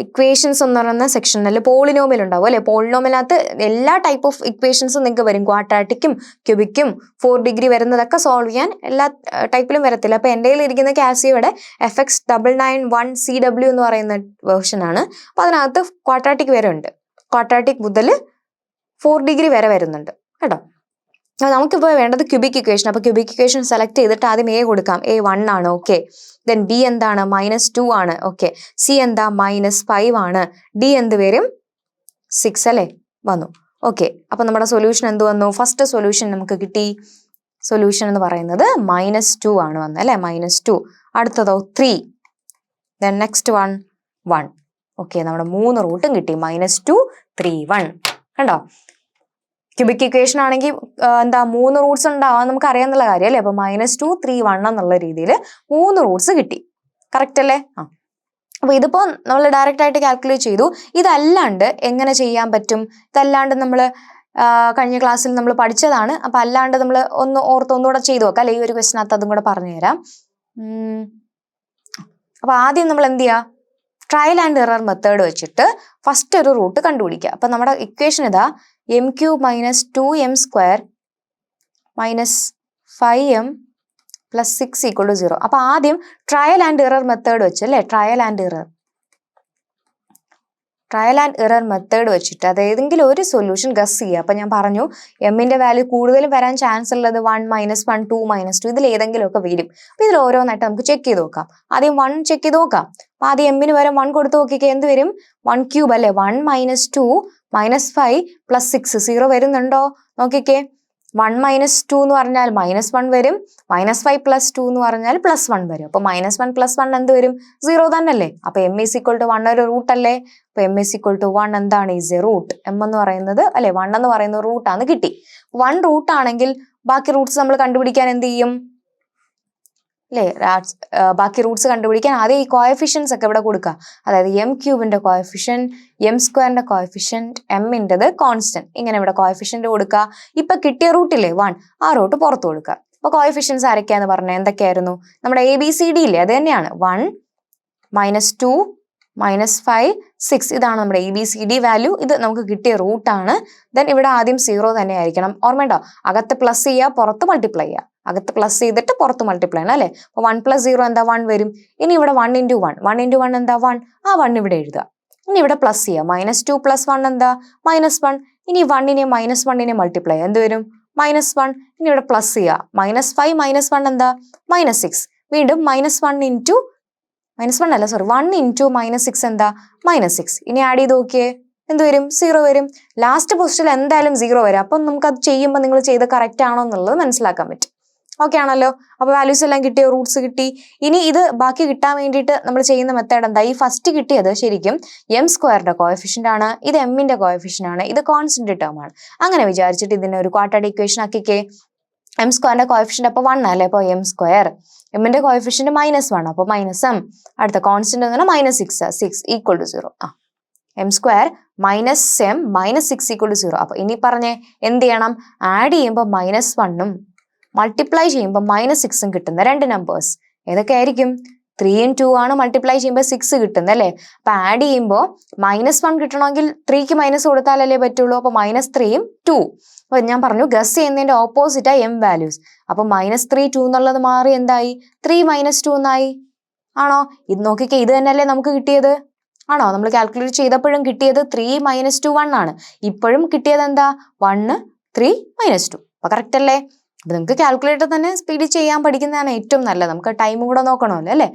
ഇക്വേഷൻസ് എന്ന് പറയുന്ന സെക്ഷനിൽ പോളിനോമിയൽ ഉണ്ടാവും അല്ലെ? പോളിനോമിയലിനകത്ത് എല്ലാ ടൈപ്പ് ഓഫ് ഇക്വേഷൻസും നിങ്ങൾക്ക് വരും. ക്വാഡ്രാറ്റിക്കും ക്യൂബിക്കും 4 ഡിഗ്രി വരുന്നതൊക്കെ സോൾവ് ചെയ്യാൻ എല്ലാ ടൈപ്പിലും വരത്തില്ല. അപ്പൊ എൻ്റെ കയ്യിൽ ഇരിക്കുന്ന കാസിയോയുടെ FX991CW എന്ന് പറയുന്ന വേർഷൻ ആണ്. അപ്പൊ അതിനകത്ത് ക്വാഡ്രാറ്റിക് വരെ ഉണ്ട്. ക്വാഡ്രാറ്റിക് മുതൽ 4 ഡിഗ്രി വരെ വരുന്നുണ്ട് കേട്ടോ. അപ്പോൾ നമുക്കിപ്പോൾ വേണ്ടത് ക്യൂബിക് ഇക്വേഷൻ. അപ്പോൾ ക്യൂബിക് ഇക്വേഷൻ സെലക്ട് ചെയ്തിട്ട് ആദ്യം A കൊടുക്കാം. A 1 ആണ്. ഓക്കെ. ദെൻ B എന്താണ്? -2 ആണ്. ഓക്കെ. C എന്താ? -5 ആണ്. D എന്ത് വരും? 6 അല്ലേ? വന്നു. ഓക്കെ. അപ്പോൾ നമ്മുടെ സൊല്യൂഷൻ എന്ത് വന്നു? ഫസ്റ്റ് സൊല്യൂഷൻ നമുക്ക് കിട്ടി. സൊല്യൂഷൻ എന്ന് പറയുന്നത് -2 ആണ് വന്നത് അല്ലേ? -2. അടുത്തതോ 3. Then next 1. ഓക്കെ. നമ്മുടെ 3 റൂട്ടും കിട്ടി. -2, 3, 1. കണ്ടോ? ക്യൂബിക് ഇക്വേഷൻ ആണെങ്കിൽ എന്താ 3 റൂട്ട്സ് ഉണ്ടാവാൻ നമുക്ക് അറിയാന്നുള്ള കാര്യം അല്ലേ? അപ്പൊ -2, 3, 1 എന്നുള്ള രീതിയിൽ 3 റൂട്ട്സ് കിട്ടി. കറക്റ്റ് അല്ലേ? അപ്പൊ ഇതിപ്പോ നമ്മൾ ഡയറക്റ്റ് ആയിട്ട് കാൽക്കുലേറ്റ് ചെയ്തു. ഇതല്ലാണ്ട് എങ്ങനെ ചെയ്യാൻ പറ്റും? ഇതല്ലാണ്ട് നമ്മൾ കഴിഞ്ഞ ക്ലാസ്സിൽ നമ്മൾ പഠിച്ചതാണ്. അപ്പൊ അല്ലാണ്ട് നമ്മൾ ഒന്നുകൂടെ ചെയ്തു നോക്കാം അല്ലെ? ഈ ഒരു ക്വസ്റ്റിനകത്ത് അതും കൂടെ പറഞ്ഞു തരാം. അപ്പൊ ആദ്യം നമ്മൾ എന്ത് ചെയ്യാ? ട്രയൽ ആൻഡ് എറർ മെത്തേഡ് വെച്ചിട്ട് ഫസ്റ്റ് ഒരു റൂട്ട് കണ്ടുപിടിക്കുക. അപ്പൊ നമ്മുടെ ഇക്വേഷൻ ഇതാ m³ - 2m² - 5m + 6 = 0. അപ്പൊ ആദ്യം ട്രയൽ ആൻഡ് എറർ മെത്തേഡ് വെച്ച് അല്ലേ? ട്രയൽ ആൻഡ് എറർ മെത്തേഡ് വെച്ചിട്ട് അത് ഏതെങ്കിലും ഒരു സൊല്യൂഷൻ ഗസ് ചെയ്യുക. അപ്പൊ ഞാൻ പറഞ്ഞു എമ്മിന്റെ വാല്യൂ കൂടുതലും വരാൻ ചാൻസ് ഉള്ളത് 1, -1, 2, -2 ഇതിൽ ഏതെങ്കിലും ഒക്കെ വരും. അപ്പൊ ഇതിൽ ഓരോന്നായിട്ട് നമുക്ക് ചെക്ക് ചെയ്ത് നോക്കാം. ആദ്യം 1 ചെക്ക് ചെയ്ത് നോക്കാം. അപ്പൊ ആദ്യം എമ്മിന് വരെ 1 കൊടുത്ത് നോക്കിക്കേ എന്ത് വരും? 1³ അല്ലേ? 1 - 2 - 5 + 6 0 വരുന്നുണ്ടോ? നോക്കിക്കേ. 1 മൈനസ് 2 എന്ന് പറഞ്ഞാൽ -1 വരും, -5 പ്ലസ് 2 എന്ന് പറഞ്ഞാൽ +1 വരും. അപ്പൊ -1 + 1 എന്ത് വരും? 0 തന്നെയല്ലേ? അപ്പൊ m = 1 ഒരു റൂട്ട് അല്ലേ? അപ്പൊ m = 1 എന്താണ്? Is A root. m എന്ന് പറയുന്നത് അല്ലെ 1 എന്ന് പറയുന്ന റൂട്ടാന്ന് കിട്ടി. 1 റൂട്ട് ആണെങ്കിൽ ബാക്കി റൂട്ട്സ് നമ്മൾ കണ്ടുപിടിക്കാൻ എന്ത് ചെയ്യും അല്ലേ? ബാക്കി റൂട്ട്സ് കണ്ടുപിടിക്കാൻ ആദ്യം ഈ കോഎഫിഷ്യൻസ് ഒക്കെ ഇവിടെ കൊടുക്കുക. അതായത് m³ coefficient, m² coefficient, m constant, ഇങ്ങനെ ഇവിടെ കോഎഫിഷ്യന്റ് കൊടുക്കുക. ഇപ്പൊ കിട്ടിയ റൂട്ടില്ലേ 1, ആ റൂട്ട് പുറത്ത് കൊടുക്കുക. അപ്പൊ കോഎഫിഷ്യൻസ് ആരൊക്കെയാന്ന് പറഞ്ഞാൽ എന്തൊക്കെയായിരുന്നു? നമ്മുടെ ABCD ഇല്ലേ, അത് തന്നെയാണ്. 1, -2, -5, 6 ഇതാണ് നമ്മുടെ ABCD വാല്യൂ. ഇത് നമുക്ക് കിട്ടിയ റൂട്ടാണ്. ദെൻ ഇവിടെ ആദ്യം 0 തന്നെ ആയിരിക്കണം. ഓർമ്മയുണ്ടോ? അകത്ത് പ്ലസ് ചെയ്യുക, പുറത്ത് മൾട്ടിപ്ലൈ ചെയ്യുക. അകത്ത് പ്ലസ് ചെയ്തിട്ട് പുറത്ത് മൾട്ടിപ്ലൈ ആണ് അല്ലെ? അപ്പൊ 1 + 0 എന്താ? 1 വരും. ഇനി ഇവിടെ 1 × 1, 1 × 1 എന്താ? 1. ആ 1 ഇവിടെ എഴുതുക. ഇനി ഇവിടെ പ്ലസ് ചെയ്യുക. -2 + 1 എന്താ? -1. ഇനി 1നെ -1നെ മൾട്ടിപ്ലൈ എന്ത് വരും? -1. ഇനി ഇവിടെ പ്ലസ് ചെയ്യുക. -5 - 1 എന്താ? -6. വീണ്ടും -1 × -6 എന്താ? -6. ഇനി ആഡ് ചെയ്ത് നോക്കിയേ, എന്ത് വരും? 0 വരും. ലാസ്റ്റ് പൊസിഷനിൽ എന്തായാലും 0 വരും. അപ്പം നമുക്ക് അത് ചെയ്യുമ്പോൾ നിങ്ങൾ ചെയ്ത് കറക്റ്റ് ആണോ എന്നുള്ളത് മനസ്സിലാക്കാൻ പറ്റും. ഓക്കെ ആണല്ലോ? അപ്പൊ വാല്യൂസ് എല്ലാം കിട്ടിയോ? റൂട്ട്സ് കിട്ടി. ഇനി ഇത് ബാക്കി കിട്ടാൻ വേണ്ടിയിട്ട് നമ്മൾ ചെയ്യുന്ന മെത്തേഡ് എന്താ? ഈ ഫസ്റ്റ് കിട്ടിയത് ശരിക്കും m² കോഎഫിഷ്യന്റ് ആണ്, ഇത് m കോഎഫിഷ്യന്റ് ആണ്, ഇത് കോൺസ്റ്റന്റ് ടേം ആണ്. അങ്ങനെ വിചാരിച്ചിട്ട് ഇതിനെ ഒരു ക്വാഡ്രാറ്റിക് ഇക്വേഷൻ ആക്കിക്കേ. m² കോഎഫിഷ്യന്റ് അപ്പൊ 1 അല്ലേ? അപ്പൊ m². m കോഎഫിഷ്യന്റ് -1 അപ്പൊ -m. അടുത്ത കോൺസ്റ്റന്റ് എന്ന് പറഞ്ഞാൽ -6 = 0. m² - m - 6 = 0. അപ്പൊ ഇനി പറഞ്ഞേ എന്ത് ചെയ്യണം? ആഡ് ചെയ്യുമ്പോൾ -1ഉം മൾട്ടിപ്ലൈ ചെയ്യുമ്പോൾ -6ഉം കിട്ടുന്ന രണ്ട് നമ്പേഴ്സ് ഏതൊക്കെ ആയിരിക്കും? 3 × 2 ആണ് മൾട്ടിപ്ലൈ ചെയ്യുമ്പോൾ 6 കിട്ടുന്നത് അല്ലേ? അപ്പൊ ആഡ് ചെയ്യുമ്പോൾ -1 കിട്ടണമെങ്കിൽ 3ക്ക് മൈനസ് കൊടുത്താലല്ലേ പറ്റുള്ളൂ. അപ്പൊ -3ഉം 2. അപ്പൊ ഞാൻ പറഞ്ഞു ഗസ് ചെയ്യുന്നതിന്റെ ഓപ്പോസിറ്റ് ആയി m വാല്യൂസ്. അപ്പൊ -3, 2 എന്നുള്ളത് മാറി എന്തായി? 3 - 2 എന്നായി. ആണോ? ഇത് നോക്കിക്കേ, ഇത് തന്നെയല്ലേ നമുക്ക് കിട്ടിയത്? ആണോ? നമ്മൾ കാൽക്കുലേറ്റ് ചെയ്തപ്പോഴും കിട്ടിയത് 3 - 2 1 ആണ്. ഇപ്പോഴും കിട്ടിയത് എന്താ? 1 3 - 2. അപ്പൊ കറക്റ്റ് അല്ലേ? അപ്പൊ നമുക്ക് കാൽക്കുലേറ്റർ തന്നെ സ്പീഡിൽ ചെയ്യാൻ പഠിക്കുന്നതാണ് ഏറ്റവും നല്ലത്. നമുക്ക് ടൈമും കൂടെ നോക്കണമല്ലോ അല്ലേ?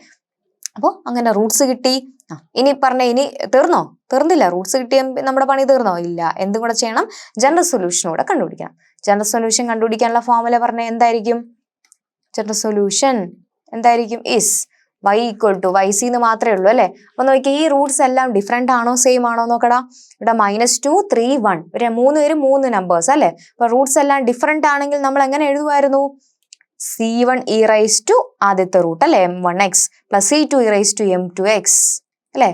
അപ്പോൾ അങ്ങനെ റൂട്ട്സ് കിട്ടി. ഇനി ഇനി തീർന്നോ? തീർന്നില്ല. റൂട്ട്സ് കിട്ടിയ നമ്മുടെ പണി തീർന്നോ? ഇല്ല. എന്തും കൂടെ ചെയ്യണം? ജനറൽ സൊല്യൂഷൻ കൂടെ കണ്ടുപിടിക്കണം. ജനറൽ സൊല്യൂഷൻ കണ്ടുപിടിക്കാനുള്ള ഫോർമുല പറഞ്ഞ എന്തായിരിക്കും? ജനറൽ സൊല്യൂഷൻ എന്തായിരിക്കും? ഇസ് y = yc എന്ന് മാത്രമേ ഉള്ളൂ അല്ലെ? അപ്പൊ നോക്കി, ഈ റൂട്ട്സ് എല്ലാം ഡിഫറെന്റ് ആണോ സെയിം ആണോ നോക്കടാ. ഇവിടെ -2 3 1 ഇവരെ 3 പേരും 3 നമ്പേഴ്സ് അല്ലെ? അപ്പൊ റൂട്ട്സ് എല്ലാം ഡിഫറെന്റ് ആണെങ്കിൽ നമ്മൾ എങ്ങനെ എഴുതുമായിരുന്നു? c1e⁻⁴ ആദ്യത്തെ റൂട്ട് അല്ലെ? m1x + c2e⁻m2x അല്ലെ?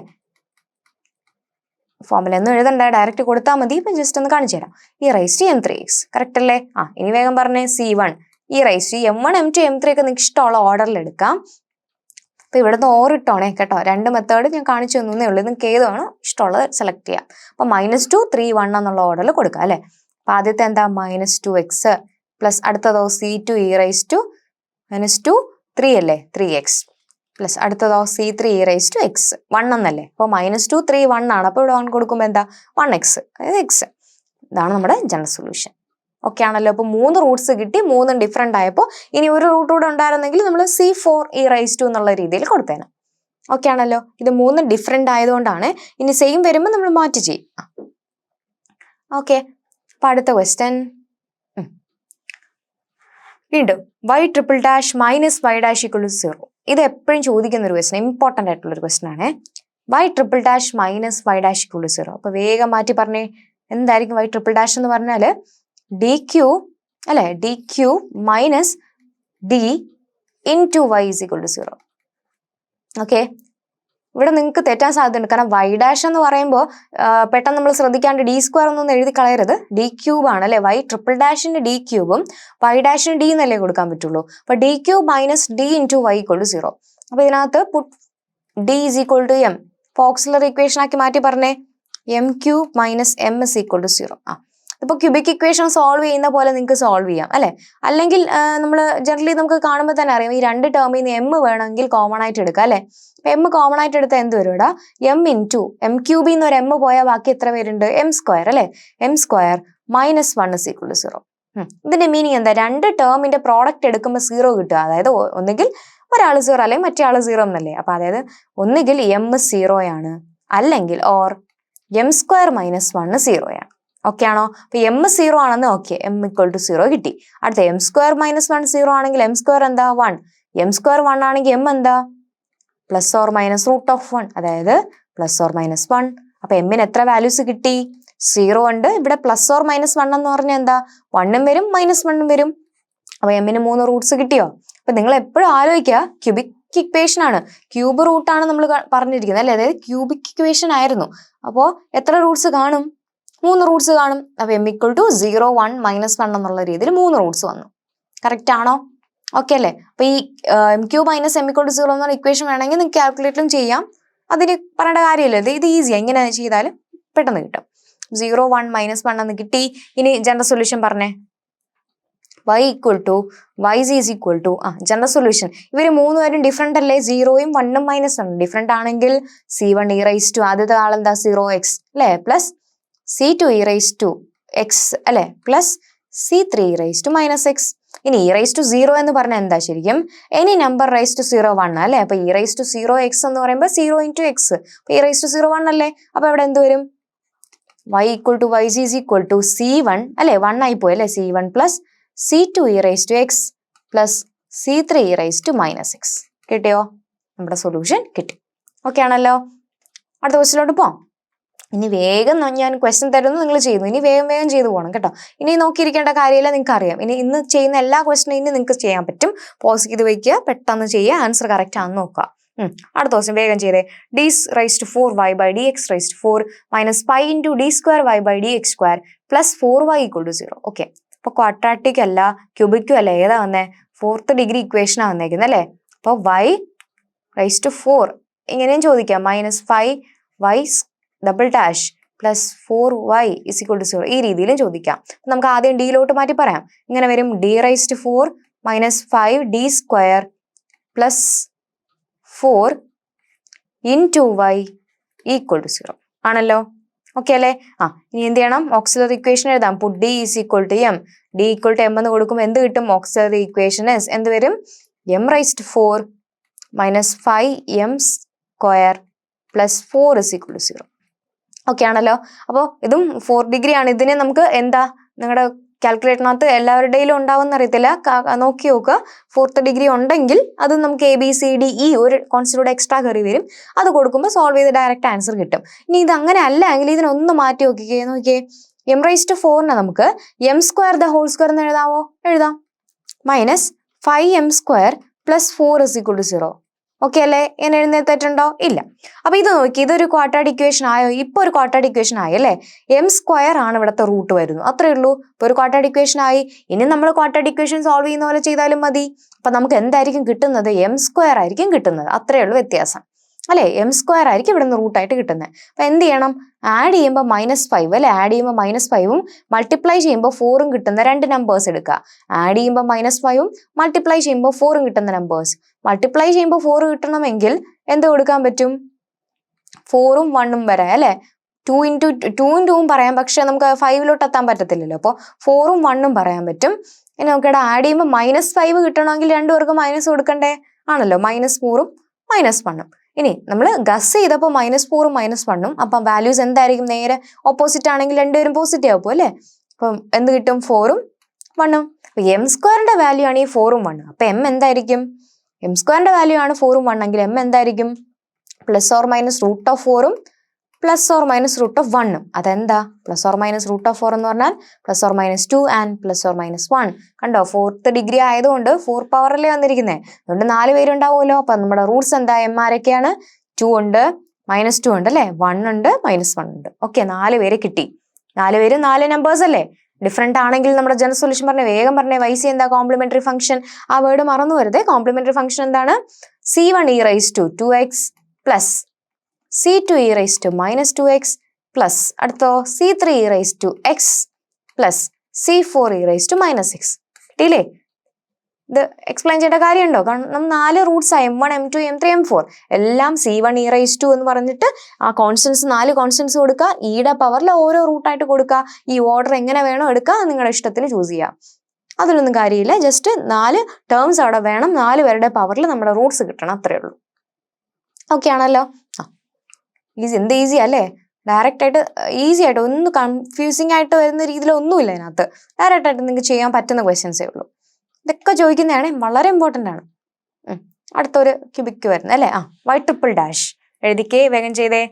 ഫോർമുല ഒന്നും എഴുതണ്ട, ഡയറക്റ്റ് കൊടുത്താൽ മതി. ഇപ്പൊ ജസ്റ്റ് ഒന്ന് കാണിച്ചു തരാം. e⁻m3x കറക്റ്റ് അല്ലേ? ഇനി വേഗം പറഞ്ഞേ. c1 e⁻m1 m2 m3 ഒക്കെ നിങ്ങൾക്ക് ഇഷ്ടമുള്ള ഓർഡറിൽ എടുക്കാം. അപ്പൊ ഇവിടുന്ന് ഓറിട്ടോണേ കേട്ടോ. രണ്ട് മെത്തേഡ് ഞാൻ കാണിച്ചു തന്നേ ഉള്ളൂ. നിങ്ങൾക്ക് ഏതാണ് ഇഷ്ടമുള്ളത് സെലക്ട് ചെയ്യാം. അപ്പൊ -2 3 1 എന്നുള്ള ഓർഡറിൽ കൊടുക്കാം അല്ലെ? അപ്പൊ ആദ്യത്തെ എന്താ? -2x പ്ലസ് അടുത്തതോ c2e⁻2 3 അല്ലേ? 3x പ്ലസ് അടുത്തതോ c3e⁻x 1 എന്നല്ലേ? അപ്പൊ -2 3 1 ആണ്. അപ്പൊ ഇവിടെ 1 കൊടുക്കുമ്പോൾ എന്താ? 1x അതായത് x. ഇതാണ് നമ്മുടെ ജനറൽ സൊല്യൂഷൻ. ഓക്കെ ആണല്ലോ? അപ്പൊ 3 റൂട്ട്സ് കിട്ടി, 3 ഡിഫറെന്റ് ആയപ്പോൾ ഇനി ഒരു റൂട്ട് കൂടെ ഉണ്ടായിരുന്നെങ്കിൽ നമ്മൾ c4e⁻2 എന്നുള്ള രീതിയിൽ കൊടുത്തേനെ. ഓക്കെ ആണല്ലോ? ഇത് 3 ഡിഫറെന്റ് ആയതുകൊണ്ടാണ്. ഇനി സെയിം വരുമ്പോൾ നമ്മൾ മാറ്റി ചെയ്യും. ഓക്കെ. അപ്പൊ അടുത്ത ക്വസ്റ്റ്യൻ വീണ്ടും y∭′ - y' = 0. ഇത് എപ്പോഴും ചോദിക്കുന്ന ഒരു ക്വസ്റ്റ്യൻ, ഇമ്പോർട്ടന്റ് ആയിട്ടുള്ള ഒരു ക്വസ്റ്റ്യൻ ആണ്. y∭′ - y' = 0. അപ്പൊ വേഗം മാറ്റി പറഞ്ഞേ, എന്തായിരിക്കും y∭? എന്ന് പറഞ്ഞാല് dq അല്ലെ? dq - d × y = 0. ഓക്കെ. ഇവിടെ നിങ്ങൾക്ക് തെറ്റാൻ സാധ്യതയുണ്ട്. കാരണം y' എന്ന് പറയുമ്പോൾ പെട്ടെന്ന് നമ്മൾ ശ്രദ്ധിക്കാണ്ട് d² ഒന്നും എഴുതി കളയരുത്. d³ ആണ് അല്ലെ? y∭ d³ y' d എന്നല്ലേ കൊടുക്കാൻ പറ്റുള്ളൂ. അപ്പൊ dq - d × y = 0. അപ്പൊ ഇതിനകത്ത് d = m ഓക്സിലറി ഇക്വേഷൻ ആക്കി മാറ്റി പറഞ്ഞേ. m³ - m = 0. ഇപ്പൊ ക്യൂബിക് ഇക്വേഷൻ സോൾവ് ചെയ്യുന്ന പോലെ നിങ്ങൾക്ക് സോൾവ് ചെയ്യാം അല്ലെ? അല്ലെങ്കിൽ നമ്മൾ ജനറലി നമുക്ക് കാണുമ്പോൾ തന്നെ അറിയാം, ഈ രണ്ട് ടേമിൽ നിന്ന് m വേണമെങ്കിൽ കോമൺ ആയിട്ട് എടുക്കാം അല്ലെ? m കോമൺ ആയിട്ട് എടുത്താൽ എന്ത് വരും? ഇവിടെ m × m³ എന്ന് ഒരു m പോയാൽ ബാക്കി എത്ര പേരുണ്ട്? m² അല്ലെ? m² - 1 = 0. ഇതിന്റെ മീനിങ് എന്താ? രണ്ട് ടേമിന്റെ പ്രോഡക്റ്റ് എടുക്കുമ്പോൾ 0 കിട്ടുക. അതായത് ഒന്നുകിൽ ഒരാൾ 0 അല്ലെങ്കിൽ മറ്റേ ആൾ 0 എന്നല്ലേ? അപ്പൊ അതായത് ഒന്നുകിൽ m 0 ആണ്, അല്ലെങ്കിൽ m² - 1 0 ആണ്. ഓക്കെ ആണോ? അപ്പൊ എം 0 ആണെന്ന് ഓക്കെ, എം = 0 കിട്ടി. അടുത്ത m² - 1 0 ആണെങ്കിൽ m² എന്താ 1, m² 1 ആണെങ്കിൽ m എന്താ ±√1, അതായത് ±1. അപ്പൊ എമ്മിന് എത്ര വാല്യൂസ് കിട്ടി? 0 ഉണ്ട്, ഇവിടെ ±1 എന്ന് പറഞ്ഞാൽ എന്താ 1ഉം വരും -1ഉം വരും. അപ്പൊ എമ്മിന് 3 റൂട്ട്സ് കിട്ടിയോ? അപ്പൊ നിങ്ങൾ എപ്പോഴും ആലോചിക്കുക, ക്യൂബിക് ഇക്വേഷൻ ആണ്, ക്യൂബ് റൂട്ടാണ് നമ്മൾ പറഞ്ഞിരിക്കുന്നത് അല്ലെ, അതായത് ക്യൂബിക് ഇക്വേഷൻ ആയിരുന്നു. അപ്പോൾ എത്ര റൂട്ട്സ് കാണും? 3 റൂട്ട്സ് കാണും. അപ്പൊ m = 0 1 -1 എന്നുള്ള രീതിയിൽ 3 റൂട്ട്സ് വന്നു. കറക്റ്റ് ആണോ? ഓക്കെ അല്ലേ? അപ്പൊ ഈ m³ - m = 0 എന്നുള്ള ഇക്വേഷൻ വേണമെങ്കിൽ നിങ്ങൾക്ക് കാൽക്കുലേറ്ററും ചെയ്യാം, അതിന് പറയേണ്ട കാര്യമില്ല. ഇത് ഈസിയാ, ഇങ്ങനെ ചെയ്താലും പെട്ടെന്ന് കിട്ടും. 0 1 -1 എന്ന് കിട്ടി. ഇനി ജനറൽ സൊല്യൂഷൻ പറഞ്ഞേ. y = general solution. ഇവര് 3 പേരും ഡിഫറെന്റ് അല്ലേ? 0ഉം 1ഉം -1 ഡിഫറെന്റ് ആണെങ്കിൽ c1e⁻, ആദ്യത്തെ ആളെന്താ 0x അല്ലെ, പ്ലസ് c2e⁻x അല്ലെ, പ്ലസ് c3e⁻x. ഇനി e⁻0 എന്ന് പറഞ്ഞാൽ എന്താ ശരിക്കും? എനി നമ്പർ റൈസ് ടു 0 1 അല്ലെ. അപ്പൊ e⁻0x എന്ന് പറയുമ്പോൾ 0 × x, അപ്പൊ e⁻0 1 അല്ലേ. അപ്പൊ ഇവിടെ എന്ത് വരും? y = c1 അല്ലെ, 1 ആയി പോയി അല്ലെ, c1 plus c2e⁻x plus c3e⁻x. കിട്ടിയോ? നമ്മുടെ സൊല്യൂഷൻ കിട്ടി. ഓക്കെ ആണല്ലോ? അടുത്ത ക്വസ്റ്റിലോട്ട് പോവാം. ഇനി വേഗം ഞാൻ ക്വസ്റ്റ്യൻ തരുന്നു, നിങ്ങൾ ചെയ്യുന്നു. ഇനി വേഗം ചെയ്തു പോകണം കേട്ടോ. ഇനി നോക്കിയിരിക്കേണ്ട കാര്യമില്ല, നിങ്ങൾക്ക് അറിയാം. ഇന്ന് ചെയ്യുന്ന എല്ലാ ക്വസ്റ്റ്യനും ഇനി നിങ്ങൾക്ക് ചെയ്യാൻ പറ്റും. പോസ് ചെയ്ത് വയ്ക്കുക, പെട്ടെന്ന് ചെയ്യുക, ആൻസർ കറക്റ്റ് ആണെന്ന് നോക്കുക. അടുത്ത ക്വസ്റ്റ്യൻ വേഗം ചെയ്തേ. d⁻⁴y/dx⁴ - π × d²y/dx² + 4y = 0. ഓക്കെ, അപ്പൊ ക്വാഡ്രാറ്റിക് അല്ല, ക്യൂബിക്കും അല്ല, ഏതാ വന്നേ? 4th ഡിഗ്രി ഇക്വേഷനാണ് വന്നേക്കുന്നത് അല്ലേ. അപ്പൊ y⁴ ഇങ്ങനെയും ചോദിക്കാം, -5y +4y = 0, ഈ രീതിയിലും ചോദിക്കാം. നമുക്ക് ആദ്യം ഡിയിലോട്ട് മാറ്റി പറയാം. ഇങ്ങനെ വരും, d⁻⁴ - 5d² + 4 × y = 0 ആണല്ലോ. ഓക്കെ അല്ലേ? ഇനി എന്ത് ചെയ്യണം? ഓക്സിലറി ഇക്വേഷൻ എഴുതാം. Puttu d = m. d = m എന്ന് കൊടുക്കുമ്പോൾ എന്ത് കിട്ടും? ഓക്സിലറി ഇക്വേഷൻ എന്ത് വരും? m⁻⁴ - 5m² + 4 = 0. ഓക്കെ ആണല്ലോ. അപ്പോൾ ഇതും 4 ഡിഗ്രി ആണ്. ഇതിനെ നമുക്ക് എന്താ, നിങ്ങളുടെ കാൽക്കുലേറ്ററിനകത്ത് എല്ലാവരുടെയിലും ഉണ്ടാവുമെന്ന് അറിയത്തില്ല, നോക്കി നോക്കുക. 4th ഡിഗ്രി ഉണ്ടെങ്കിൽ അത് നമുക്ക് ABCDE ഒരു കോൺസ്റ്റന്റ് എക്സ്ട്രാ കയറി വരും. അത് കൊടുക്കുമ്പോൾ സോൾവ് ചെയ്ത് ഡയറക്റ്റ് ആൻസർ കിട്ടും. ഇനി ഇത് അങ്ങനെ അല്ല എങ്കിൽ ഇതിനൊന്ന് മാറ്റി നോക്കിക്കേ. m⁻⁴ നമുക്ക് m² എന്ന് എഴുതാമോ? എഴുതാം. -5m² + 4 = 0. ഓക്കെ അല്ലേ? ഞാൻ എഴുന്നേറ്റ് തെറ്റുണ്ടോ? ഇല്ല. അപ്പൊ ഇത് നോക്കി, ഇതൊരു ക്വാഡ്രാറ്റിക് ഇക്വേഷൻ ആയോ? ഇപ്പൊ ഒരു ക്വാഡ്രാറ്റിക് ഇക്വേഷൻ ആയി അല്ലേ. m² ആണ് ഇവിടുത്തെ റൂട്ട് വരുന്നത്, അത്രേ ഉള്ളൂ. ഇപ്പൊ ഒരു ക്വാഡ്രാറ്റിക് ഇക്വേഷൻ ആയി. ഇനി നമ്മൾ ക്വാഡ്രാറ്റിക് ഇക്വേഷൻ സോൾവ് ചെയ്യുന്ന പോലെ ചെയ്താലും മതി. അപ്പൊ നമുക്ക് എന്തായിരിക്കും കിട്ടുന്നത്? m² ആയിരിക്കും കിട്ടുന്നത്, അത്രേ ഉള്ളൂ വ്യത്യാസം അല്ലെ. m² ആയിരിക്കും ഇവിടുന്ന് റൂട്ടായിട്ട് കിട്ടുന്നത്. അപ്പൊ എന്ത് ചെയ്യണം? ആഡ് ചെയ്യുമ്പോൾ -5 അല്ലെ, ആഡ് ചെയ്യുമ്പോൾ -5ഉം മൾട്ടിപ്ലൈ ചെയ്യുമ്പോൾ 4ഉം കിട്ടുന്ന 2 നമ്പേഴ്സ് എടുക്കുക. ആഡ് ചെയ്യുമ്പോൾ -5ഉം മൾട്ടിപ്ലൈ ചെയ്യുമ്പോൾ 4ഉം കിട്ടുന്ന നമ്പേഴ്സ്. മൾട്ടിപ്ലൈ ചെയ്യുമ്പോൾ 4 കിട്ടണമെങ്കിൽ എന്ത് കൊടുക്കാൻ പറ്റും? 4ഉം 1ഉം വരാം അല്ലെ. 2ഉം 2ഉം പറയാം, പക്ഷെ നമുക്ക് 5ലോട്ട് എത്താൻ പറ്റത്തില്ലല്ലോ. അപ്പോൾ 4ഉം 1ഉം പറയാൻ പറ്റും. ഇനി നമുക്കിവിടെ ആഡ് ചെയ്യുമ്പോൾ -5 കിട്ടണമെങ്കിൽ രണ്ടുപേർക്ക് മൈനസ് കൊടുക്കണ്ടേ? ആണല്ലോ, -4ഉം -1ഉം. ഇനി നമ്മൾ ഗസ് ചെയ്തപ്പോൾ -4ഉം -1ഉം, അപ്പം വാല്യൂസ് എന്തായിരിക്കും? നേരെ ഓപ്പോസിറ്റ് ആണെങ്കിൽ രണ്ടുപേരും പോസിറ്റീവ് ആവും അല്ലേ. അപ്പം എന്ത് കിട്ടും? 4ഉം 1ഉം. അപ്പൊ m² വാല്യൂ ആണ് ഈ 4ഉം 1ഉം. അപ്പൊ m എന്തായിരിക്കും? m² വാല്യൂ ആണ് 4ഉം 1 എങ്കിൽ m എന്തായിരിക്കും? ±√4ഉം ±√1ഉം. അതെന്താ ±√4 എന്ന് പറഞ്ഞാൽ +or-2 ആൻഡ് +or-1. കണ്ടോ, 4th ഡിഗ്രി ആയതുകൊണ്ട് 4 പവറല്ലേ വന്നിരിക്കുന്നത്, അതുകൊണ്ട് 4 പേരുണ്ടാവുമല്ലോ. അപ്പൊ നമ്മുടെ റൂട്ട്സ് എന്താ? m ആരൊക്കെയാണ്? 2 ഉണ്ട്, -2 ഉണ്ട് അല്ലെ, 1 ഉണ്ട്, -1 ഉണ്ട്. ഓക്കെ, 4 പേര് കിട്ടി. 4 പേര് 4 നമ്പേഴ്സ് അല്ലേ. ഡിഫറെന്റ് ആണെങ്കിൽ നമ്മുടെ ജനറൽ സൊല്യൂഷൻ പറഞ്ഞേ, വേഗം പറഞ്ഞേ. YC എന്താ? Complementary function. ആ വേർഡ് മറന്നു വരുതേ. കോംപ്ലിമെന്ററി ഫംഗ്ഷൻ എന്താണ്? c1e⁻²x പ്ലസ് c2e⁻²x പ്ലസ് അടുത്തോ c3e⁻x പ്ലസ് c4e⁻x. കിട്ടിയില്ലേ? ഇത് എക്സ്പ്ലെയിൻ ചെയ്യേണ്ട കാര്യമുണ്ടോ? കാരണം 4 റൂട്ട്സ് ആയി, m1 m2 m3 m4 എല്ലാം c1e⁻² എന്ന് പറഞ്ഞിട്ട് ആ കോൺസ്റ്റൻസ് 4 കോൺസ്റ്റൻസ് കൊടുക്കുക. ഇയുടെ പവറിൽ ഓരോ റൂട്ടായിട്ട് കൊടുക്കുക. ഈ ഓർഡർ എങ്ങനെ വേണോ എടുക്കുക, നിങ്ങളുടെ ഇഷ്ടത്തിന് ചൂസ് ചെയ്യാം. അതിലൊന്നും കാര്യമില്ല, ജസ്റ്റ് 4 ടേംസ് അവിടെ വേണം. 4 പേരുടെ പവറിൽ നമ്മുടെ റൂട്ട്സ് കിട്ടണം, അത്രേ ഉള്ളൂ. ഓക്കെ ആണല്ലോ. എന്ത് ഈസി അല്ലേ. ഡയറക്റ്റ് ആയിട്ട് ഈസി ആയിട്ട് ഒന്നും കൺഫ്യൂസിങ് ആയിട്ട് വരുന്ന രീതിയിലൊന്നുമില്ല ഇതിനകത്ത്. ഡയറക്റ്റ് ആയിട്ട് നിങ്ങൾക്ക് ചെയ്യാൻ പറ്റുന്ന ക്വസ്റ്റ്യൻസേ ഉള്ളൂ. ഇതൊക്കെ ചോദിക്കുന്നതാണ്, വളരെ ഇമ്പോർട്ടൻ്റ് ആണ്. അടുത്തൊരു ക്യൂബിക് വരുന്നത് അല്ലേ, y ട്രിപ്പിൾ ഡാഷ് എഴുതിക്കേ, വേഗം ചെയ്തേ.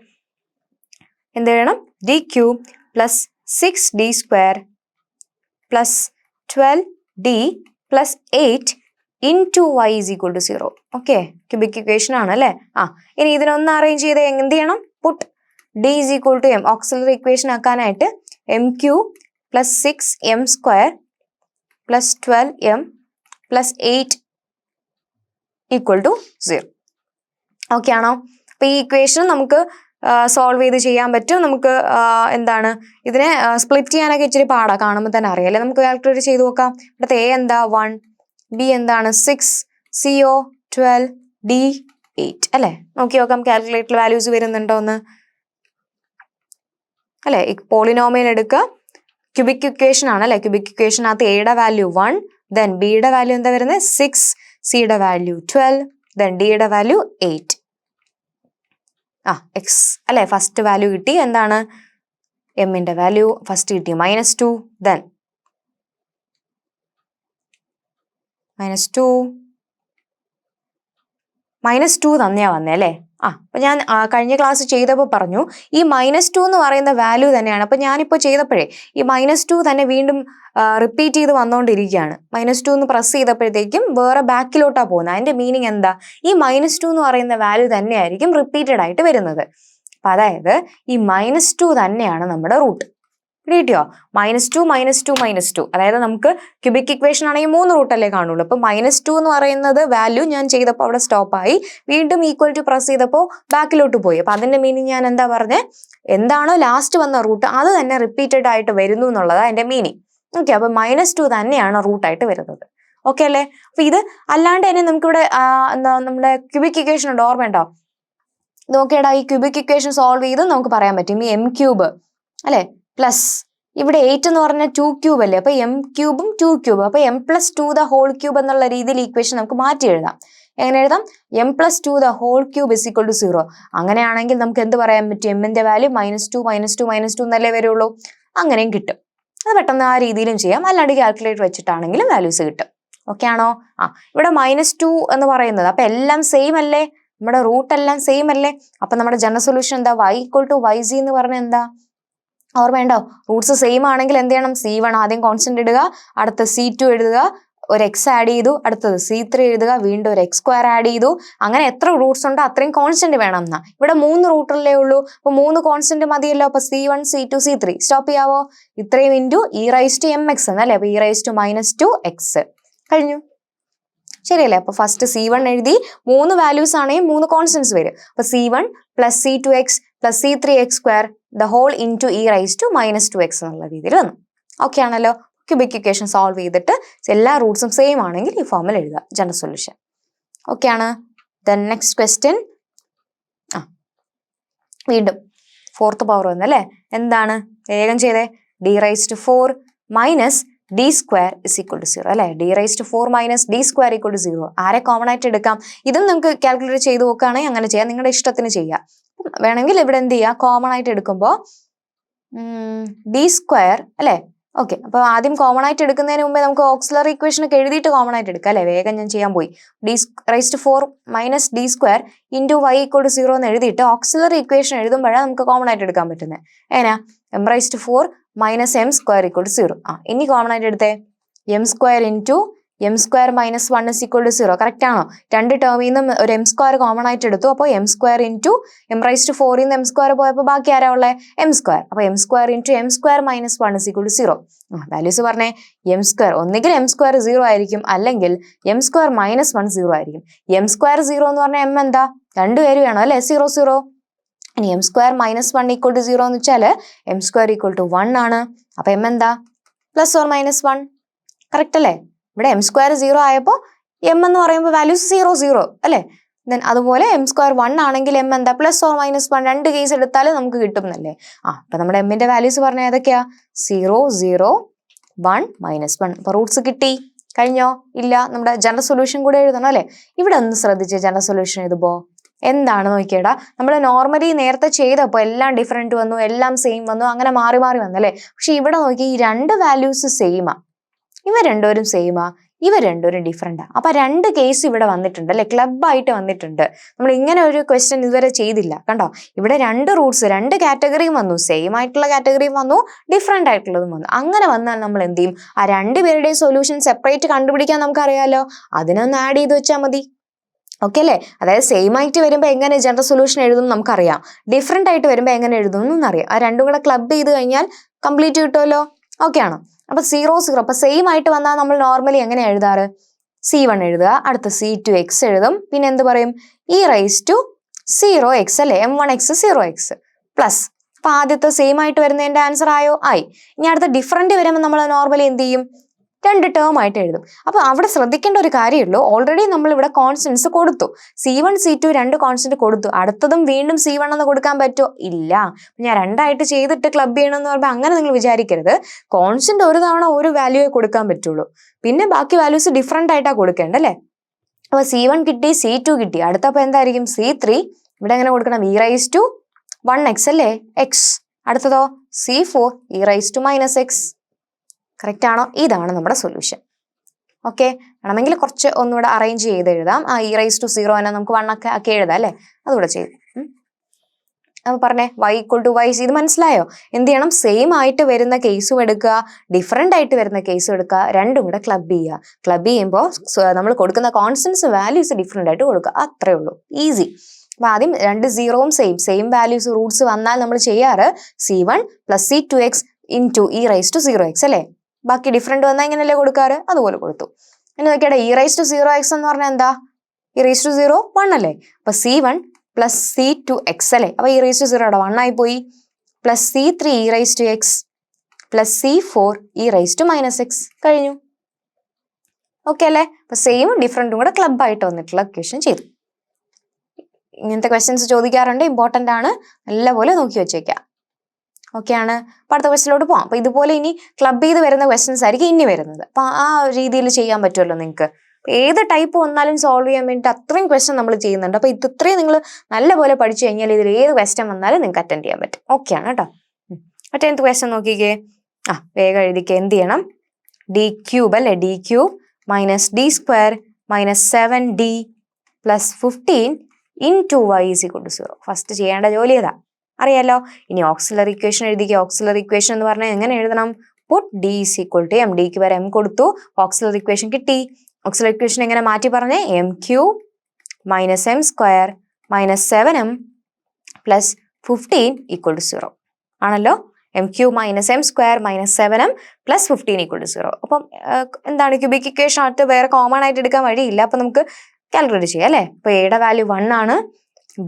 എന്ത് വേണം? D cube plus 6d² plus 12d plus 8 into y is equal to 0. Okay, cubic equation ആണ് അല്ലേ. ഇനി ഇതിനൊന്ന് അറേഞ്ച് ചെയ്ത് എന്ത് ചെയ്യണം? Put d is equal to m, auxiliary equation ആക്കാനായിട്ട് m³ plus 6m² plus 12m plus 8 equal to 0. Okay ആണോ? അപ്പൊ ഈ ഇക്വേഷൻ നമുക്ക് സോൾവ് ചെയ്ത് ചെയ്യാൻ പറ്റും. നമുക്ക് എന്താണ് ഇതിനെ സ്പ്ലിറ്റ് ചെയ്യാനൊക്കെ ഇച്ചിരി പാടാ, കാണുമ്പോൾ തന്നെ അറിയാം അല്ലേ. നമുക്ക് കാൽക്കുലേറ്റ് ചെയ്ത് നോക്കാം. ഇവിടുത്തെ എ എന്താ 1, ബി എന്താണ് 6, CO 12, D 8 അല്ലേ. നോക്കി നോക്കാം കാൽക്കുലേറ്റർ വാല്യൂസ് വരുന്നുണ്ടോ എന്ന് അല്ലേ. പോളിനോമിയൽ എടുക്കുക, ക്യൂബിക് ഇക്വേഷൻ ആണ് അല്ലേ. ക്യൂബിക് ഇക്വേഷനകത്ത് എയുടെ വാല്യൂ 1, ദെൻ ബിയുടെ വാല്യൂ എന്താ വരുന്നത് 6, സിയുടെ വാല്യൂ 12, ദെൻ ഡിയുടെ വാല്യൂ 8. എക്സ് അല്ലേ. ഫസ്റ്റ് വാല്യൂ കിട്ടി. എന്താണ് എമ്മിന്റെ വാല്യൂ ഫസ്റ്റ് കിട്ടി -2, ദെൻ -2 തന്നെയാ വന്നേ അല്ലേ. അപ്പൊ ഞാൻ കഴിഞ്ഞ ക്ലാസ് ചെയ്തപ്പോൾ പറഞ്ഞു ഈ -2 എന്ന് പറയുന്ന വാല്യൂ തന്നെയാണ്. അപ്പൊ ഞാനിപ്പോൾ ചെയ്തപ്പോഴേ ഈ -2 തന്നെ വീണ്ടും റിപ്പീറ്റ് ചെയ്ത് വന്നുകൊണ്ടിരിക്കുകയാണ്. -2 എന്ന് പ്രസ് ചെയ്തപ്പോഴത്തേക്കും വേറെ ബാക്കിലോട്ടാ പോകുന്നത്. അതിന്റെ മീനിങ് എന്താ? ഈ -2 എന്ന് പറയുന്ന വാല്യൂ തന്നെയായിരിക്കും റിപ്പീറ്റഡ് ആയിട്ട് വരുന്നത്. അപ്പൊ അതായത് ഈ -2 തന്നെയാണ് നമ്മുടെ റൂട്ട്. കിട്ടിയോ? -2 -2 -2, അതായത് നമുക്ക് ക്യൂബിക് ഇക്വേഷൻ ആണെങ്കിൽ 3 റൂട്ടല്ലേ കാണുള്ളൂ. അപ്പൊ -2 എന്ന് പറയുന്നത് വാല്യൂ ഞാൻ ചെയ്തപ്പോൾ അവിടെ സ്റ്റോപ്പായി, വീണ്ടും ഈക്വൽ ടു പ്രസ് ചെയ്തപ്പോൾ ബാക്കിലോട്ട് പോയി. അപ്പൊ അതിന്റെ മീനിങ് ഞാൻ എന്താ പറഞ്ഞത്? എന്താണോ ലാസ്റ്റ് വന്ന റൂട്ട് അത് തന്നെ റിപ്പീറ്റഡ് ആയിട്ട് വരുന്നു എന്നുള്ളതാണ് അതിന്റെ മീനിങ്. ഓക്കെ, അപ്പൊ -2 തന്നെയാണ് റൂട്ടായിട്ട് വരുന്നത്. ഓക്കെ അല്ലേ. അപ്പൊ ഇത് അല്ലാണ്ട് തന്നെ നമുക്കിവിടെ എന്താ നമ്മുടെ ക്യൂബിക് ഇക്വേഷൻ ഉണ്ട്, ഓർമ്മയുണ്ടോ? നോക്കിയടാ, ഈ ക്യൂബിക് ഇക്വേഷൻ സോൾവ് ചെയ്ത് നമുക്ക് പറയാൻ പറ്റും ഈ m³ അല്ലെ പ്ലസ് ഇവിടെ 8 എന്ന് പറഞ്ഞാൽ 2³ അല്ലേ. അപ്പൊ m³ 2³ അപ്പൊ m+2 എന്നുള്ള രീതിയിൽ ഇക്വേഷൻ നമുക്ക് മാറ്റി എഴുതാം. എങ്ങനെ എഴുതാം? m+2 = 0. അങ്ങനെയാണെങ്കിൽ നമുക്ക് എന്ത് പറയാൻ പറ്റും? എമ്മിന്റെ വാല്യൂ -2 -2 -2 എന്നല്ലേ വരുള്ളൂ. അങ്ങനെയും കിട്ടും. അത് പെട്ടെന്ന് ആ രീതിയിലും ചെയ്യാം, അല്ലാണ്ട് കാൽക്കുലേറ്റർ വെച്ചിട്ടാണെങ്കിലും വാല്യൂസ് കിട്ടും. ഓക്കെ ആണോ? ഇവിടെ -2 എന്ന് പറയുന്നത് അപ്പൊ എല്ലാം സെയിം അല്ലേ, നമ്മുടെ റൂട്ട് എല്ലാം സെയിം അല്ലേ. അപ്പൊ നമ്മുടെ ജനറൽ സൊല്യൂഷൻ എന്താ? y = yz എന്ന് പറഞ്ഞാൽ എന്താ? ഓർമ്മയുണ്ടോ? റൂട്ട്സ് സെയിം ആണെങ്കിൽ എന്ത് ചെയ്യണം? C1 ആദ്യം കോൺസ്റ്റന്റ് ഇടുക, അടുത്ത C2 എഴുതുക, ഒരു x ആഡ് ചെയ്തു, അടുത്തത് C3 എഴുതുക, വീണ്ടും ഒരു x² ആഡ് ചെയ്തു. അങ്ങനെ എത്ര റൂട്ട്സ് ഉണ്ടോ അത്രയും കോൺസ്റ്റന്റ് വേണം എന്നാ. ഇവിടെ 3 റൂട്ടല്ലേ ഉള്ളൂ, അപ്പൊ 3 കോൺസ്റ്റന്റ് മതിയല്ലോ. അപ്പൊ C1 C2 C3 സ്റ്റോപ്പ് ചെയ്യാവോ? ഇത്രയും ഇൻറ്റു e⁻mx എന്നല്ലേ. അപ്പൊ e⁻²x കഴിഞ്ഞു. ശരിയല്ലേ. അപ്പൊ ഫസ്റ്റ് C1 എഴുതി, 3 വാല്യൂസ് ആണെങ്കിൽ 3 കോൺസ്റ്റന്റ്സ് വരും. അപ്പൊ C1 + C2x + C3x² the whole into e⁻²x എന്നുള്ള രീതിയിൽ വന്നു. ഓക്കെ ആണല്ലോ. ക്യൂബിക് ഇക്വേഷൻ സോൾവ് ചെയ്തിട്ട് എല്ലാ റൂട്ട്സും സെയിം ആണെങ്കിൽ ഈ ഫോമിൽ എഴുതുക ജനറൽ സൊല്യൂഷൻ. ഓക്കെ ആണ്. ദെൻ നെക്സ്റ്റ് ക്വസ്റ്റ്യൻ, വീണ്ടും 4th പവർ വന്നല്ലേ. എന്താണ്? വേഗം ചെയ്തേ. d⁻⁴ - d² = 0 അല്ലെ. d⁻⁴ - d² = 0. ആരെ കോമൺ ആയിട്ട് എടുക്കാം? ഇതും നമുക്ക് കാൽക്കുലേറ്റ് ചെയ്ത് നോക്കുകയാണെങ്കിൽ അങ്ങനെ ചെയ്യാം, നിങ്ങളുടെ ഇഷ്ടത്തിന് ചെയ്യാം. വേണമെങ്കിൽ ഇവിടെ എന്ത് ചെയ്യുക? കോമൺ ആയിട്ട് എടുക്കുമ്പോൾ d² അല്ലെ. ഓക്കെ, അപ്പൊ ആദ്യം കോമൺ ആയിട്ട് എടുക്കുന്നതിന് മുമ്പേ നമുക്ക് ഓക്സിലറി ഇക്വേഷൻ ഒക്കെ എഴുതിയിട്ട് കോമൺ ആയിട്ട് എടുക്കാം അല്ലെ. വേഗം ഞാൻ ചെയ്യാൻ പോയി. d⁻⁴ - d² ഇൻറ്റു y = 0 എന്ന് എഴുതിയിട്ട് ഓക്സിലറി ഇക്വേഷൻ എഴുതുമ്പോഴാണ് നമുക്ക് കോമൺ ആയിട്ട് എടുക്കാൻ പറ്റുന്നത്. എങ്ങനെയാ? m⁻⁴ - m² = 0. ഇനി കോമൺ ആയിട്ട് എടുത്തേ. m² into m² - 1 = 0. കറക്റ്റ് ആണോ? രണ്ട് ടേമിൽ നിന്നും ഒരു m² കോമൺ ആയിട്ട് എടുത്തു. അപ്പോൾ m² ഇൻറ്റു m⁻⁴ നിന്ന് m² പോയപ്പോൾ ബാക്കി ആരാ ഉള്ളത്? m². അപ്പൊ m² ഇൻറ്റു m² - 1 = 0. വാല്യൂസ് പറഞ്ഞേ. m², ഒന്നുകിൽ m² 0 ആയിരിക്കും, അല്ലെങ്കിൽ m² - 1 0 ആയിരിക്കും. m² 0 എന്ന് പറഞ്ഞാൽ m എന്താ? 2 പേര് വേണം അല്ലെ, 0 0. ഇനി m² - 1 = 0 എന്ന് വെച്ചാൽ m² = 1 ആണ്. അപ്പൊ m എന്താ? +or-1. കറക്റ്റ് അല്ലേ. ഇവിടെ m² 0 ആയപ്പോൾ m എന്ന് പറയുമ്പോൾ വാല്യൂസ് 0 0 അല്ലേ. ദെൻ അതുപോലെ m² 1 ആണെങ്കിൽ m എന്താ? +or-1. രണ്ട് കേസ് എടുത്താലും നമുക്ക് കിട്ടും എന്നല്ലേ. അപ്പൊ നമ്മുടെ എമ്മിന്റെ വാല്യൂസ് പറഞ്ഞാൽ ഏതൊക്കെയാ? 0 0 1 -1. അപ്പൊ റൂട്ട്സ് കിട്ടി. കഴിഞ്ഞോ? ഇല്ല. നമ്മുടെ ജനറൽ സൊല്യൂഷൻ കൂടെ എഴുതണം അല്ലെ. ഇവിടെ ഒന്ന് ശ്രദ്ധിച്ച് ജനറൽ സൊല്യൂഷൻ എഴുതുമ്പോ എന്താണ് നോക്കിയടാ, നമ്മൾ നോർമലി നേരത്തെ ചെയ്തപ്പോൾ എല്ലാം ഡിഫറെന്റ് വന്നു, എല്ലാം സെയിം വന്നു, അങ്ങനെ മാറി മാറി വന്നല്ലേ. പക്ഷെ ഇവിടെ നോക്കി ഈ രണ്ട് വാല്യൂസ് സെയിമാ, ഇവ രണ്ടുപേരും സെയിമാ, ഇവ രണ്ടുപേരും ഡിഫറെന്റാ. അപ്പൊ രണ്ട് കേസ് ഇവിടെ വന്നിട്ടുണ്ട് അല്ലെ, ക്ലബായിട്ട് വന്നിട്ടുണ്ട്. നമ്മൾ ഇങ്ങനെ ഒരു ക്വസ്റ്റ്യൻ ഇതുവരെ ചെയ്തില്ല. കണ്ടോ, ഇവിടെ രണ്ട് റൂട്ട്സ്, രണ്ട് കാറ്റഗറിയും വന്നു, സെയിം ആയിട്ടുള്ള കാറ്റഗറിയും വന്നു, ഡിഫറെന്റ് ആയിട്ടുള്ളതും വന്നു. അങ്ങനെ വന്നാൽ നമ്മൾ എന്ത് ചെയ്യും, ആ രണ്ടുപേരുടെയും സൊല്യൂഷൻ സെപ്പറേറ്റ് കണ്ടുപിടിക്കാൻ നമുക്കറിയാലോ, അതിനൊന്ന് ആഡ് ചെയ്ത് വെച്ചാൽ മതി. ഓക്കെ അല്ലേ. അതായത് സെയിം ആയിട്ട് വരുമ്പോൾ എങ്ങനെ ജനറൽ സൊല്യൂഷൻ എഴുതും നമുക്കറിയാം, ഡിഫറെന്റ് ആയിട്ട് വരുമ്പോൾ എങ്ങനെ എഴുതും എന്നറിയാം. ആ രണ്ടും കൂടെ ക്ലബ് ചെയ്ത് കഴിഞ്ഞാൽ കംപ്ലീറ്റ് കിട്ടുമല്ലോ. ഓക്കെ ആണോ. അപ്പൊ 0 0. അപ്പൊ സെയിം ആയിട്ട് വന്നാൽ നമ്മൾ നോർമലി എങ്ങനെ എഴുതാറ്, C1 എഴുതുക, അടുത്ത C2x എഴുതും, പിന്നെ എന്ത് പറയും, e⁻0x അല്ലെ, m1x 0x പ്ലസ്. അപ്പൊ ആദ്യത്തെ സെയിം ആയിട്ട് വരുന്നതിന്റെ ആൻസർ ആയോ, ആയി. ഇനി അടുത്ത ഡിഫറെന്റ് വരുമ്പോൾ നമ്മൾ നോർമലി എന്ത് ചെയ്യും, രണ്ട് ടേം ആയിട്ട് എഴുതും. അപ്പൊ അവിടെ ശ്രദ്ധിക്കേണ്ട ഒരു കാര്യമുള്ളൂ, ഓൾറെഡി നമ്മൾ ഇവിടെ കോൺസ്റ്റൻസ് കൊടുത്തു, C1 C2 രണ്ട് കോൺസ്റ്റന്റ് കൊടുത്തു, അടുത്തതും വീണ്ടും C1 എന്ന് കൊടുക്കാൻ പറ്റുമോ, ഇല്ല. ഞാൻ രണ്ടായിട്ട് ചെയ്തിട്ട് ക്ലബ് ചെയ്യണമെന്ന് പറയുമ്പോൾ അങ്ങനെ നിങ്ങൾ വിചാരിക്കരുത്. കോൺസ്റ്റന്റ് ഒരു തവണ ഒരു വാല്യൂയെ കൊടുക്കാൻ പറ്റുള്ളൂ, പിന്നെ ബാക്കി വാല്യൂസ് ഡിഫറെന്റ് ആയിട്ടാ കൊടുക്കേണ്ടത് അല്ലേ. അപ്പൊ C1 കിട്ടി, C2 കിട്ടി, അടുത്തപ്പോ എന്തായിരിക്കും C3. ഇവിടെ എങ്ങനെ കൊടുക്കണം, e⁻1x അല്ലേ, x. അടുത്തതോ C4 e⁻−x. കറക്റ്റ് ആണോ, ഇതാണ് നമ്മുടെ സൊല്യൂഷൻ. ഓക്കെ, വേണമെങ്കിൽ കുറച്ച് ഒന്നുകൂടെ അറേഞ്ച് ചെയ്ത് എഴുതാം. ആ e⁻0 തന്നെ നമുക്ക് 1 ഒക്കെ ആക്കി എഴുതാം അല്ലേ, അതുകൂടെ ചെയ്തു. അപ്പൊ പറഞ്ഞേ, y = y. ഇത് മനസ്സിലായോ. എന്ത് ചെയ്യണം, സെയിം ആയിട്ട് വരുന്ന കേസും എടുക്കുക, ഡിഫറെന്റ് ആയിട്ട് വരുന്ന കേസും എടുക്കുക, രണ്ടും കൂടെ ക്ലബ് ചെയ്യുക. ക്ലബ് ചെയ്യുമ്പോൾ നമ്മൾ കൊടുക്കുന്ന കോൺസ്റ്റൻസ് വാല്യൂസ് ഡിഫറെന്റ് ആയിട്ട് കൊടുക്കുക, അത്രേ ഉള്ളൂ, ഈസി. അപ്പൊ ആദ്യം രണ്ട് സീറോവും സെയിം വാല്യൂസ് റൂട്ട്സ് വന്നാൽ നമ്മൾ ചെയ്യാറ് C1 + C2x × e⁻0x അല്ലേ. ബാക്കി ഡിഫറെന്റ് വന്നാൽ ഇങ്ങനെയല്ലേ കൊടുക്കാറ്, അതുപോലെ കൊടുത്തു. ഇനി നോക്കിയാടെ, e⁻0x എന്ന് പറഞ്ഞാൽ എന്താ, e⁻0 1 അല്ലേ. അപ്പൊ C1 + C2x അല്ലേ, അപ്പൊ e⁻0 അവിടെ 1 ആയി പോയി, plus C3 e⁻x plus C4 e⁻−x കഴിഞ്ഞു. ഓക്കെ അല്ലേ. അപ്പൊ സെയിം ഡിഫറെന്റും കൂടെ ക്ലബ് ആയിട്ട് വന്നിട്ടുള്ള ക്വസ്റ്റ്യൻ ചെയ്തു. ഇങ്ങനത്തെ ക്വസ്റ്റ്യൻസ് ചോദിക്കാറുണ്ട്, ഇമ്പോർട്ടന്റ് ആണ്, നല്ലപോലെ നോക്കി വെച്ചേക്കാം. ഓക്കെ ആണ്. അപ്പൊ അടുത്ത ക്വസ്റ്റ്യനിലോട്ട് പോവാം. അപ്പൊ ഇതുപോലെ ഇനി ക്ലബ് ചെയ്ത് വരുന്ന ക്വസ്റ്റ്യൻസ് ആയിരിക്കും ഇനി വരുന്നത്. അപ്പൊ ആ രീതിയിൽ ചെയ്യാൻ പറ്റുമല്ലോ നിങ്ങൾക്ക്. ഏത് ടൈപ്പ് വന്നാലും സോൾവ് ചെയ്യാൻ വേണ്ടിയിട്ട് അത്രയും ക്വസ്റ്റ്യൻ നമ്മൾ ചെയ്യുന്നുണ്ട്. അപ്പൊ ഇത്രയും നിങ്ങൾ നല്ലപോലെ പഠിച്ചു കഴിഞ്ഞാൽ ഇതിൽ ഏത് ക്വസ്റ്റ്യൻ വന്നാലും നിങ്ങൾക്ക് അറ്റൻഡ് ചെയ്യാൻ പറ്റും. ഓക്കെ ആണ് കേട്ടോ. മറ്റേ ക്വസ്റ്റ്യൻ നോക്കിക്കേ, വേഗം എഴുതിക്കേ. എന്ത് ചെയ്യണം, d³ അല്ലെ, d³ - d² - 7d + 15 × y = 0. First ചെയ്യേണ്ട ജോലി ഏതാ അറിയാലോ. ഇനി ഓക്സിലറി ഇക്വേഷൻ എഴുതിക്കുക. ഓക്സിലറി ഇക്വേഷൻ എന്ന് പറഞ്ഞാൽ എങ്ങനെ എഴുതണം, പുട്ട് d = m. ഡിക്ക് വരെ m കൊടുത്തു, ഓക്സിലറി ഇക്വേഷൻ കിട്ടി. ഓക്സിലറി ഇക്വേഷൻ എങ്ങനെ മാറ്റി പറഞ്ഞേ, m³ - m² - 7m + 15 = 0 ആണല്ലോ. m³ - m² - 7m + 15 = 0. അപ്പം എന്താണ്, ക്യൂബിക് ഇക്വേഷൻ ആയിട്ട് വേറെ കോമൺ ആയിട്ട് എടുക്കാൻ വഴിയില്ല. അപ്പൊ നമുക്ക് കാൽക്കുലേറ്റ് ചെയ്യാം അല്ലേ. അപ്പൊ എയുടെ വാല്യൂ 1 ആണ്,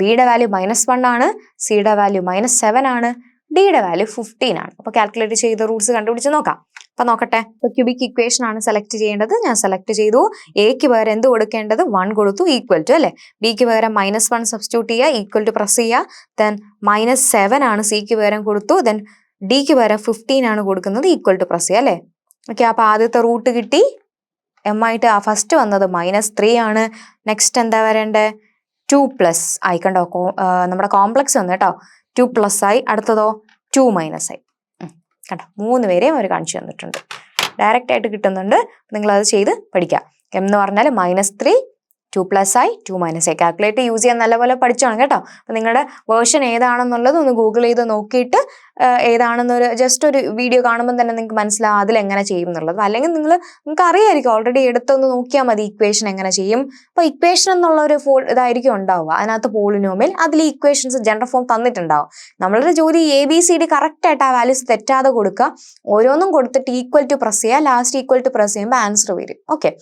ബിയുടെ വാല്യൂ -1 ആണ്, സിയുടെ വാല്യൂ -7 ആണ്, ഡിയുടെ വാല്യൂ 15 ആണ്. അപ്പൊ കാൽക്കുലേറ്റ് ചെയ്ത റൂട്ട്സ് കണ്ടുപിടിച്ച് നോക്കാം. അപ്പൊ നോക്കട്ടെ. ഇപ്പൊ ക്യൂബിക് ഇക്വേഷൻ ആണ് സെലക്ട് ചെയ്യേണ്ടത്. ഞാൻ സെലക്ട് ചെയ്തു. എക്ക് പകരം എന്ത് കൊടുക്കേണ്ടത്, 1 കൊടുത്തു, ഈക്വൽ ടു അല്ലെ. ബിക്ക് പകരം -1 സബ്സ്റ്റിറ്റ്യൂട്ട് ചെയ്യുക, ഈക്വൽ ടു പ്രസ് ചെയ്യുക. ദെൻ -7 ആണ് സിക്ക് പകരം കൊടുത്തു. ദെൻ ഡിക്ക് പകരം 15 ആണ് കൊടുക്കുന്നത്, ഈക്വൽ ടു പ്രസ് ചെയ്യുക അല്ലെ. ഓക്കെ, അപ്പൊ ആദ്യത്തെ റൂട്ട് കിട്ടി. എം ആയിട്ട് ഫസ്റ്റ് വന്നത് -3 ആണ്. നെക്സ്റ്റ് എന്താ വരേണ്ടത്, 2+ ആയി. കണ്ടോ, നമ്മുടെ കോംപ്ലക്സ് വന്നു കേട്ടോ. 2+ ആയി. അടുത്തതോ 2 - ആയി. കണ്ടോ, 3 പേരെയും അവർ കാണിച്ചു തന്നിട്ടുണ്ട്, ഡയറക്റ്റ് ആയിട്ട് കിട്ടുന്നുണ്ട്. നിങ്ങളത് ചെയ്ത് പഠിക്കാം. m എന്ന് പറഞ്ഞാൽ -3, 2+ ആയി, 2 - ആയി. കാൽക്കുലേറ്റ് യൂസ് ചെയ്യാൻ നല്ലപോലെ പഠിച്ചോണം കേട്ടോ. അപ്പം നിങ്ങളുടെ വേർഷൻ ഏതാണെന്നുള്ളത് ഒന്ന് ഗൂഗിൾ ചെയ്ത് നോക്കിയിട്ട് ഏതാണെന്നൊരു ജസ്റ്റ് ഒരു വീഡിയോ കാണുമ്പോൾ തന്നെ നിങ്ങൾക്ക് മനസ്സിലാവും അതിലെങ്ങനെ ചെയ്യും എന്നുള്ളത്. അല്ലെങ്കിൽ നിങ്ങൾക്ക് അറിയായിരിക്കും, ഓൾറെഡി എടുത്തൊന്ന് നോക്കിയാൽ മതി ഇക്വേഷൻ എങ്ങനെ ചെയ്യും. അപ്പോൾ ഇക്വേഷൻ എന്നുള്ള ഒരു ഇതായിരിക്കും ഉണ്ടാവുക, അതിനകത്ത് പോളിനോമിയൽ, അതിൽ ഇക്വേഷൻസ് ജനറൽ ഫോം തന്നിട്ടുണ്ടാവും. നമ്മളുടെ ജോലി ABCD കറക്റ്റ് ആയിട്ട് ആ വാല്യൂസ് തെറ്റാതെ കൊടുക്കുക. ഓരോന്നും കൊടുത്തിട്ട് ഈക്വൽ ടു പ്രസ് ചെയ്യുക, ലാസ്റ്റ് ഈക്വൽ ടു പ്രസ് ചെയ്യുമ്പോൾ ആൻസർ വരും. ഓക്കെ.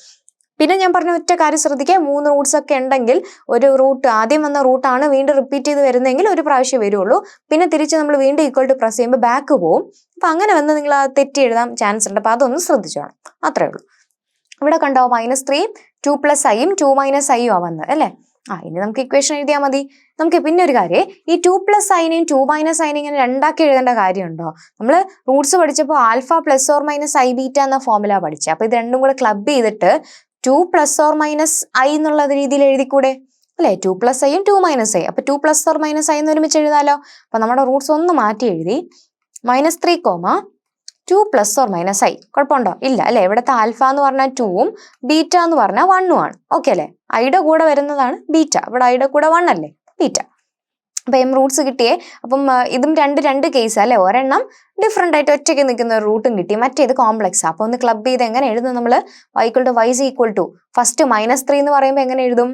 പിന്നെ ഞാൻ പറഞ്ഞ ഒറ്റ കാര്യം ശ്രദ്ധിക്കുക, 3 റൂട്ട്സ് ഒക്കെ ഉണ്ടെങ്കിൽ ഒരു റൂട്ട് ആദ്യം വന്ന റൂട്ടാണ് വീണ്ടും റിപ്പീറ്റ് ചെയ്ത് വരുന്നതെങ്കിൽ ഒരു പ്രാവശ്യം വരുള്ളൂ. പിന്നെ തിരിച്ച് നമ്മൾ വീണ്ടും ഈക്വൽ ടു പ്രസ് ചെയ്യുമ്പോൾ ബാക്ക് പോകും. അപ്പൊ അങ്ങനെ വന്ന് നിങ്ങൾ തെറ്റി എഴുതാൻ ചാൻസ് ഉണ്ട്. അപ്പൊ അതൊന്ന് ശ്രദ്ധിച്ചോണം, അത്രേ ഉള്ളൂ. ഇവിടെ കണ്ടോ, -3, 2+ iയും 2 - iയും ആ വന്നത് അല്ലേ. ഇനി നമുക്ക് ഇക്വേഷൻ എഴുതിയാൽ മതി. നമുക്ക് പിന്നെ ഒരു കാര്യം, ഈ 2+ iനെയും 2 - iനെയും ഇങ്ങനെ രണ്ടാക്കി എഴുതേണ്ട കാര്യമുണ്ടോ? നമ്മൾ റൂട്ട്സ് പഠിച്ചപ്പോൾ α ± iβ എന്ന ഫോർമുല പഠിച്ചത്. അപ്പൊ ഇത് രണ്ടും കൂടെ ക്ലബ് ചെയ്തിട്ട് 2 ± i എന്നുള്ള രീതിയിൽ എഴുതിക്കൂടെ. അല്ലേ? 2 പ്ലസ് ഐയും 2 മൈനസ് ഐ. അപ്പൊ 2 പ്ലസ് ഓർ മൈനസ് ഐ എന്ന് ഒരുമിച്ച് എഴുതാലോ. അപ്പൊ നമ്മുടെ റൂട്ട്സ് ഒന്ന് മാറ്റി എഴുതി. -3, 2 പ്ലസ് ഓർ മൈനസ് ഐ. കുഴപ്പമുണ്ടോ? ഇല്ല അല്ലെ? ഇവിടുത്തെ ആൽഫ എന്ന് പറഞ്ഞാൽ 2ഉം ബീറ്റ എന്ന് പറഞ്ഞാൽ 1ഉം ആണ്. ഓക്കെ അല്ലേ? ഐയുടെ കൂടെ വരുന്നതാണ് ബീറ്റ. ഇവിടെ ഐയുടെ കൂടെ 1 അല്ലേ? ബീറ്റ. അപ്പൊ എം റൂട്ട്സ് കിട്ടിയേ. അപ്പം ഇതും രണ്ട് കേസ് അല്ലെ? ഒരെണ്ണം ഡിഫറെന്റ് ആയിട്ട് ഒറ്റയ്ക്ക് നിൽക്കുന്ന ഒരു റൂട്ടും കിട്ടി, മറ്റേത് കോംപ്ലക്സ്. അപ്പൊ ഒന്ന് ക്ലബ് ചെയ്ത് എങ്ങനെ എഴുതും നമ്മൾ? y ഫസ്റ്റ് -3 എന്ന് പറയുമ്പോൾ എങ്ങനെ എഴുതും?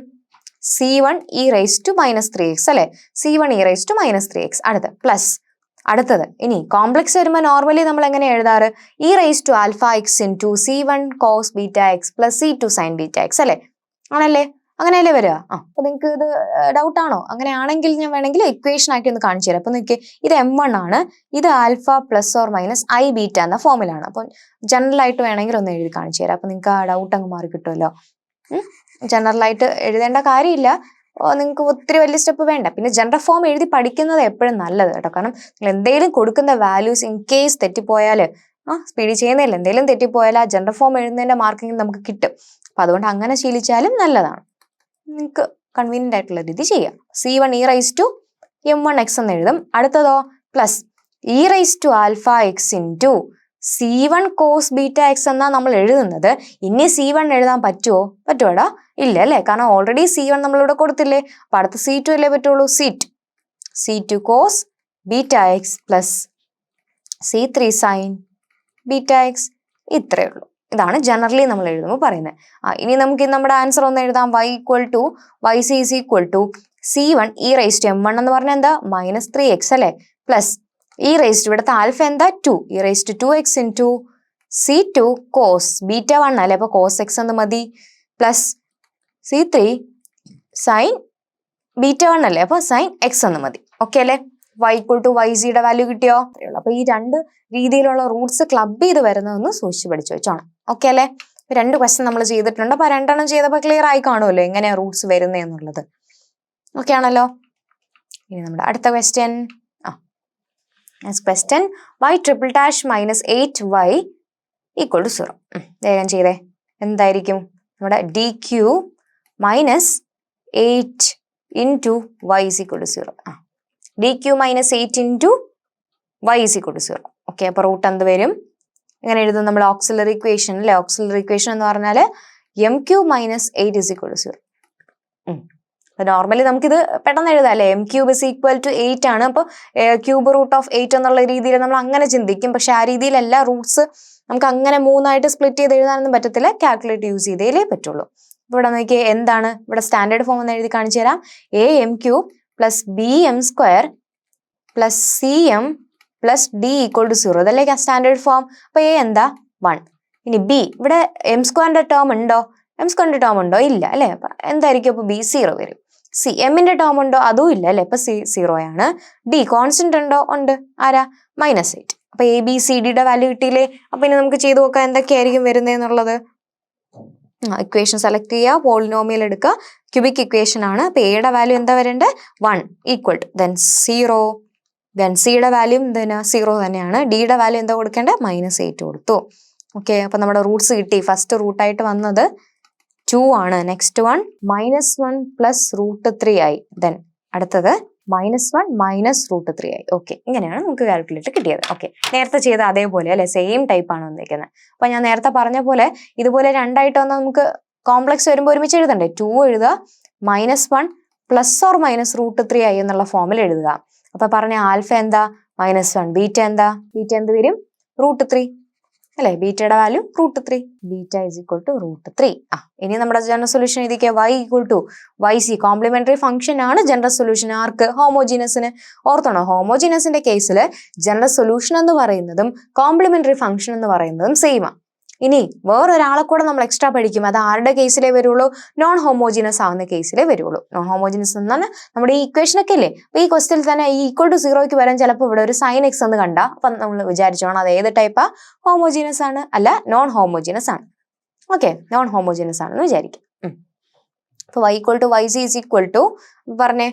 c1 e raised to -3x അല്ലെ? c1 e raised to -3x. അടുത്തത് ഇനി കോംപ്ലക്സ് വരുമ്പോൾ നോർമലി നമ്മൾ എങ്ങനെ എഴുതാറ്? e raised to alpha x into c1 cos beta x plus c2 sin beta x അല്ലെ? ആണല്ലേ? അങ്ങനെയല്ലേ വരിക? അപ്പൊ നിങ്ങൾക്ക് ഇത് ഡൗട്ട് ആണോ? അങ്ങനെയാണെങ്കിൽ ഞാൻ വേണമെങ്കിൽ ഇക്വേഷൻ ആക്കി ഒന്ന് കാണിച്ചു തരാം. അപ്പൊ നോക്കിയേ, ഇത് m1 ആണ്, ഇത് alpha plus or minus i beta എന്ന ഫോമിലാണ്. അപ്പൊ ജനറൽ ആയിട്ട് വേണമെങ്കിൽ ഒന്ന് എഴുതി കാണിച്ചു തരാം. അപ്പൊ നിങ്ങൾക്ക് ആ ഡൗട്ട് അങ്ങ് മാറി കിട്ടുമല്ലോ. ജനറൽ ആയിട്ട് എഴുതേണ്ട കാര്യമില്ല, നിങ്ങൾക്ക് ഒത്തിരി വലിയ സ്റ്റെപ്പ് വേണ്ട. പിന്നെ ജനറൽ ഫോം എഴുതി പഠിക്കുന്നത് എപ്പോഴും നല്ലത് കേട്ടോ. കാരണം നിങ്ങൾ എന്തെങ്കിലും കൊടുക്കുന്ന വാല്യൂസ് ഇൻ കേസ് തെറ്റിപ്പോയാൽ, സ്പീഡിൽ ചെയ്യുന്നില്ല, എന്തെങ്കിലും തെറ്റിപ്പോയാൽ ആ ജനറൽ ഫോം എഴുതുന്നതിന്റെ മാർക്കിംഗ് നമുക്ക് കിട്ടും. അപ്പൊ അതുകൊണ്ട് അങ്ങനെ ശീലിച്ചാലും നല്ലതാണ്. നിങ്ങൾക്ക് കൺവീനിയന്റ് ആയിട്ടുള്ള രീതി ചെയ്യാം. c1 e raised to m1x എന്ന് എഴുതും. അടുത്തതോ plus e raised to alpha x into c1 cos beta x എന്നാ നമ്മൾ എഴുതുന്നത്. ഇനി c1 എഴുതാൻ പറ്റുമോ? പറ്റുമോടാ? ഇല്ല അല്ലേ? കാരണം ഓൾറെഡി c1 നമ്മളിവിടെ കൊടുത്തില്ലേ. അപ്പൊ അടുത്ത c2 അല്ലേ പറ്റുള്ളൂ. c2 cos beta x plus c3 sin beta x. ഇത്രയേ ഉള്ളൂ. ഇതാണ് ജനറലി നമ്മൾ എഴുതുമ്പോൾ പറയുന്നത്. ഇനി നമുക്ക് നമ്മുടെ ആൻസർ ഒന്ന് എഴുതാം. yc is equal to c1 e raised to m1 എന്ന് പറഞ്ഞാൽ എന്താ? -3x അല്ലെ? പ്ലസ് e raised to ഇവിടുത്തെ ആൽഫ എന്താ? 2, e raised to 2x into c2 cos beta 1 അല്ലെ? അപ്പൊ cos x എന്ന് മതി. പ്ലസ് c3 sin beta 1 അല്ലേ? അപ്പൊ sin x എന്ന് മതി. ഓക്കെ അല്ലേ? y=ycയുടെ വാല്യൂ കിട്ടിയോ? അപ്പൊ ഈ രണ്ട് രീതിയിലുള്ള റൂട്ട്സ് ക്ലബ് ചെയ്ത് വരുന്നതെന്ന് സൂക്ഷിച്ച് പഠിച്ചു വെച്ചോണം. ഓക്കെ അല്ലേ? 2 ക്വസ്റ്റ്യൻ നമ്മൾ ചെയ്തിട്ടുണ്ട്. അപ്പൊ 2 ചെയ്തപ്പോൾ ക്ലിയർ ആയി കാണുമല്ലോ എങ്ങനെയാ റൂട്ട്സ് വരുന്നത് എന്നുള്ളത്. ഓക്കെ ആണല്ലോ? ഇനി നമ്മുടെ അടുത്ത ക്വസ്റ്റ്യൻ. Question y'-8y = 0. വേഗം ചെയ്തേ. എന്തായിരിക്കും? നമ്മുടെ dq - 8 into y = 0. dq - 8 into y = 0. Okay, അപ്പൊ റൂട്ട് എന്ത് വരും? എങ്ങനെ എഴുതും നമ്മൾ? ഓക്സിലറി ഇക്വേഷൻ അല്ലെ? ഓക്സിലറി ഇക്വേഷൻ എന്ന് പറഞ്ഞാൽ mq - 8 = 0. നോർമലി നമുക്കിത് പെട്ടെന്ന് എഴുതാം അല്ലെ? m³ = 8 ആണ്. അപ്പൊ ക്യൂബ് റൂട്ട് ഓഫ് 8 എന്നുള്ള രീതിയിൽ നമ്മൾ അങ്ങനെ ചിന്തിക്കും. പക്ഷെ ആ രീതിയിലല്ല റൂട്ട്സ്. നമുക്ക് അങ്ങനെ 3 സ്പ്ലിറ്റ് ചെയ്ത് എഴുതാനൊന്നും പറ്റത്തില്ല. കാൽക്കുലേറ്റ് യൂസ് ചെയ്തേ പറ്റുള്ളൂ. അപ്പൊ ഇവിടെ നോക്കിയേ, എന്താണ് ഇവിടെ സ്റ്റാൻഡേർഡ് ഫോം എന്ന് എഴുതി കാണിച്ചു തരാം. am³ plus bm² plus cm plus d = 0. അതല്ലേ സ്റ്റാൻഡേർഡ് ഫോം. അപ്പൊ a എന്താ? 1. ഇനി b, ഇവിടെ m² ടേം ഉണ്ടോ? m² ടേം ഉണ്ടോ? ഇല്ല അല്ലെ? അപ്പൊ എന്തായിരിക്കും? അപ്പൊ b 0 വരും. c, m-ന്റെ ടേം ഉണ്ടോ? അതും ഇല്ല അല്ലെ? അപ്പൊ c 0 ആണ്. d കോൺസ്റ്റന്റ് ഉണ്ടോ? ഉണ്ട്. ആരാ? -8. അപ്പൊ a b c d യുടെ വാല്യൂ കിട്ടിയില്ലേ? അപ്പൊ ഇനി നമുക്ക് ചെയ്ത് നോക്കാം എന്തൊക്കെയായിരിക്കും വരുന്നതെന്നുള്ളത്. ഇക്വേഷൻ സെലക്ട് ചെയ്യുക, പോളിനോമിയൽ എടുക്കുക, ക്യൂബിക് ഇക്വേഷൻ ആണ്. അപ്പൊ എയുടെ വാല്യൂ എന്താ വരേണ്ടത്? 1 = then 0. then സിയുടെ വാല്യൂ എന്തിനാ? 0 തന്നെയാണ്. ഡിയുടെ വാല്യൂ എന്താ കൊടുക്കേണ്ടത്? -8 കൊടുത്തു. ഓക്കെ, അപ്പൊ നമ്മുടെ റൂട്ട്സ് കിട്ടി. ഫസ്റ്റ് റൂട്ടായിട്ട് വന്നത് 2 ആണ്. Next one -1 + √3i. ദെൻ അടുത്തത് -1 - √3i. ഓക്കെ, ഇങ്ങനെയാണ് നമുക്ക് കാൽക്കുലേറ്റ് കിട്ടിയത്. ഓക്കെ, നേരത്തെ ചെയ്ത അതേപോലെ അല്ലെ? സെയിം ടൈപ്പ് ആണ് വന്നിരിക്കുന്നത്. അപ്പൊ ഞാൻ നേരത്തെ പറഞ്ഞ പോലെ ഇതുപോലെ രണ്ടായിട്ട് വന്നാൽ നമുക്ക് കോംപ്ലക്സ് വരുമ്പോൾ ഒരുമിച്ച് എഴുതണ്ടേ? 2 എഴുതുക, -1 + ഓർ -√3i എന്നുള്ള ഫോമിൽ എഴുതുക. അപ്പൊ പറഞ്ഞ ആൽഫ എന്താ? -1. ബീറ്റ എന്താ? ബീറ്റ എന്ത് വരും? √3 അല്ലെ? ബീറ്റയുടെ വാല്യൂ √3. ബീറ്റ = √3. ഇനി നമ്മുടെ ജനറൽ സൊല്യൂഷൻ എഴുതിക്കുക. y=yc. കോംപ്ലിമെന്ററി ഫംഗ്ഷൻ ആണ് ജനറൽ സൊല്യൂഷൻ. ആർക്ക്? ഹോമോജീനസിന്. ഓർത്തണോ? ഹോമോജീനസിന്റെ കേസിൽ ജനറൽ സൊല്യൂഷൻ എന്ന് പറയുന്നതും കോംപ്ലിമെന്ററി ഫംഗ്ഷൻ എന്ന് പറയുന്നതും സെയിം ആണ്. ഇനി വേറൊരാളെ കൂടെ നമ്മൾ എക്സ്ട്രാ പഠിക്കും. അത് ആരുടെ കേസിലേ വരുള്ളൂ? നോൺ ഹോമോജീനസ് ആവുന്ന കേസിലേ വരുള്ളൂ. നോൺ ഹോമോജീനസ് എന്നാണ് നമ്മുടെ ഈ ഇക്വേഷൻ ഒക്കെ ഇല്ലേ? അപ്പൊ ഈ ക്വസ്റ്റിൽ തന്നെ ഈ =0 വരാൻ ചിലപ്പോൾ ഇവിടെ ഒരു sin x എന്ന് കണ്ട, അപ്പൊ നമ്മൾ വിചാരിച്ചോണം അത് ഏത് ടൈപ്പാ? ഹോമോജീനസ് ആണ്. അല്ല, നോൺ ഹോമോജീനസ് ആണ്. ഓക്കെ, നോൺ ഹോമോജീനസ് ആണെന്ന് വിചാരിക്കും. അപ്പൊ y=yc പറഞ്ഞേ.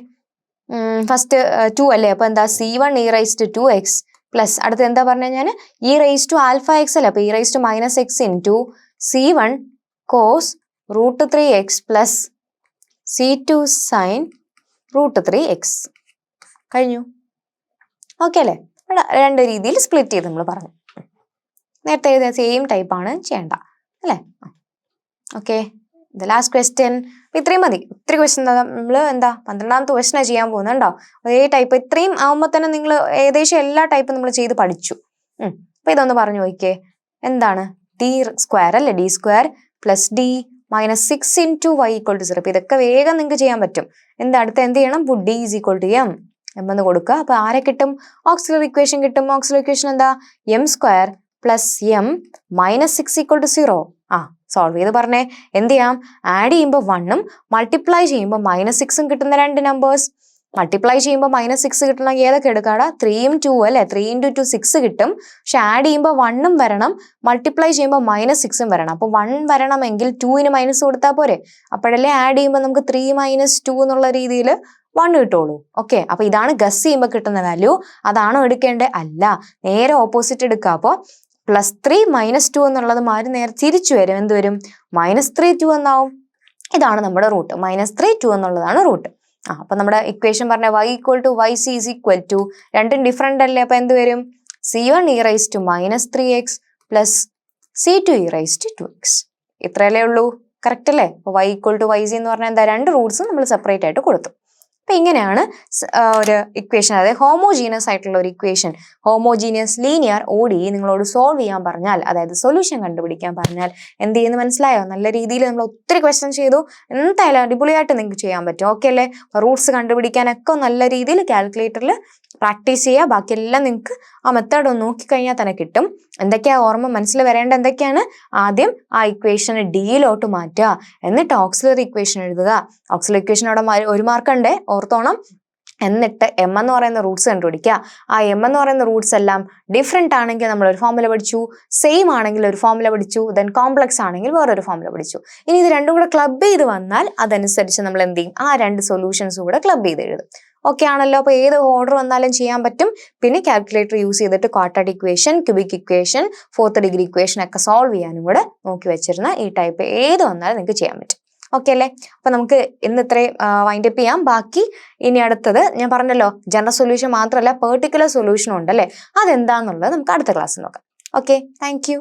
ഫസ്റ്റ് 2 അല്ലേ? അപ്പൊ എന്താ? c1 e raised to 2x plus അടുത്ത് എന്താ പറഞ്ഞ ഞാൻ? e raised to alpha x അല്ലേ? അപ്പൊ e raised to -x into c1 cos √3x plus C2 sin √3x. കഴിഞ്ഞു. ഓക്കെ അല്ലേ? രണ്ട് രീതിയിൽ സ്പ്ലിറ്റ് ചെയ്ത് നമ്മൾ പറഞ്ഞു. നേരത്തെ എഴുതിയ സെയിം ടൈപ്പാണ് ചെയ്യേണ്ട അല്ലേ? Okay, the last question. ഇത്രയും മതി. ഇത്രയും ക്വസ്റ്റ്യൻ നമ്മൾ 12ാമത്തെ ക്വസ്റ്റ്യനാണ് ചെയ്യാൻ പോകുന്നുണ്ടോ? അതേ ടൈപ്പ് ഇത്രയും ആകുമ്പോൾ തന്നെ നിങ്ങൾ ഏകദേശം എല്ലാ ടൈപ്പും നമ്മൾ ചെയ്ത് പഠിച്ചു. അപ്പൊ ഇതൊന്ന് പറഞ്ഞു നോക്കിയേ. എന്താണ് d² അല്ലേ? d² + d - 6 × y = 0. അപ്പൊ ഇതൊക്കെ വേഗം നിങ്ങൾക്ക് ചെയ്യാൻ പറ്റും. അടുത്ത എന്ത് ചെയ്യണം? d = m എന്ന് കൊടുക്കുക. അപ്പൊ ആരെ കിട്ടും? ഓക്സിലറി ഇക്വേഷൻ കിട്ടും. ഓക്സിലറി ഇക്വേഷൻ എന്താ? m² + m - 6 = 0. സോൾവ് ചെയ്ത് പറഞ്ഞേ. എന്ത് ചെയ്യാം? ആഡ് ചെയ്യുമ്പോൾ 1ഉം മൾട്ടിപ്ലൈ ചെയ്യുമ്പോൾ -6ഉം കിട്ടുന്ന രണ്ട് നമ്പേഴ്സ്. മൾട്ടിപ്ലൈ ചെയ്യുമ്പോൾ -6 കിട്ടണമെങ്കിൽ ഏതൊക്കെ എടുക്കാടാ? 3ഉം 2 അല്ലേ? 3 × 2 6 കിട്ടും. പക്ഷെ ആഡ് ചെയ്യുമ്പോൾ 1ഉം വരണം, മൾട്ടിപ്ലൈ ചെയ്യുമ്പോൾ -6ഉം വരണം. അപ്പൊ 1 വരണമെങ്കിൽ 2ന് മൈനസ് കൊടുത്താൽ പോരെ? അപ്പോഴല്ലേ ആഡ് ചെയ്യുമ്പോൾ നമുക്ക് 3 - 2 എന്നുള്ള രീതിയിൽ 1 കിട്ടുള്ളൂ. ഓക്കെ, അപ്പൊ ഇതാണ് ഗസ് ചെയ്യുമ്പോൾ കിട്ടുന്ന വാല്യൂ. അതാണോ എടുക്കേണ്ടത്? അല്ല, നേരെ ഓപ്പോസിറ്റ് എടുക്കുക. അപ്പോൾ +3 - 2 എന്നുള്ളത് മാറി നേരെ തിരിച്ചു വരും. എന്ത് വരും? -3 2 എന്നാവും. ഇതാണ് നമ്മുടെ റൂട്ട്. -3 2 എന്നുള്ളതാണ് റൂട്ട്. അപ്പൊ നമ്മുടെ ഇക്വേഷൻ പറഞ്ഞ y = yc = രണ്ടും ഡിഫറെന്റ് അല്ലേ? അപ്പൊ എന്ത് വരും? c1 e raised to -3x + c2 e raised to 2x. ഇത്രയല്ലേ ഉള്ളൂ. കറക്റ്റ് അല്ലേ? അപ്പൊ y = yc എന്ന് പറഞ്ഞാൽ എന്താ? രണ്ട് റൂട്ട്സും നമ്മൾ സെപ്പറേറ്റ് ആയിട്ട് കൊടുത്തു. അപ്പൊ ഇങ്ങനെയാണ് ഒരു ഇക്വേഷൻ, അതായത് ഹോമോജീനിയസ് ആയിട്ടുള്ള ഒരു ഇക്വേഷൻ, ഹോമോജീനിയസ് ലീനിയർ ODE നിങ്ങളോട് സോൾവ് ചെയ്യാൻ പറഞ്ഞാൽ, അതായത് സൊല്യൂഷൻ കണ്ടുപിടിക്കാൻ പറഞ്ഞാൽ എന്ത് ചെയ്യുന്നു മനസ്സിലായോ? നല്ല രീതിയിൽ നമ്മൾ ഒത്തിരി ക്വസ്റ്റ്യൻ ചെയ്തു. എന്തായാലും അടിപൊളിയായിട്ട് നിങ്ങൾക്ക് ചെയ്യാൻ പറ്റും. ഓക്കെ അല്ലേ? റൂട്ട്സ് കണ്ടുപിടിക്കാനൊക്കെ നല്ല രീതിയിൽ കാൽക്കുലേറ്ററിൽ പ്രാക്ടീസ് ചെയ്യുക. ബാക്കിയെല്ലാം നിങ്ങൾക്ക് ആ മെത്തേഡ് ഒന്ന് നോക്കിക്കഴിഞ്ഞാൽ തന്നെ കിട്ടും. എന്തൊക്കെയാ ഓർമ്മ മനസ്സിൽ വരേണ്ട? എന്തൊക്കെയാണ്? ആദ്യം ആ ഇക്വേഷന് ഡിയിലോട്ട് മാറ്റുക, എന്നിട്ട് ഓക്സിലറി ഇക്വേഷൻ എഴുതുക. ഓക്സിലറി ഇക്വേഷൻ അവിടെ 1 മാർക്ക് ഉണ്ടേ, ഓർത്തോണം. എന്നിട്ട് m എന്ന് പറയുന്ന റൂട്ട്സ് കണ്ടുപിടിക്കുക. ആ m എന്ന് പറയുന്ന റൂട്ട്സ് എല്ലാം ഡിഫറെന്റ് ആണെങ്കിൽ നമ്മൾ ഒരു ഫോർമുല പഠിച്ചു, സെയിം ആണെങ്കിൽ ഒരു ഫോർമുല പഠിച്ചു, ദെൻ കോംപ്ലക്സ് ആണെങ്കിൽ വേറൊരു ഫോർമുല പഠിച്ചു. ഇനി ഇത് രണ്ടും കൂടെ ക്ലബ് ചെയ്ത് വന്നാൽ അതനുസരിച്ച് നമ്മൾ എന്ത് ചെയ്യും? ആ രണ്ട് സൊല്യൂഷൻസും കൂടെ ക്ലബ് ചെയ്ത് എഴുതും. ഓക്കെ ആണല്ലോ? അപ്പൊ ഏത് ഓർഡർ വന്നാലും ചെയ്യാൻ പറ്റും. പിന്നെ കാൽക്കുലേറ്റർ യൂസ് ചെയ്തിട്ട് quadratic equation, cubic equation, 4th degree equation ഒക്കെ സോൾവ് ചെയ്യാനും കൂടെ നോക്കി വെച്ചിരുന്ന ഈ ടൈപ്പ് ഏത് വന്നാലും നിങ്ങൾക്ക് ചെയ്യാൻ പറ്റും. ഓക്കെ അല്ലേ? അപ്പൊ നമുക്ക് ഇന്ന് ഇത്രയും വൈൻഡപ്പ് ചെയ്യാം. ബാക്കി ഇനി അടുത്തത് ഞാൻ പറഞ്ഞല്ലോ, ജനറൽ സൊല്യൂഷൻ മാത്രമല്ല പെർട്ടിക്കുലർ സൊല്യൂഷനും ഉണ്ടല്ലേ, അതെന്താന്നുള്ളത് നമുക്ക് അടുത്ത ക്ലാസ്സിൽ നോക്കാം. Okay, thank you.